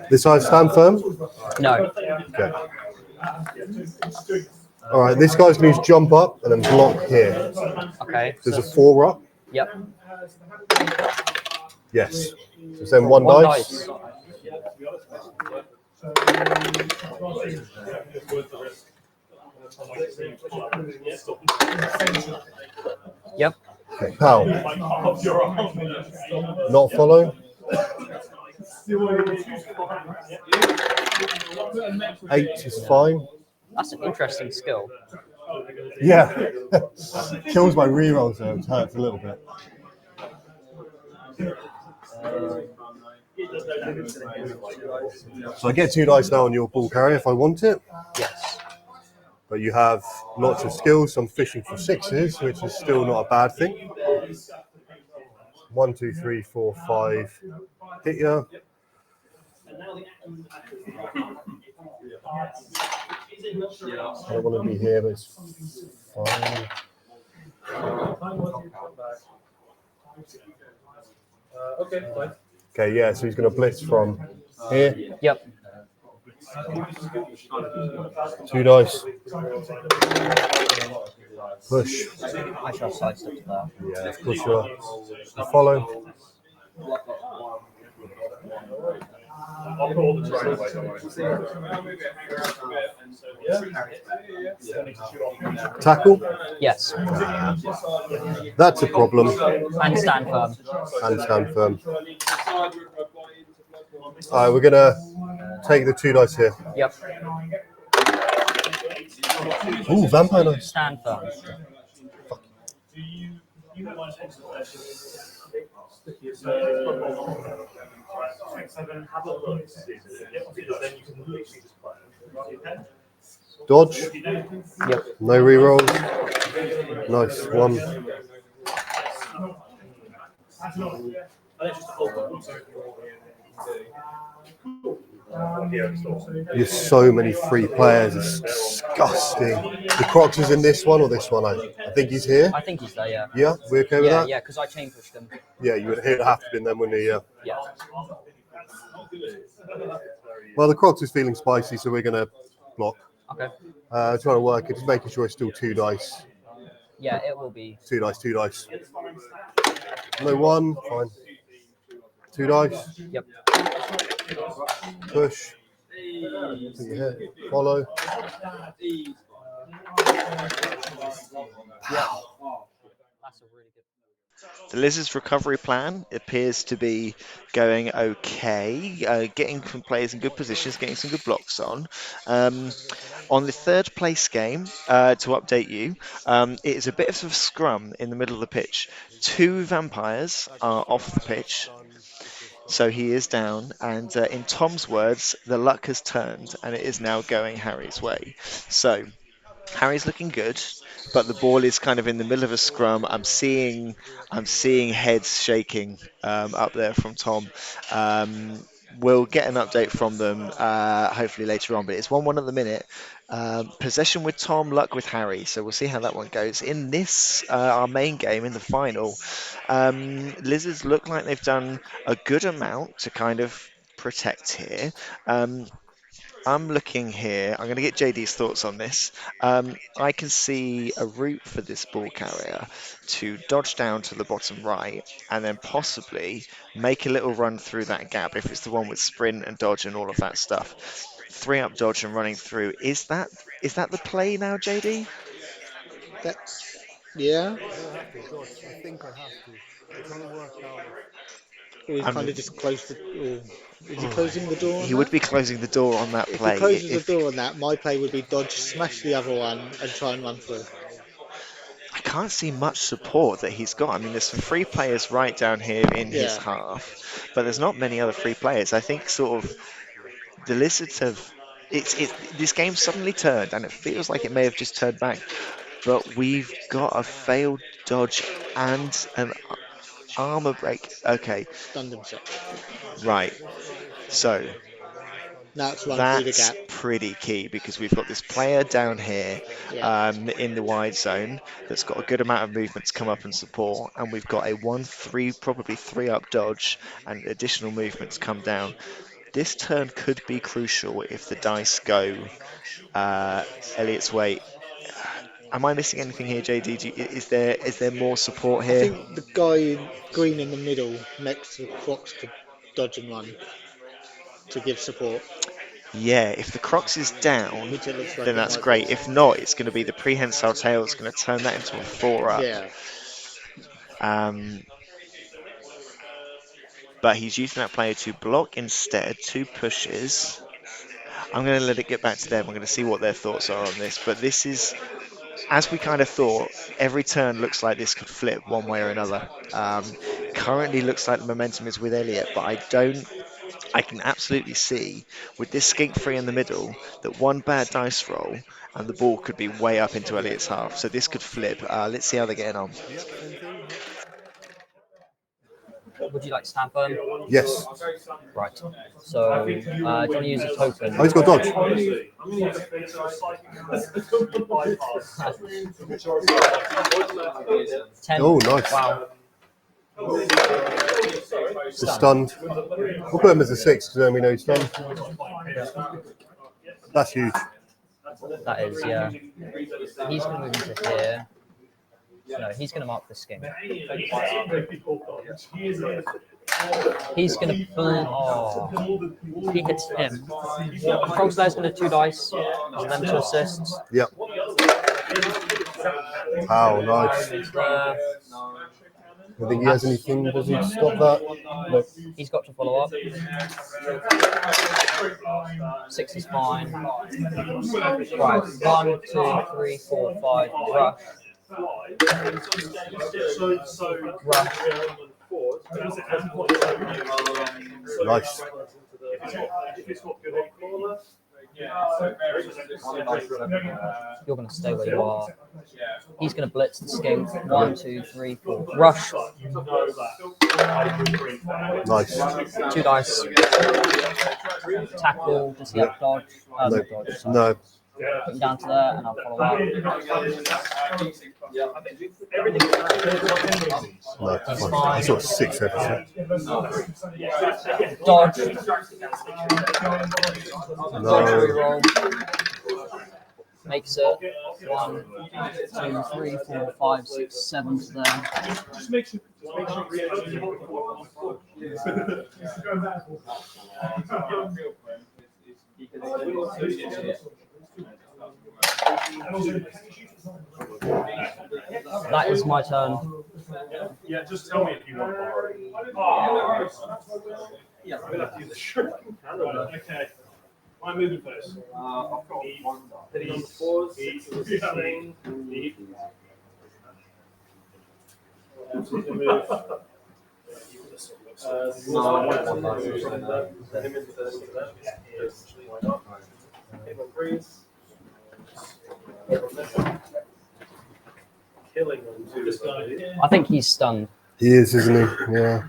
This side stand firm? No. Okay. All right, this guy's going to jump up and then block here. Okay. There's a 4 up. Yep. Yes. So then one One dice. dice. Yep. Okay, pal. Not follow. 8 is fine. That's an interesting skill. Yeah. Kills my rerolls though, it hurts a little bit. So I get 2 dice now on your ball carrier if I want it. Yes. But you have lots of skills. So I'm fishing for 6s, which is still not a bad thing. 1, 2, 3, 4, 5. Hit ya. I don't want to be here, but it's fine. Okay, yeah, so he's going to blitz from here. Yep. 2 dice. Push. I shall sidestep to that. Yeah, push your follow. Tackle? Yes. That's a problem. And stand firm. And stand firm. Alright, we're gonna take the 2 dice here. Yep. Ooh, vampire dice. Stand firm. Dodge. Yep. No rerolls. Nice one. There's so many free players. It's disgusting. The Crocs is in this one or this one? I think he's here. I think he's there, yeah. Yeah, we okay with Yeah, that? yeah, because I chain pushed him. Yeah, you would have to been then, wouldn't you? Yeah. Yeah. Well, the Crocs is feeling spicy, so we're gonna block. Okay. Trying to work it, just making sure it's still 2 dice. Yeah, it will be. 2 dice, 2 dice. No 1, fine. 2 dice. Yep. Push. Follow. That's a really good. The Lizards' recovery plan appears to be going okay, getting some players in good positions, getting some good blocks on. On the third place game, to update you, it is a bit of a scrum in the middle of the pitch. 2 vampires are off the pitch, so he is down. And in Tom's words, the luck has turned, and it is now going Harry's way. So Harry's looking good, but the ball is kind of in the middle of a scrum. I'm seeing heads shaking up there from Tom. We'll get an update from them hopefully later on, but it's 1-1 at the minute. Possession with Tom, luck with Harry. So we'll see how that one goes. In this, our main game in the final, Lizards look like they've done a good amount to kind of protect here. I'm looking here. I'm going to get JD's thoughts on this. I can see a route for this ball carrier to dodge down to the bottom right and then possibly make a little run through that gap if it's the one with sprint and dodge and all of that stuff. 3-up dodge and running through. Is that the play now, JD? That, yeah. I'm gonna have to dodge. I think I have to. I'm trying to work out if. Or he's kind I'm, of just closed the. Or is he oh, closing the door on he would that? be closing the door on that If he play. closes the If door on that, my play would be dodge, smash the other one, and try and run through. I can't see much support that he's got. I mean, there's some free players right down here in his Yeah, half, but there's not many other free players. I think sort of the Lizards have. It's this game suddenly turned, and it feels like it may have just turned back. But we've got a failed dodge and an armor break. Okay, stunned himself. right. This guy is stunned So now as well. Where's the stun? Now it's run through the that's gap. pretty key because we've got this player down here Yeah, in the wide zone that's got a good amount of movement to come up and support, and we've got a 1-3, probably 3-up dodge and additional movement to come down. This turn could be crucial if the dice go uh, Elliot's way. Am I missing anything here, JD? Is there more support I here? think the guy green in the middle next to the Crocs could dodge and run to give support, Yeah, if the Crocs is down, which it looks like then it that's might be. great. If not, it's going to be the prehensile tail that's going to turn that into a 4-up. Yeah, Um, but he's using that player to block instead, 2 pushes. I'm going to let it get back to them. I'm going to see what their thoughts are on this. But this is, as we kind of thought, every turn looks like this could flip one way or another. Currently looks like the momentum is with Elliot, but I can absolutely see with this skink free in the middle that one bad dice roll and the ball could be way up into Elliot's half. So this could flip. Let's see how they're getting on. Yep, same thing. Yep. Would you like to stand firm? Yes. Right. So, do you want to use a token? Oh, he's got dodge. 10. Oh, nice. Wow. He's stunned. We'll put him as a 6 because then we know he's stunned. That's huge. That is, yeah. He's going to move into here. No, he's going to mark the skink. He's going to he hits him. Frog's Lair's going to 2 dice, and then 2 assists. Yep. Wow, nice. I think he has anything. Does he stop that? No. He's got to follow up. 6 is fine. Right, 1, 2, 3, 4, 5. Rush. Nice. You're going to stay where you are. He's going to blitz the skink. 1, 2, 3, 4. Rush. Nice. 2 dice. Tackle. Does he have dodge? No. Not dodge. Sorry. No. Put him down to there, and I'll follow up. No. He's Fine. fine. He's got 6 episodes. Dodge. No. Dodge reroll. Makes it 1, 2, 3, 4, 5, 6, 7 to there. That is my turn. Yeah, just tell me if you want. Yeah, I'm gonna have to use the shirt. Okay. I'm moving first. I've got one. He's fours. He's coming. Killing them to this guy. I think he's stunned. He is, isn't he? Yeah.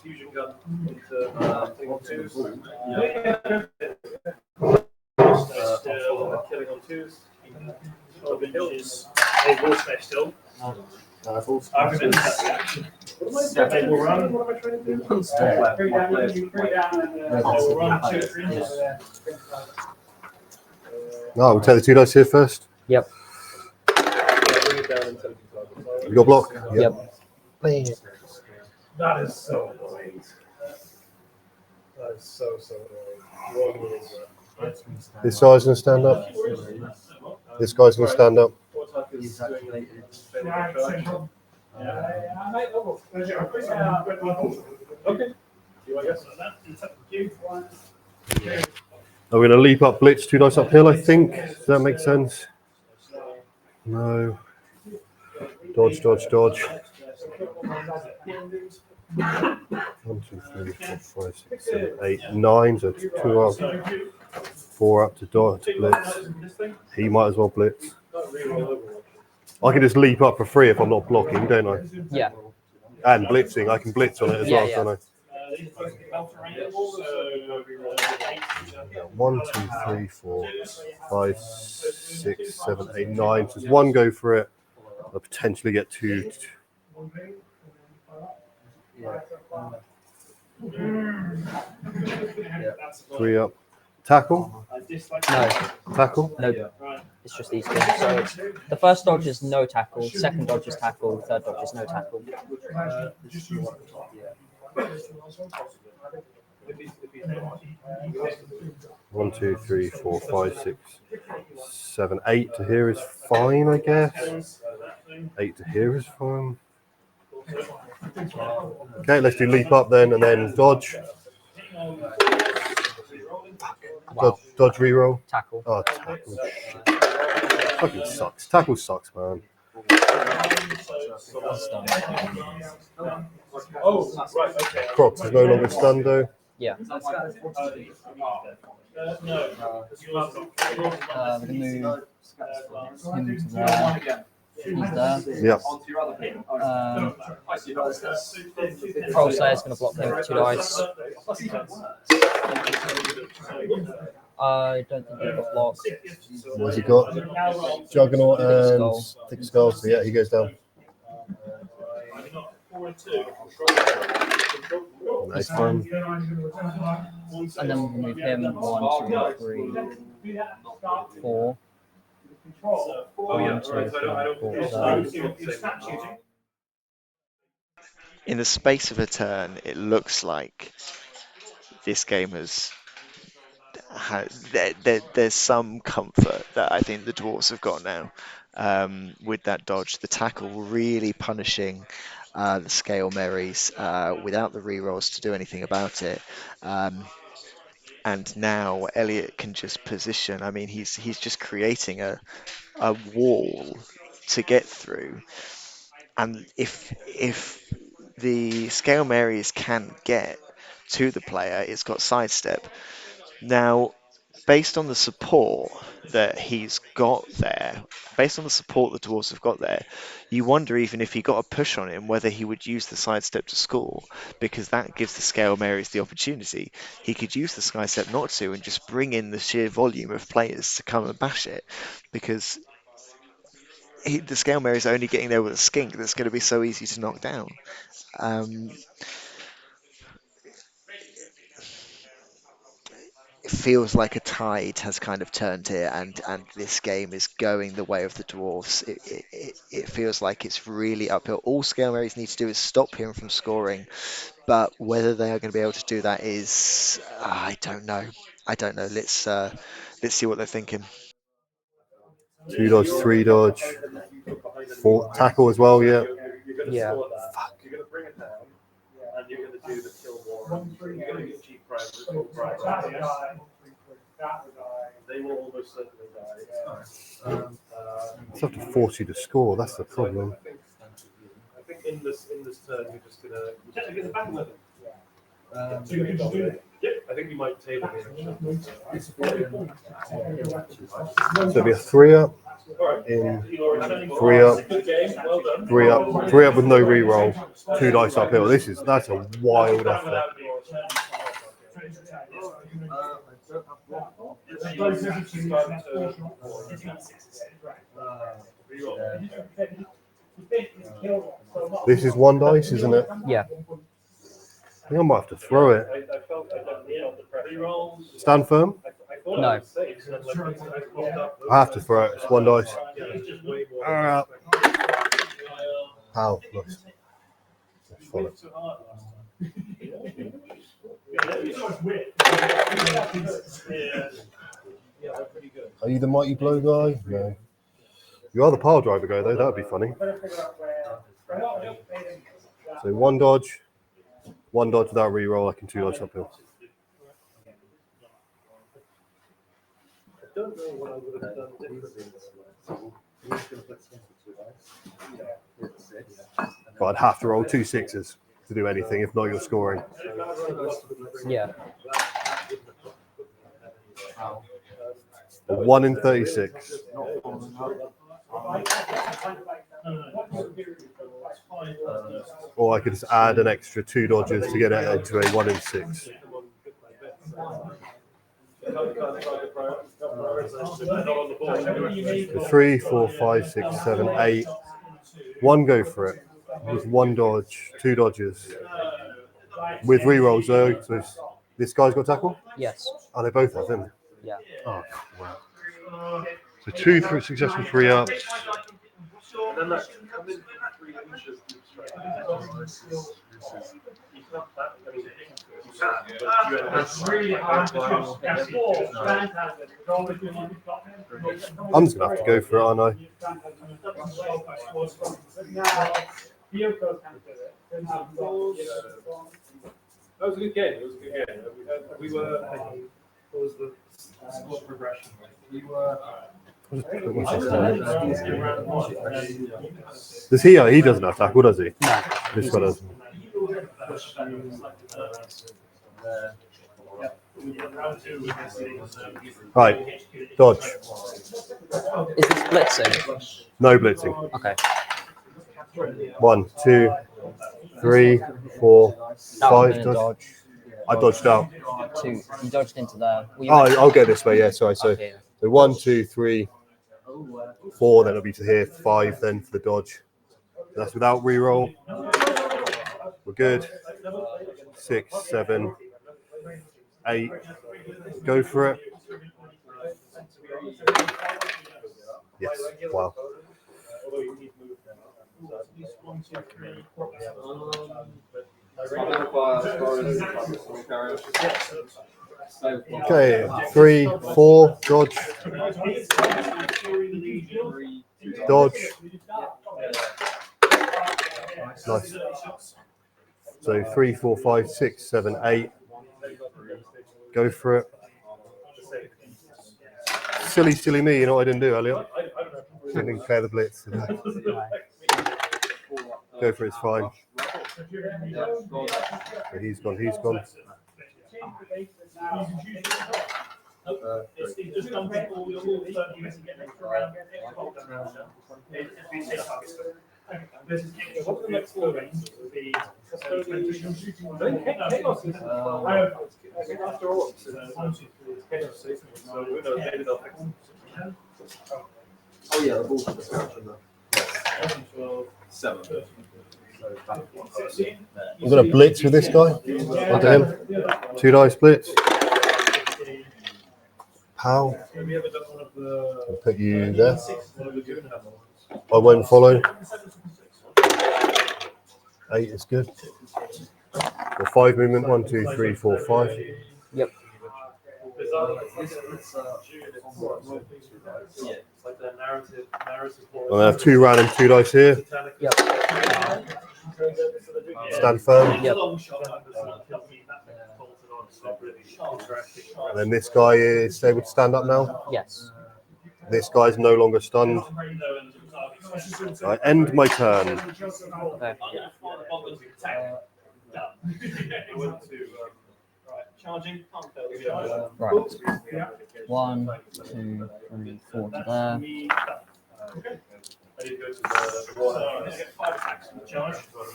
Fusion gun into 1-2s. Killing on 2s. Kills. A wolf smash still. I remember that reaction. Okay, we'll run. Once left, my players No, we'll take the 2 dice here first. Yep. You got block? Yep. That is so annoying. That is so annoying. What was that? This guy's going to stand up. This guy's going to stand up. Okay. Are we going to leap up blitz 2 dice uphill, I think? Does that make sense? No. Dodge, dodge, dodge. 1, 2, 3, 4, 5, 6, 7, 8, 9. So 2 up, 4 up to dodge, blitz. He might as well blitz. I can just leap up for free if I'm not blocking, don't I? Yeah. And blitzing, I can blitz on it as well, yeah. don't I? 1, 2, 3, 4, 5, 6, 7, 8, 9. So there's 1 go for it. I'll potentially get 2. Three up. Tackle? No. Tackle? No. It's just these two. So it's, the first dodge is no tackle, second dodge is tackle, third dodge is no tackle. 1, 2, 3, 4, 5, 6, 7, 8 to here is fine, I guess. 8 to here is fine. Okay, let's do leap up then, and then dodge. Wow. Dodge reroll. Tackle. Oh, tackle. Shit. Fucking sucks. Tackle sucks, man. Crocs is no longer stunned though. Yeah. We can move him to there. He's there. Yeah. Troll Slayer's going to block him with 2 dice. I don't think he's got block. What's he got? Juggernaut and Thick Skull. So yeah, he goes down. Nice one. And then we'll move him 1, 2, 3, 4. 1, 2, 3, 4. In the space of a turn, it looks like this game there's some comfort that I think the dwarves have got now with that dodge. The tackle really punishing the Scale Merries without the rerolls to do anything about it. And now Elliot can just position. I mean, he's just creating a wall to get through. And if the Scale Marys can get to the player, it's got sidestep. Now, based on the support that he's got there, based on the support the dwarves have got there, you wonder even if he got a push on him, whether he would use the sidestep to score, because that gives the Scale Marys the opportunity. He could use the sidestep not to and just bring in the sheer volume of players to come and bash it, because the Scale Marys are only getting there with a skink that's going to be so easy to knock down. It feels like a tide has kind of turned here, and this game is going the way of the dwarves. It feels like it's really uphill. All Scale Marys need to do is stop him from scoring, but whether they are going to be able to do that is I don't know. Let's see what they're thinking. 2 dodge, 3 dodge, 4 tackle as well. Yeah. Yeah. Fuck. You're going to bring it down, and you're going to do the kill war. You're going to get cheap prices. They will almost certainly die. It's up to 40 to score. That's the problem. I think in this turn you're just gonna get the back with it. So you can just do it. Yep, I think you might table it. So it'll be a 3 up in 3 up, 3 up, 3 up with no reroll, 2 dice uphill. That's a wild effort. This is one dice, isn't it? Yeah. I think I might have to throw it. Stand firm? No. I have to throw it. It's one dice. How? Nice. Let's follow. Are you the mighty blow guy? No. You are the pile driver guy, though. That would be funny. So one dodge without reroll. I can 2 dodge uphill. But I'd have to roll 2 6s to do anything. If not, you're scoring. Yeah. A 1 in 36. Or I could just add an extra 2 dodges to get it into a 1 in 6. So 3, 4, 5, 6, 7, 8. 1 go for it. With 1 dodge, 2 dodges. With rerolls though, so this guy's got tackle? Yes. Oh, they both have, didn't they? Yeah. Oh, wow. So 2 successful 3 ups. I'm just gonna have to go for it, aren't I? That was a good game. It was a good game. We were. What was the score progression? We were. Does he? He doesn't have tackle, does he? No. This one doesn't. Right, dodge. Is this blitzing? No blitzing. Okay. 1, 2, 3, 4, That was 5. a Dodge. dodge. I dodged out. 2. You dodged into there. Oh, I'll go this way. Yeah, sorry. So, Okay. so 1, 2, 3, 4. Then it'll be to here. 5. Then for the dodge. That's without reroll. We're good. 6, 7, 8. Go for it. Yes. Wow. Okay. 3, 4. Dodge. Dodge. Nice. So 3, 4, 5, 6, 7, 8. Go for it. Silly me. You know what I didn't do earlier? Didn't clear the blitz. Go for it. It's fine. Okay, he's gone. Oh yeah, the ball's 7. I'm going to blitz with this guy. Onto him. 2 dice blitz. Pow. I'll put you there. I won't follow. 8 is good. Or 5 movement. 1, 2, 3, 4, 5. Yep. I have 2 random 2 dice here. Yep. Stand firm. Yep. And then this guy is able to stand up now. Yes. This guy's no longer stunned. I end my turn. Okay. Right. 1, 2, 3, 4 to there.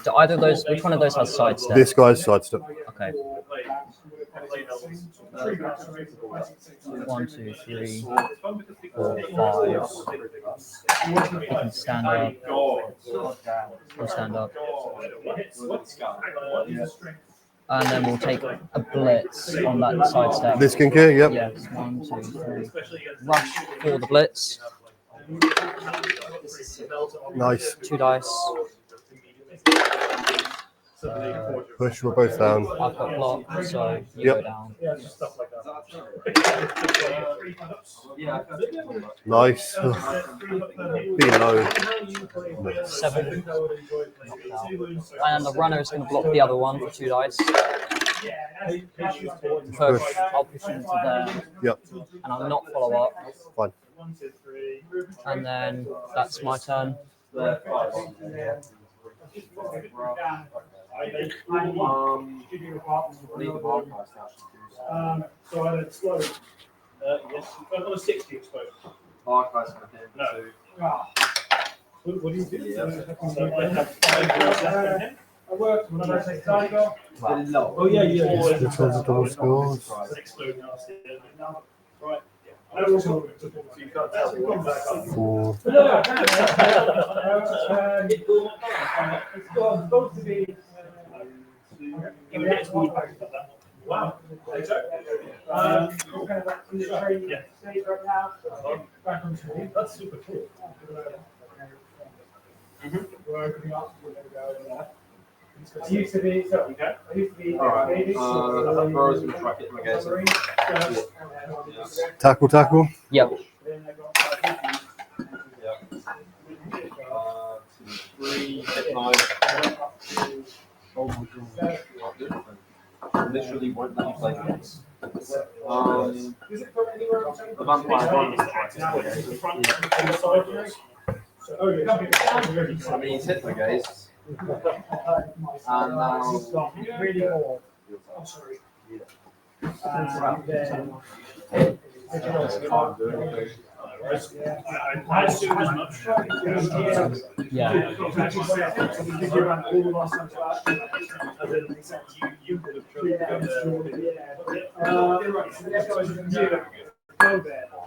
Do either of those? Which one of those has sidestep? This guy's sidestep. Okay. 1, 2, 3, 4, 5. He can stand up. We'll stand up. And then we'll take a blitz on that side step. This skink here, yep. Yes, 1, 2, 3. Rush for the blitz. Nice. 2 dice. Push, we're both down. I've got block, so you Yep. go down. Nice. Be low. 7. And the runner is going to block the other one for 2 dice. Push. I'll push him to there. Yep. And I'll not follow up. Fine. And then that's my turn. So I had explode. Yes, I've got a 60 explode. No. What do you do? I worked when I say tiger. Oh yeah. Which one's the double scores? Right. I also so you can't tell. 4. It's supposed to be. Wow. That's super cool. I used to be, sorry, I used to be. Tackle, tackle. Yep. 3, 9. Oh my god. Literally won't let you play games. The vampire runs I mean, he's hit the gaze. And now. I assume as much. Yeah.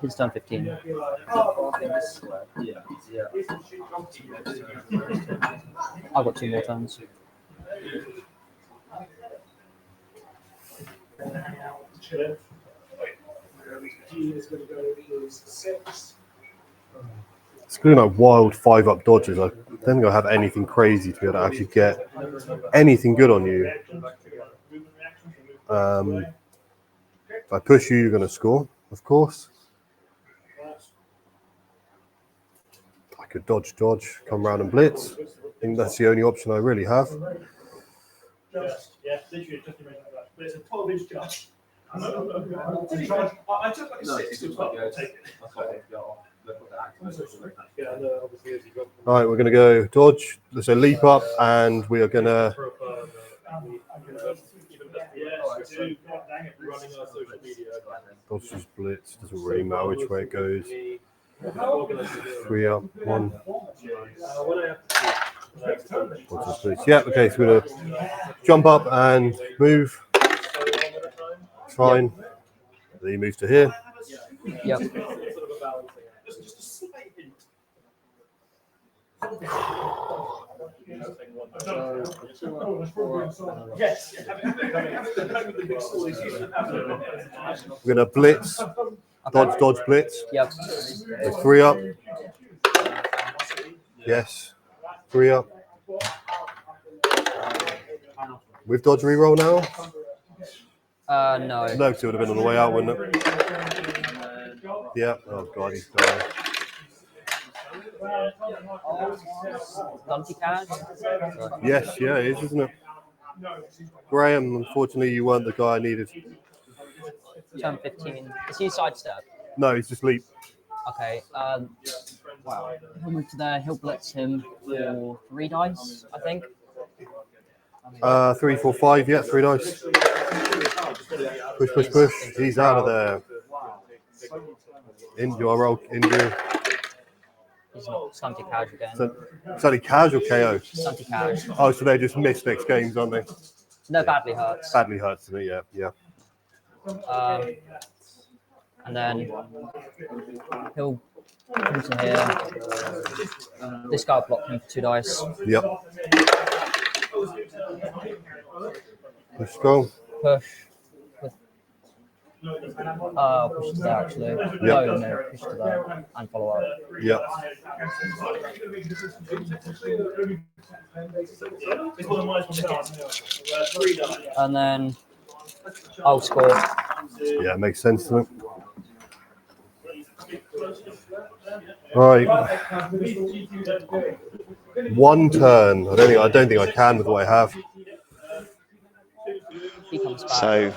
He's done 15. I've got 2 more turns. It's doing like wild 5-up dodges. I don't think I have anything crazy to be able to actually get anything good on you. If I push you, you're going to score, of course. I could dodge, come round and blitz. I think that's the only option I really have. Yeah, literally just imagine that. But it's a 12-inch charge. I took like a 6 to 12. Take it. All right, we're going to go dodge. There's a leap up, and we are going to. Dodge blitz. Doesn't really matter which way it goes. 3 up, 1. Dodge blitz. Yeah, okay, so we're going to jump up and move. Fine. Then you move to here. Yep. Yes. We're going to blitz. Dodge, blitz. Yep. So 3 up. Yes. 3 up. With dodge reroll now? No. No, because it would have been on the way out, wouldn't it? Yeah. Oh, God, he's gone. Dumpty card? Yes, yeah, it is, isn't it? Graham, unfortunately, you weren't the guy I needed. Turn 15. Is he sidestep? No, he's just leap. Okay. He'll move to there. He'll blitz him for 3 dice, I think. 3, 4, 5. Yeah, 3 dice. Push. He's out of there. Into our roll. Into. He's not stunty cash again. So, it's only casual KO. Stunty cash. Oh, so they just missed next games, aren't they? No, badly hurts. Badly hurts to me, yeah. and then he'll come to here. This guy will block him for 2 dice. Yep. Let's go. Push. With, push to there actually. Yep. No, push to there and follow up. Yep. And then I'll score. Yeah, makes sense to it. Right. One turn. I don't think I can with what I have. He comes back. So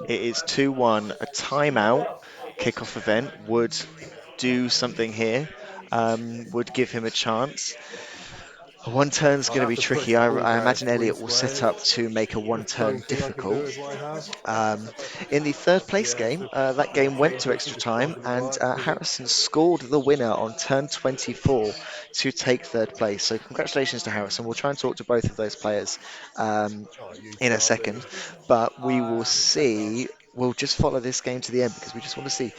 it is 2-1. A timeout kickoff event would do something here, would give him a chance. A one turn's going to be tricky. I imagine Elliot will set up to make a one turn difficult. In the third place game, that game went to extra time, and Harrison scored the winner on turn 24 to take third place. So congratulations to Harrison. We'll try and talk to both of those players in a second, but we will see. We'll just follow this game to the end because we just want to see,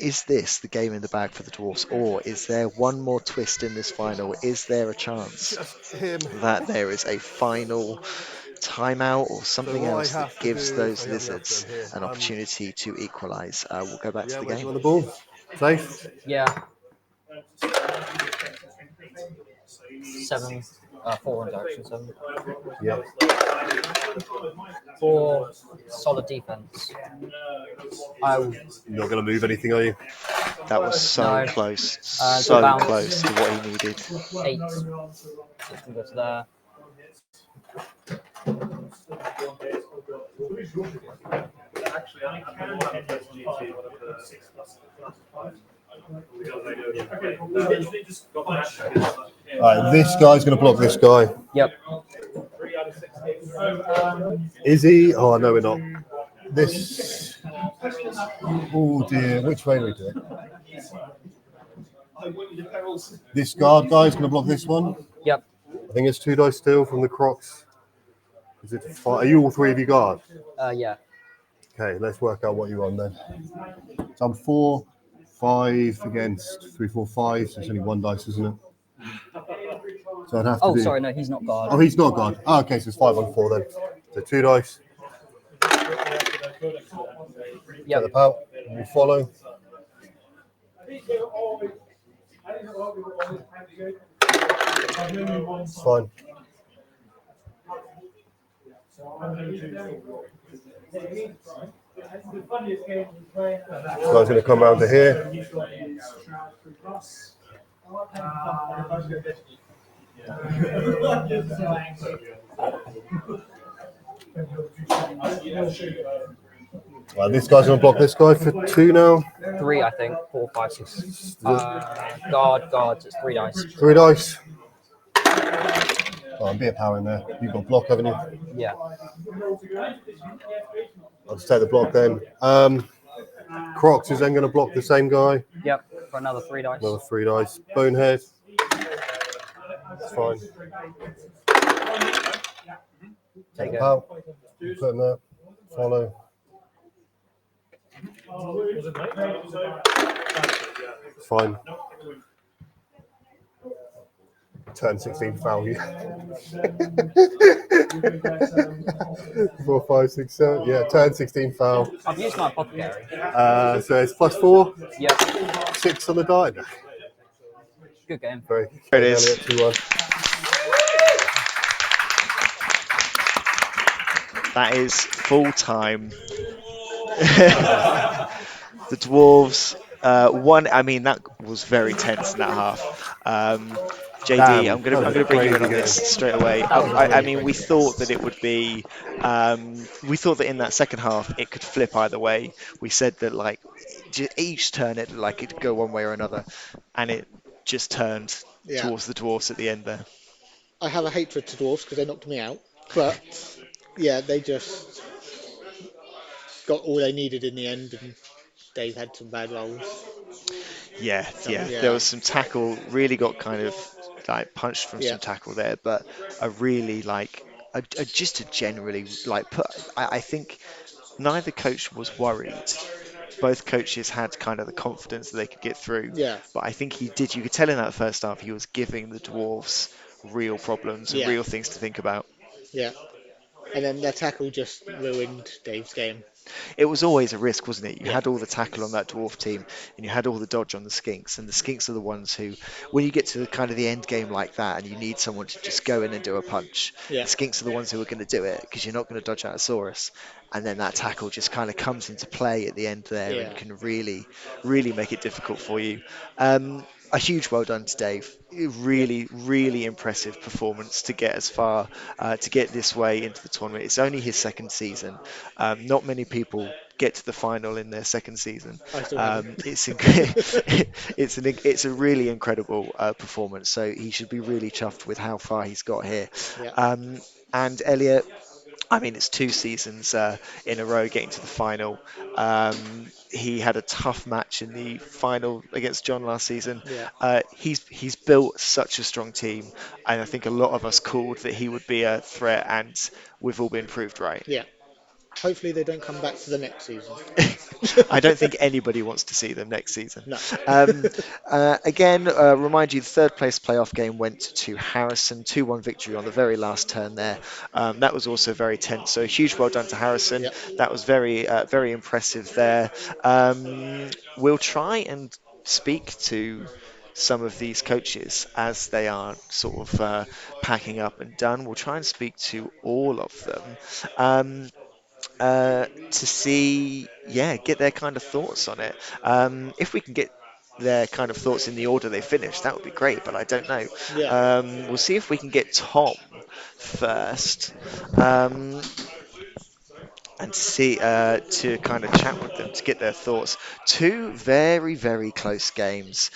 is this the game in the bag for the Dwarfs, or is there one more twist in this final? Is there a chance that there is a final timeout or something else that gives those lizards an opportunity to equalise? We'll go back to the game. On the ball. Safe. Yeah. 4 into action, 7. Yeah. 4 solid defense. You're not going to move anything, are you? That was so No. close, So so bounce. close to what he needed. 8. So it can go to there. Alright, this guy's going to block this guy. Yep. Is he? Oh, no, we're not. This. Oh, dear. Which way do we do it? This guard guy is going to block this one. Yep. I think it's 2 dice still from the Crocs. Is it 5? Are you all 3 of you guard? Yeah. Okay, let's work out what you're on then. So I'm 4, 5 against 3, 4, 5. So it's only 1 dice, isn't it? So I'd have to do... sorry, no, he's not guard. Oh, he's not guard. Oh, okay, so it's 5 on 4 then. So 2 dice. Yep. Get the pout. We follow. It's fine. So I was going to come round to here. Right, this guy's going to block this guy for 2 now. 3, I think. 4, 5, 6. Guards. It's 3 dice. 3 dice. Oh, a bit of power in there. You've got block, haven't you? Yeah. I'll just take the block then. Crocs is then going to block the same guy. Yep. For another 3 dice. Another 3 dice. Bonehead. It's fine. Take the it. pout. Put in there. Follow. It's fine. Turn 16 foul you. 4, 5, 6, 7. Yeah, turn 16 foul. I've used my apothecary. So it's +4. Yep. 6 on the die. Good game. Very. There it is. 2-1. That is full time. The Dwarves won. I mean, that was very tense in that half. JD, I'm gonna bring you in on this straight away. I mean, we thought that it would be. We thought that in that second half it could flip either way. We said that like each turn it like it could go one way or another, and it just turned towards the Dwarves at the end there. I have a hatred to dwarfs because they knocked me out, but yeah, they just got all they needed in the end, and Dave had some bad rolls. Yeah. There was some tackle. Really got kind of like punched from some tackle there, but a really like just a generally like put. I think neither coach was worried both coaches had kind of the confidence that they could get through. Yeah, But I think he did. You could tell in that first half he was giving the dwarves real problems and yeah, real things to think about. yeah. And then their tackle just ruined Dave's game. It was always a risk, wasn't it? You Yeah, had all the tackle on that dwarf team, and you had all the dodge on the skinks, and the skinks are the ones who, when you get to the kind of the end game like that, and you need someone to just go in and do a punch, yeah, the skinks are the ones who are going to do it because you're not going to dodge out a Saurus, and then that tackle just kind of comes into play at the end there and yeah. can really, really make it difficult for you. A huge well done to Dave. Yep. Really, really impressive performance to get as far, to get this way into the tournament. It's only his second season. Not many people get to the final in their second season. I still haven't. It's a really incredible performance. So he should be really chuffed with how far he's got here. Yeah, Um, and Elliot, I mean, it's 2 seasons in a row getting to the final. He had a tough match in the final against John last season. yeah, He's built such a strong team, and I think a lot of us called that he would be a threat, and we've all been proved right. yeah. Hopefully they don't come back for the next season. I don't think anybody wants to see them next season. No. Um, again, remind you, the third place playoff game went to Harrison, 2-1 victory on the very last turn there. That was also very tense. So a huge well done to Harrison. Yep. That was very impressive there. We'll try and speak to some of these coaches as they are sort of packing up and done. We'll try and speak to all of them. To see, yeah, get their kind of thoughts on it. If we can get their kind of thoughts in the order they finished, that would be great, but I don't know. Yeah. We'll see if we can get Tom first. Um, and see to kind of chat with them to get their thoughts. Two very close games,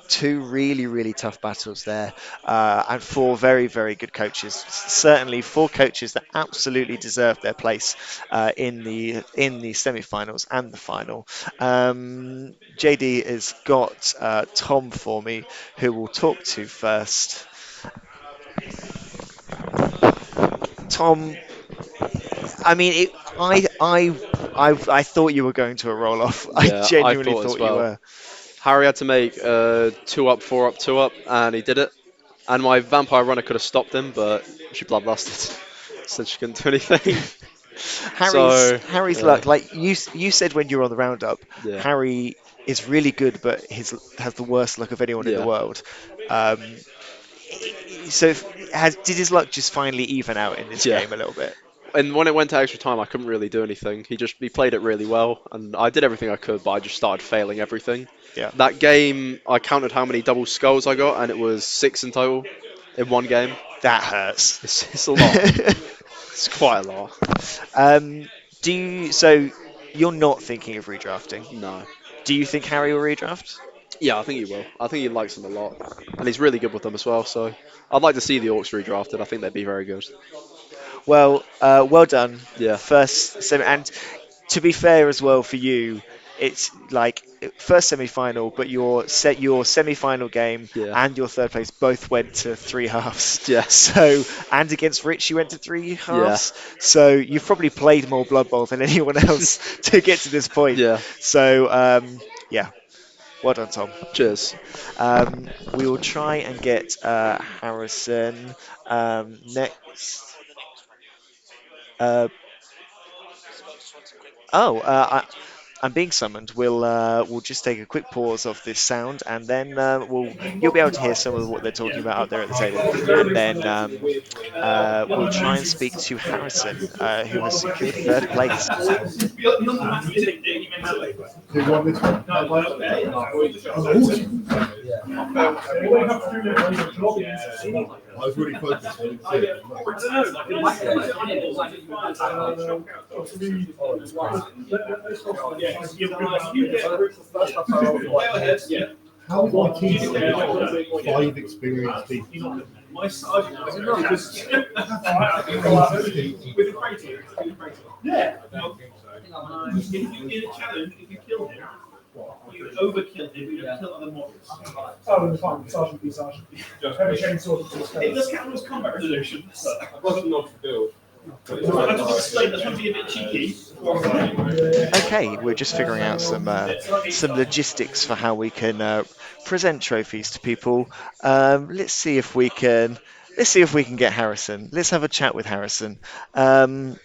two really tough battles there, and four very good coaches. Certainly four coaches that absolutely deserve their place in the semi-finals and the final. JD has got Tom for me, who we'll talk to first. Tom, I mean, I thought you were going to a roll off. I Yeah, I genuinely thought as thought you well. were. Harry had to make 2 up, 4 up, 2 up, and he did it. And my vampire runner could have stopped him, but she bloodlusted, so she couldn't do anything. Harry's Yeah, luck. Like you said when you were on the roundup, yeah, Harry is really good, but his has the worst luck of anyone in the yeah, world. Um, so did his luck just finally even out in this yeah. game a little bit? And when it went to extra time, I couldn't really do anything. He played it really well, and I did everything I could, but I just started failing everything. Yeah, That game, I counted how many double skulls I got, and it was 6 in total in one game. that hurts. It's a lot. It's quite a lot. um, so you're not thinking of redrafting? No. Do you think Harry will redraft? Yeah, I think he will. I think he likes them a lot, and he's really good with them as well. So I'd like to see the Orcs redrafted. I think they'd be very good. Well, well done. Yeah, First semi, and to be fair as well for you, it's like first semi-final, but your semi-final game yeah, and your third place both went to three halves. yeah, So, and against Rich, you went to three yeah, halves. So you've probably played more Blood Bowl than anyone else to get to this point. yeah. So, yeah, well done, Tom. Cheers. We will try and get Harrison next. Uh, I'm being summoned. We'll just take a quick pause of this sound, and then you'll be able to hear some of what they're talking about out there at the table, and then we'll try and speak to Harrison, who has secured third place. I was really focused. I didn't see it. How is my team so 5 experienced people? My sergeant was with the criteria. Yeah. If you get a challenge, if you kill him, you overkill him, you kill other models. Oh, fine, sergeant be sergeant. Have a chainsaw. It does count as combat resolution. I wasn't not to build. I just explained that's going to be a bit cheeky. Okay, we're just figuring out some logistics for how we can present trophies to people. Let's see if we can. Let's see if we can get Harrison. Let's have a chat with Harrison. Um,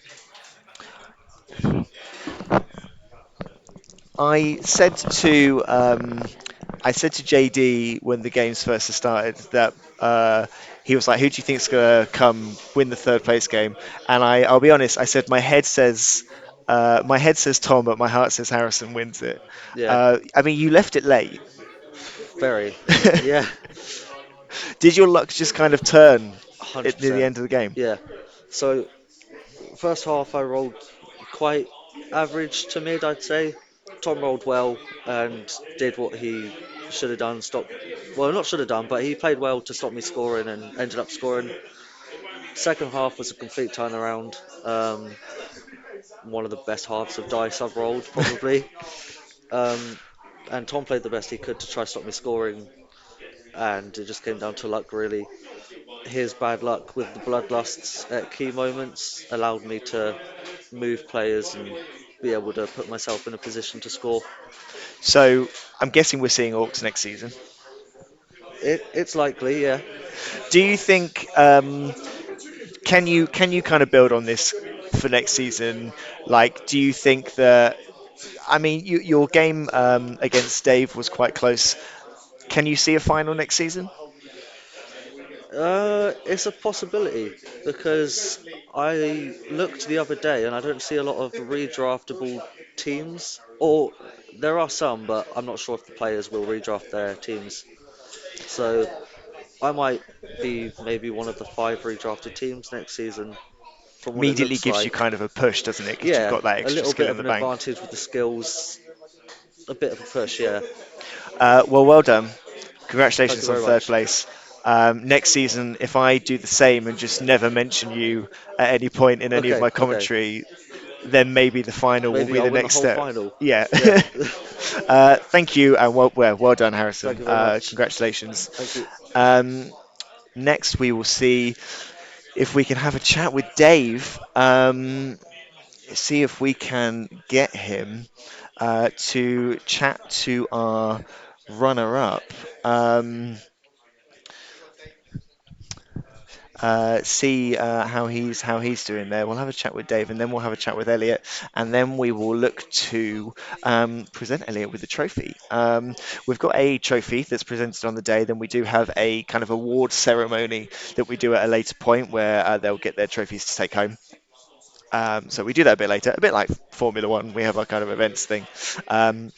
I said to I said to JD when the games first started that he was like, "Who do you think's gonna come win the third place game?" And I'll be honest, I said my head says Tom, but my heart says Harrison wins it. Yeah, I mean, you left it late. very. Yeah, Did your luck just kind of turn near the 100%. end of the game? Yeah. So first half I rolled quite average to mid, I'd say. Tom rolled well and did what he should have done. Stop. Well, not should have done, but he played well to stop me scoring and ended up scoring. Second half was a complete turnaround. One of the best halves of dice I've rolled, probably. Um, and Tom played the best he could to try to stop me scoring, and it just came down to luck, really. His bad luck with the bloodlusts at key moments allowed me to move players and be able to put myself in a position to score. So I'm guessing we're seeing Orcs next season. It's likely, yeah. Do you think can you kind of build on this for next season? Like, do you think that I mean your game against Dave was quite close. Can you see a final next season? It's a possibility because I looked the other day and I don't see a lot of redraftable teams. Or there are some, but I'm not sure if the players will redraft their teams. So I might be maybe one of the five redrafted teams next season, from what it Immediately looks gives you like. kind of a push, doesn't it? Because you've Yeah, got that a extra little skill bit in of the an bank. advantage with the skills, a bit of a push, yeah. Well done. Thank you Congratulations on very third much. place. Next season, if I do the same and just never mention you at any point in any of Okay, my okay. commentary, then maybe the final will Maybe be I'll the win the next whole step. final. Yeah. Yeah. Thank you, and well done, Thank Harrison. you very much. Congratulations. Thank you. Um, Next, we will see if we can have a chat with Dave. See if we can get him to chat to our runner-up. Um, See how he's doing there. We'll have a chat with Dave, and then we'll have a chat with Elliot, and then we will look to present Elliot with the trophy. We've got a trophy that's presented on the day. Then we do have a kind of award ceremony that we do at a later point where they'll get their trophies to take home. So we do that a bit later, a bit like Formula One. We have our kind of events thing. Um,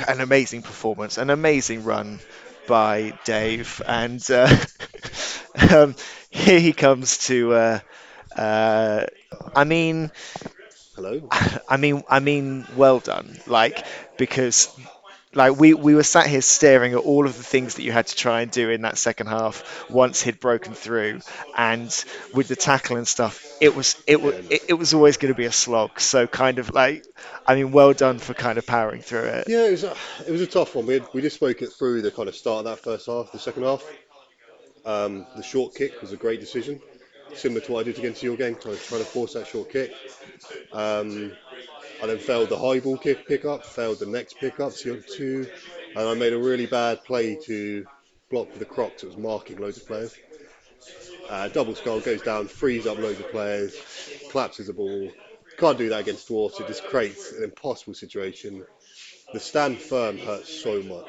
an amazing performance, an amazing run by Dave, and um, here he comes to. Uh, I mean, Hello. well done. Like because like we were sat here staring at all of the things that you had to try and do in that second half once he'd broken through, and with the tackle and stuff, Yeah. it was always going to be a slog. So kind of like, well done for kind of powering through it. Yeah, it was a tough one. We just spoke it through the kind of start of that first half. The second half, the short kick was a great decision, similar to what I did against your game, trying to force that short kick. Um, I then failed the high ball kick pickup, failed the next pickup, so you had two, and I made a really bad play to block for the Crocs. It was marking loads of players. Double skull goes down, frees up loads of players, collapses the ball. Can't do that against dwarfs. It just creates an impossible situation. The stand firm hurts so much.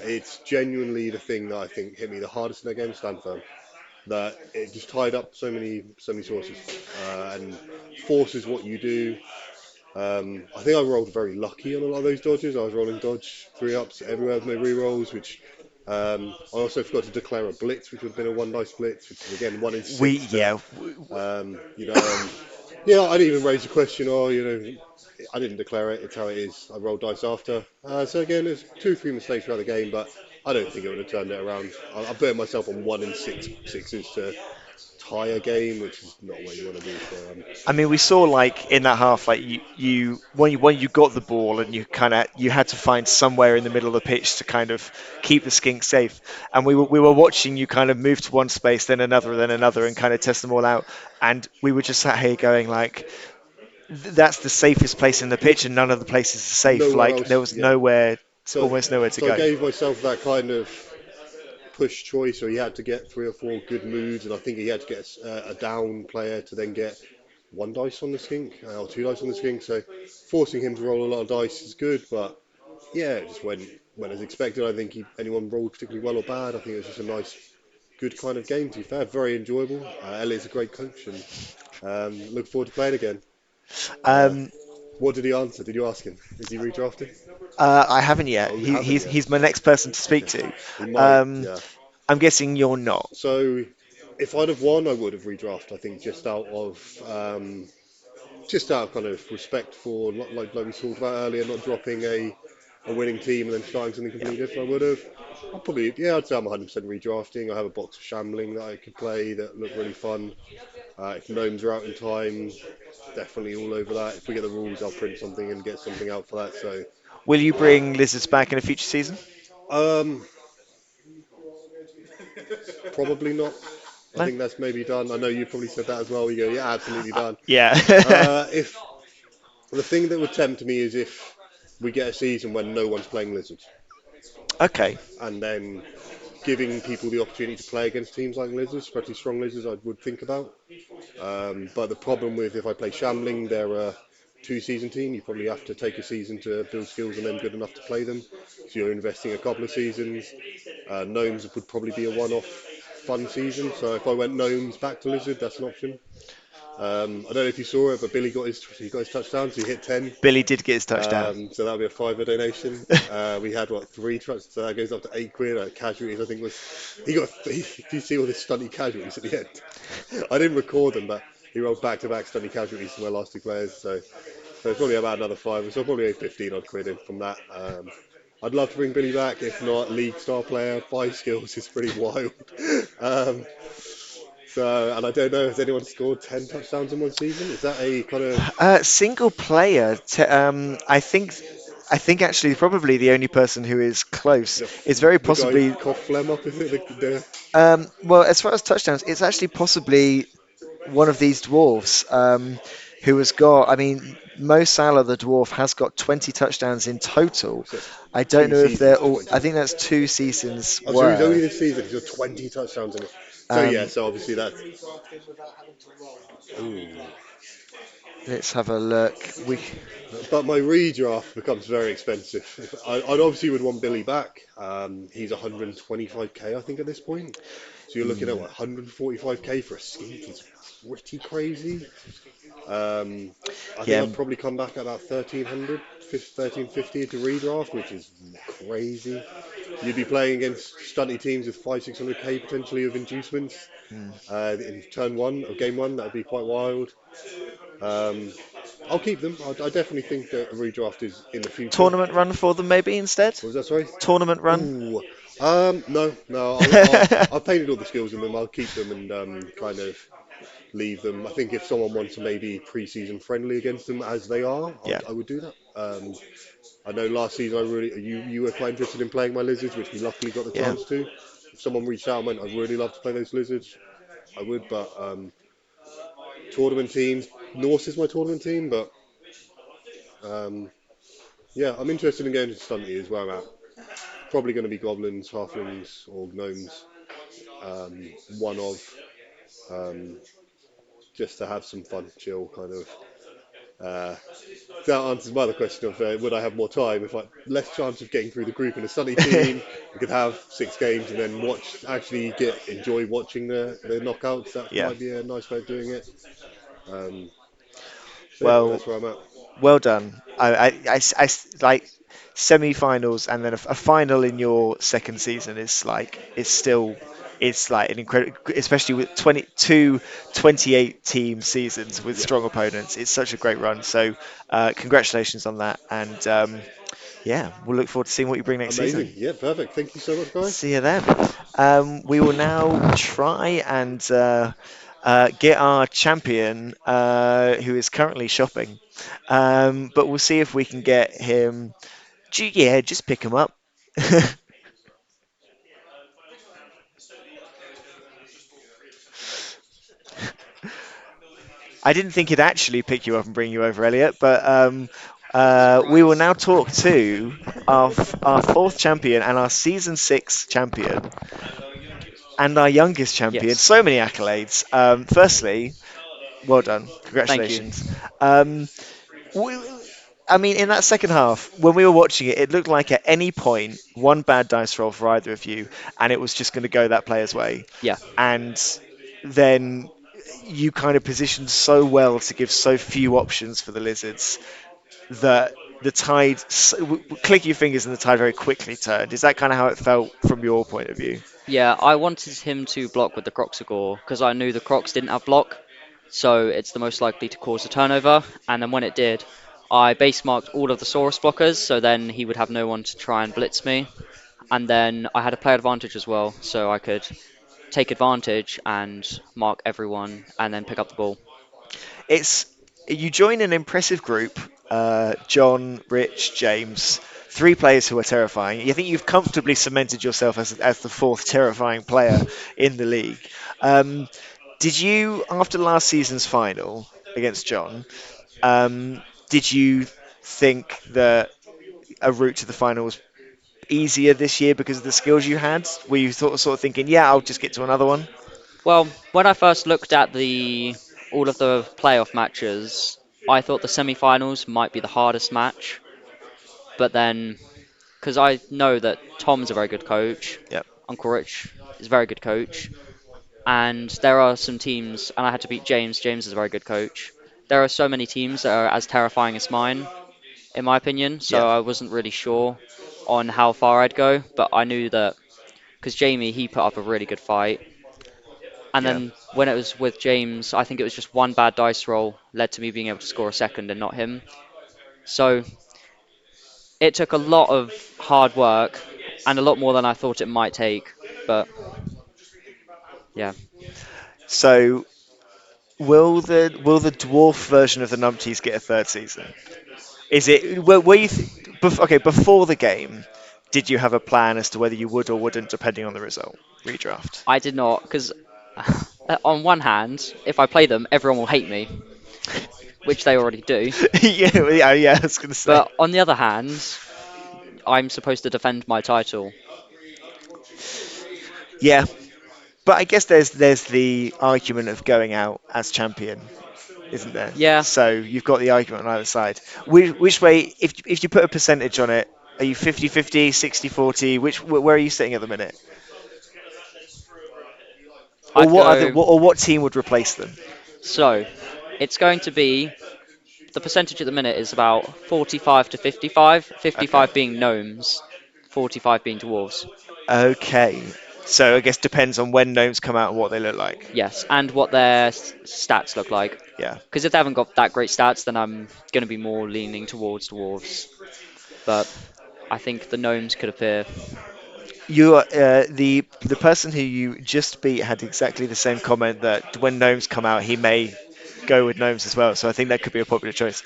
It's genuinely the thing that I think hit me the hardest in that game, stand firm. That it just tied up so many sources and forces what you do. I think I rolled very lucky on a lot of those dodges. I was rolling dodge three ups everywhere with my re-rolls, which I also forgot to declare a blitz, which would have been a one dice blitz, which is again one in We six to yeah. and yeah, I didn't even raise the question. Oh, I didn't declare it. It's how it is. I rolled dice after. So again, there's two, three mistakes throughout the game, but I don't think it would have turned it around. I burnt myself on one in six sixes to tie a game, which is not what you want to do. So We saw like in that half, like when you got the ball and you had to find somewhere in the middle of the pitch to kind of keep the skink safe, and we were watching you kind of move to one space, then another, and kind of test them all out, and we were just sat here going like, that's the safest place in the pitch, and none of the places are safe. Nowhere Like there else. was Yeah. nowhere, So almost nowhere to so I go. gave myself that kind of push choice, so he had to get 3 or 4 good moves, and I think he had to get a down player to then get 1 dice on the skink or 2 dice on the skink. So forcing him to roll a lot of dice is good, but yeah, it just went as expected. I think anyone rolled particularly well or bad. I think it was just a nice, good kind of game. To be fair, very enjoyable. Elliott's a great coach, and look forward to playing again. Uh, Um, what did he answer? Did you ask him? Is he redrafting? I haven't yet. Oh, you haven't yet. He's my next person to speak Okay, to. he might. Um, Yeah. I'm guessing you're not. So if I'd have won, I would have redrafted. I think just out of kind of respect for like we talked about earlier, not dropping a winning team and then starting something Yeah. completely different. I would have. I'd say I'm 100% redrafting. I have a box of Shambling that I could play that look really fun. If gnomes are out in time, definitely all over that. If we get the rules, I'll print something and get something out for that. So, Will you uh, bring lizards back in a future season? um, probably not. I No. think that's maybe done. I know you probably said that as well. You go, yeah, absolutely done. Yeah. If the thing that would tempt me is if we get a season when no one's playing lizards, Okay. and then giving people the opportunity to play against teams like lizards, especially strong lizards, I would think about. But the problem with if I play Shambling, they're a 2 season team. You probably have to take a season to build skills and then good enough to play them. So you're investing a couple of seasons. Gnomes would probably be a one-off fun season. So if I went Gnomes back to Lizard, that's an option. I don't know if you saw it, but Billy got his touchdown, so he hit 10. Billy did get his touchdown. So that'll be a fiver donation. We had what 3 trucks, so that goes up to 8 quid. Casualties, I think was he got. Do you see all the stunty casualties at the end? I didn't record them, but he rolled back-to-back stunty casualties to my last 2 players. So it's probably about another five. So probably a 15 odd quid in from that. I'd love to bring Billy back. If not, league star player, 5 skills is pretty wild. Um, and I don't know, has anyone scored 10 touchdowns in one season? Is that a kind of Single player. I think actually probably the only person who is close the, is very the guy possibly. cough phlegm up? Is it Well, as far as touchdowns, it's actually possibly one of these dwarves who has got. I mean, Mo Salah, the dwarf, has got 20 touchdowns in total. so I don't two know if they're seasons all. 20? I think that's 2 seasons Oh, so he's only worth. this season. He's got 20 touchdowns in it. So yeah, Um, so obviously that's. Ooh. let's have a look. But my redraft becomes very expensive. I'd obviously would want Billy back. He's 125k, I think, at this point. So you're looking at what 145k for a skink is pretty crazy. I think Yeah, I'd probably come back at about 1300, 1350 to redraft, which is crazy. You'd be playing against stunty teams with 500-600k potentially of inducements mm. in turn one of game one. That would be quite wild. Um, I'll keep them. I definitely think that a redraft is in the future. Tournament run for them maybe instead. What was that, sorry? Tournament run. Ooh, no. I've painted all the skills in them. I'll keep them and kind of leave them. I think if someone wants to maybe pre-season friendly against them as they are, Yeah, I would do that. I know last season you were quite interested in playing my lizards, which we luckily got the yeah. chance to. If someone reached out and went, I'd really love to play those lizards, I would. But tournament teams, Norse is my tournament team, but um, yeah, I'm interested in going to Stunty is where I'm at. Probably going to be goblins, halflings, or gnomes. One of um, just to have some fun, chill kind of. Uh, that answers my other question of would I have more time if I less chance of getting through the group in a Sunny team. I could have 6 games and then enjoy watching the knockouts. That Yeah. might be a nice way of doing it. Um, so yeah, Well, that's where I'm at. well done. Like semi-finals and then a final in your second season is like it's like an incredible, especially with 28 team seasons with Yeah, strong opponents. It's such a great run. So congratulations on that, and yeah, we'll look forward to seeing what you bring next season. amazing. Yeah, perfect. Thank you so much, guys. See you then. We will now try and get our champion, who is currently shopping. But we'll see if we can get him. Yeah, just pick him up. I didn't think he'd actually pick you up and bring you over, Elliot, but we will now talk to our fourth champion and our season six champion and our youngest champion. Yes. So many accolades. Firstly, well done, Thank you. congratulations. Um, we, I mean, in that second half, when we were watching it, it looked like at any point one bad dice roll for either of you, and it was just going to go that player's way. Yeah. And then you kind of positioned so well to give so few options for the lizards that the tide, click your fingers and the tide very quickly turned. Is that kind of how it felt from your point of view? Yeah, I wanted him to block with the Croxagore because I knew the Crocs didn't have block, so it's the most likely to cause a turnover. And then when it did, I base marked all of the Saurus blockers, so then he would have no one to try and blitz me. And then I had a play advantage as well, so I could take advantage and mark everyone and then pick up the ball. It's you join an impressive group. John, Rich, James, three players who are terrifying. You think you've comfortably cemented yourself as the fourth terrifying player in the league. Um, did you, after last season's final against John, did you think that a route to the final was easier this year because of the skills you had? Were you sort of thinking, yeah, I'll just get to another one? Well, when I first looked at the all of the playoff matches, I thought the semi-finals might be the hardest match, but then because I know that Tom's a very good coach, Yep. Uncle Rich is a very good coach, and there are some teams, and I had to beat James. James is a very good coach. There are so many teams that are as terrifying as mine, in my opinion. Yeah. So I wasn't really sure on how far I'd go, but I knew that because Jamie he put up a really good fight, and Yeah. then when it was with James, I think it was just one bad dice roll led to me being able to score a second and not him. So it took a lot of hard work and a lot more than I thought it might take, but yeah. So will the dwarf version of the Numpties get a third season? Is it were you okay before the game? Did you have a plan as to whether you would or wouldn't, depending on the result? Redraft. I did not, because on one hand, if I play them, everyone will hate me, which they already do. Yeah. I was gonna say. But on the other hand, I'm supposed to defend my title. Yeah, but I guess there's the argument of going out as champion, isn't there? Yeah, So you've got the argument on either side. Which way, if you put a percentage on it, are you 50-50, 60-40? Where are you sitting at the minute? Or I'd what other go. or what team would replace them? So, it's going to be the percentage at the minute is about 45 to 55, Okay. 55 being gnomes, 45 being dwarves. Okay. So I guess depends on when gnomes come out and what they look like. Yes, and what their stats look like. Yeah. Because if they haven't got that great stats, then I'm going to be more leaning towards dwarves. But I think the gnomes could appear. You are, the person who you just beat had exactly the same comment that when gnomes come out, he may go with gnomes as well. So I think that could be a popular choice.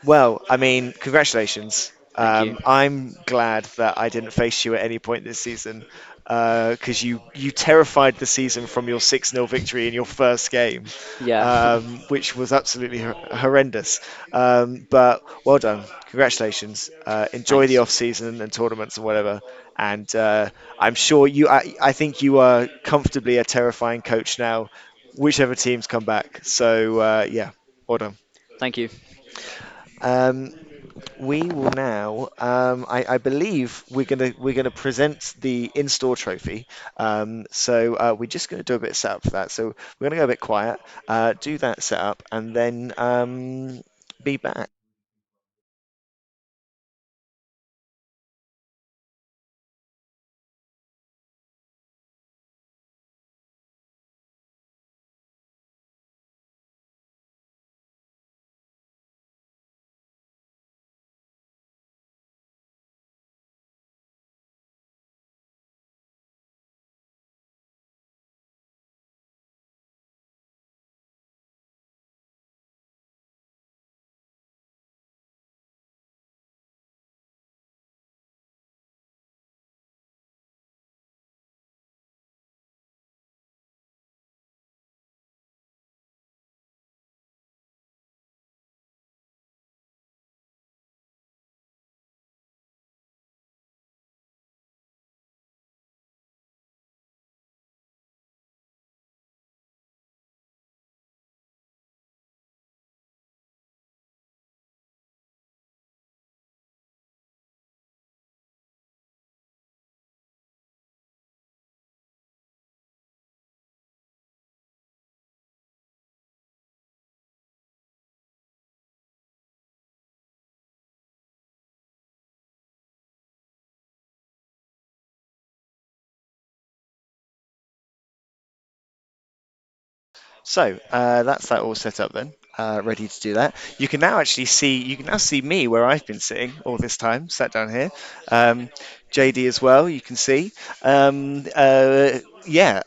Well, I mean, congratulations. Thank you. I'm glad that I didn't face you at any point this season because you terrified the season from your 6-0 victory in your first game, Yeah. which was absolutely horrendous. But well done. Congratulations. Enjoy the Thanks. off season and tournaments and whatever. And I'm sure I think you are comfortably a terrifying coach now, whichever teams come back. So yeah, well done. Thank you. Um, we will now. I believe we're gonna present the in-store trophy. So we're just gonna do a bit of setup for that. So we're gonna go a bit quiet, do that setup, and then be back. So that's that all set up then, ready to do that. You can now actually see, you can now see me where I've been sitting all this time, sat down here. JD as well, you can see. Yeah,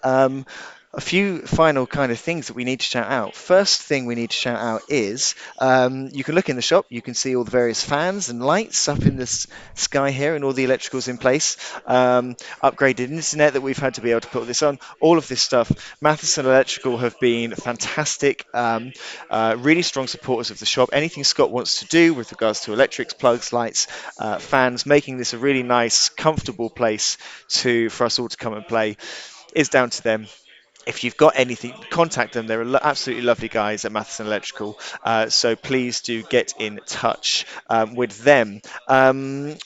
a few final kind of things that we need to shout out. First thing we need to shout out is you can look in the shop, you can see all the various fans and lights up in this sky here and all the electricals in place. Upgraded internet that we've had to be able to put this on, all of this stuff. Matheson Electrical have been fantastic, really strong supporters of the shop. Anything Scott wants to do with regards to electrics, plugs, lights, fans, making this a really nice, comfortable place for us all to come and play is down to them. If you've got anything, contact them. They're absolutely lovely guys at Matheson Electrical. So please do get in touch with them. Again,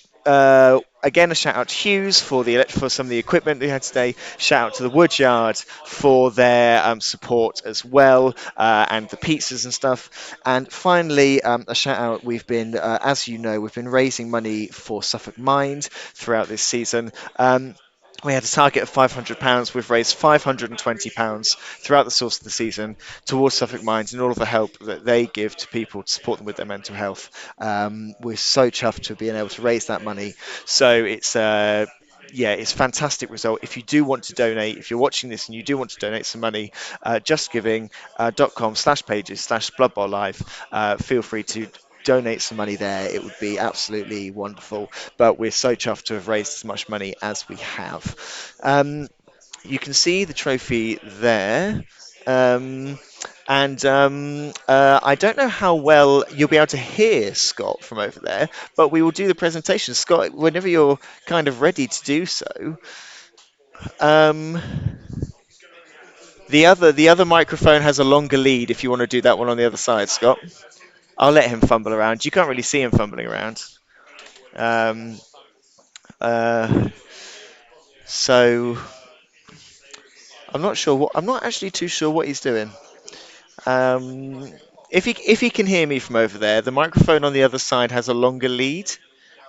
a shout out to Hughes for some of the equipment we had today. Shout out to the Woodyard for their support as well, and the pizzas and stuff. And finally, a shout out. As you know, we've been raising money for Suffolk Mind throughout this season. We had a target of £500. We've raised £520 throughout the course of the season towards Suffolk Minds and all of the help that they give to people to support them with their mental health. We're so chuffed to being able to raise that money. So it's it's a fantastic result. If you do want to donate, if you're watching this and you do want to donate some money, justgiving.com/pages/Blood Bowl Live. Feel free to donate some money there. It would be absolutely wonderful. But we're so chuffed to have raised as much money as we have. You can see the trophy there. I don't know how well you'll be able to hear Scott from over there, but we will do the presentation. Scott, whenever you're kind of ready to do so. Um, the other microphone has a longer lead if you want to do that one on the other side, Scott. I'll let him fumble around. You can't really see him fumbling around. Um, uh, so I'm not actually too sure what he's doing. Um, if he can hear me from over there, the microphone on the other side has a longer lead,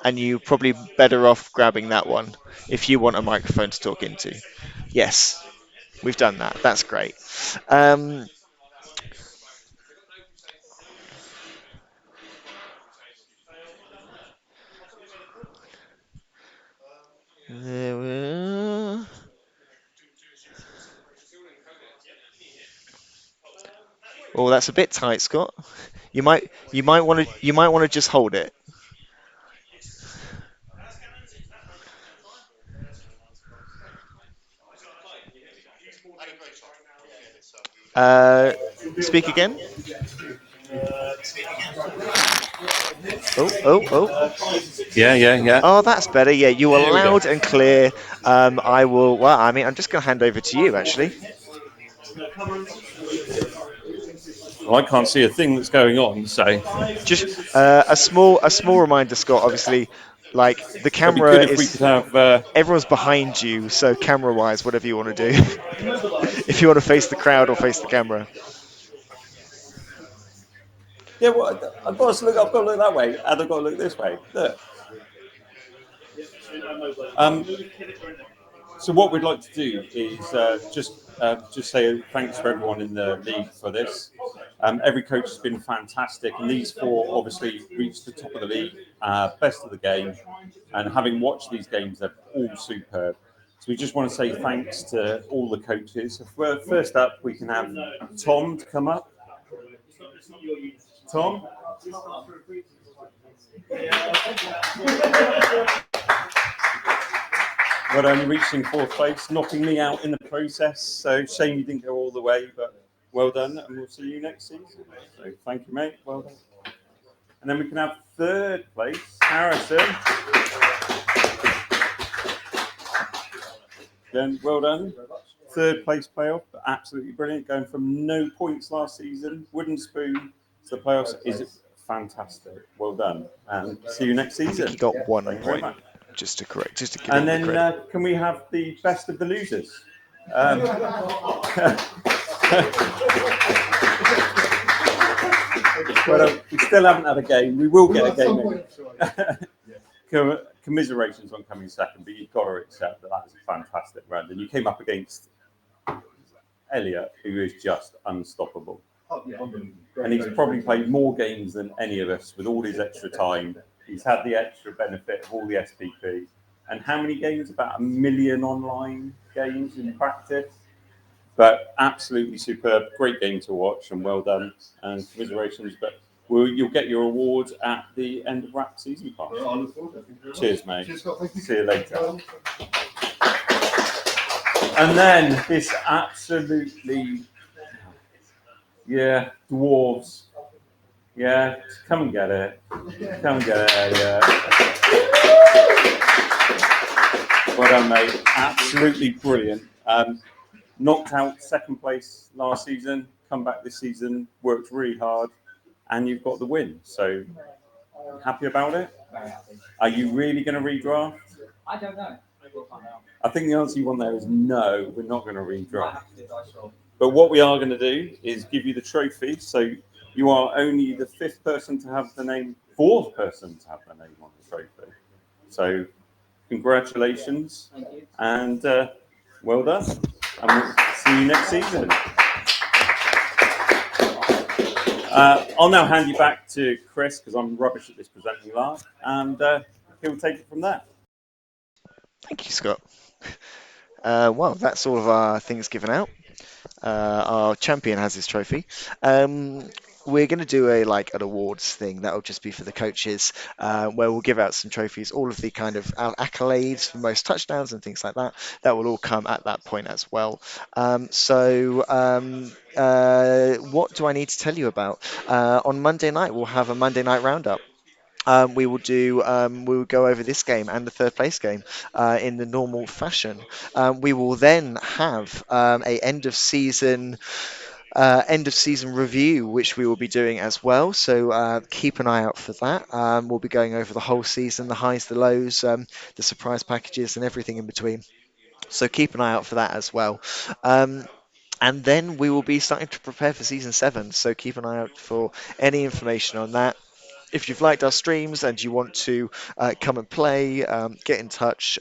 and you're probably better off grabbing that one if you want a microphone to talk into. Yes, we've done that. That's great. Um, oh, that's a bit tight, Scott. You might want to just hold it. Uh, Speak again. Oh, oh, oh. Yeah. Oh, that's better. Yeah, you were There we go. loud and clear. I will. Well, I mean, I'm just going to hand over to you, actually. Well, I can't see a thing that's going on, so Just a small reminder, Scott. Obviously, like the it'd be camera good if we is could have. everyone's behind you, so camera-wise, whatever you want to do. If you want to face the crowd or face the camera. Yeah, well, I've got to look. I've got to look that way, and I've got to look this way. Look. Um, so what we'd like to do is just say thanks for everyone in the league for this. Every coach has been fantastic, and these four obviously reached the top of the league, best of the game, and having watched these games, they're all superb. So we just want to say thanks to all the coaches. First up, we can have Tom to come up. Tom. But only reaching fourth place, knocking me out in the process. So shame you didn't go all the way, but well done, and we'll see you next season. So thank you, mate. Well done. And then we can have third place, Harrison. Again, well done. Third place playoff, absolutely brilliant. Going from no points last season, wooden spoon to the playoffs is fantastic. Well done, and see you next I season. think he got 1 Thank you very point, much. just to give And him the credit. then can we have the best of the losers? Well, we still haven't had a game. We will get a game in. Commiserations on coming second, but you've got to accept that was a fantastic round. And you came up against Elliot, who is just unstoppable. And he's probably played more games than any of us with all his extra time. He's had the extra benefit of all the SPP. And how many games? About 1 million online games in practice. But absolutely superb, great game to watch, and well done, and commiserations. But you'll get your award at the end of wrap season pass. Cheers, mate. See you later. And then this absolutely, yeah, dwarves. Yeah, come and get it. Come and get it, yeah. Well done, mate. Absolutely brilliant. Knocked out second place last season, come back this season, worked really hard, and you've got the win. So, happy about it? Are you really going to redraft? I don't know. I think the answer you want there is no, we're not going to redraft. But what we are going to do is give you the trophy. So, you are only the fifth person to have the name, fourth person to have the name on the trophy. So, congratulations and well done. And we'll see you next season. I'll now hand you back to Chris because I'm rubbish at this presenting live, and he'll take it from there. Thank you, Scott. Well, that's all of our things given out. Our champion has his trophy. We're going to do an awards thing that'll just be for the coaches, where we'll give out some trophies, all of the kind of accolades for most touchdowns and things like that. That will all come at that point as well. What do I need to tell you about? On Monday night, we'll have a Monday night roundup. We will go over this game and the third place game in the normal fashion. We will then have a end of season review, which we will be doing as well. So keep an eye out for that. We'll be going over the whole season, the highs, the lows, the surprise packages, and everything in between. So keep an eye out for that as well. And then we will be starting to prepare for season 7. So keep an eye out for any information on that. If you've liked our streams and you want to come and play, get in touch.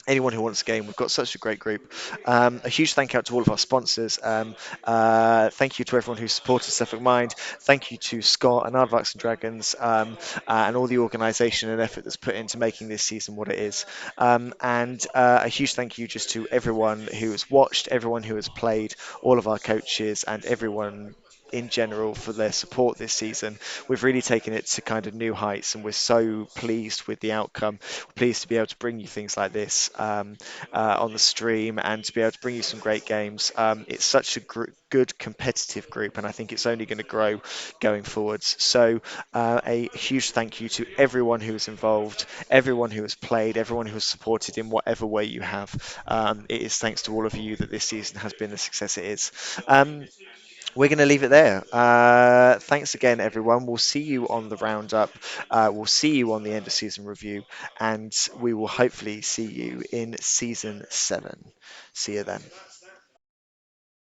Anyone who wants a game, we've got such a great group. A huge thank you out to all of our sponsors. Thank you to everyone who supported Suffolk Mind. Thank you to Scott and Aardvarks and Dragons and all the organisation and effort that's put into making this season what it is. And a huge thank you just to everyone who has watched, everyone who has played, all of our coaches, and everyone in general for their support this season. We've really taken it to kind of new heights, and we're so pleased with the outcome. We're pleased to be able to bring you things like this on the stream and to be able to bring you some great games. It's such a good competitive group, and I think it's only going to grow going forwards. So a huge thank you to everyone who is involved, everyone who has played, everyone who has supported in whatever way you have. It is thanks to all of you that this season has been the success it is. We're going to leave it there. Thanks again, everyone. We'll see you on the roundup. We'll see you on the end of season review, and we will hopefully see you in season 7. See you then.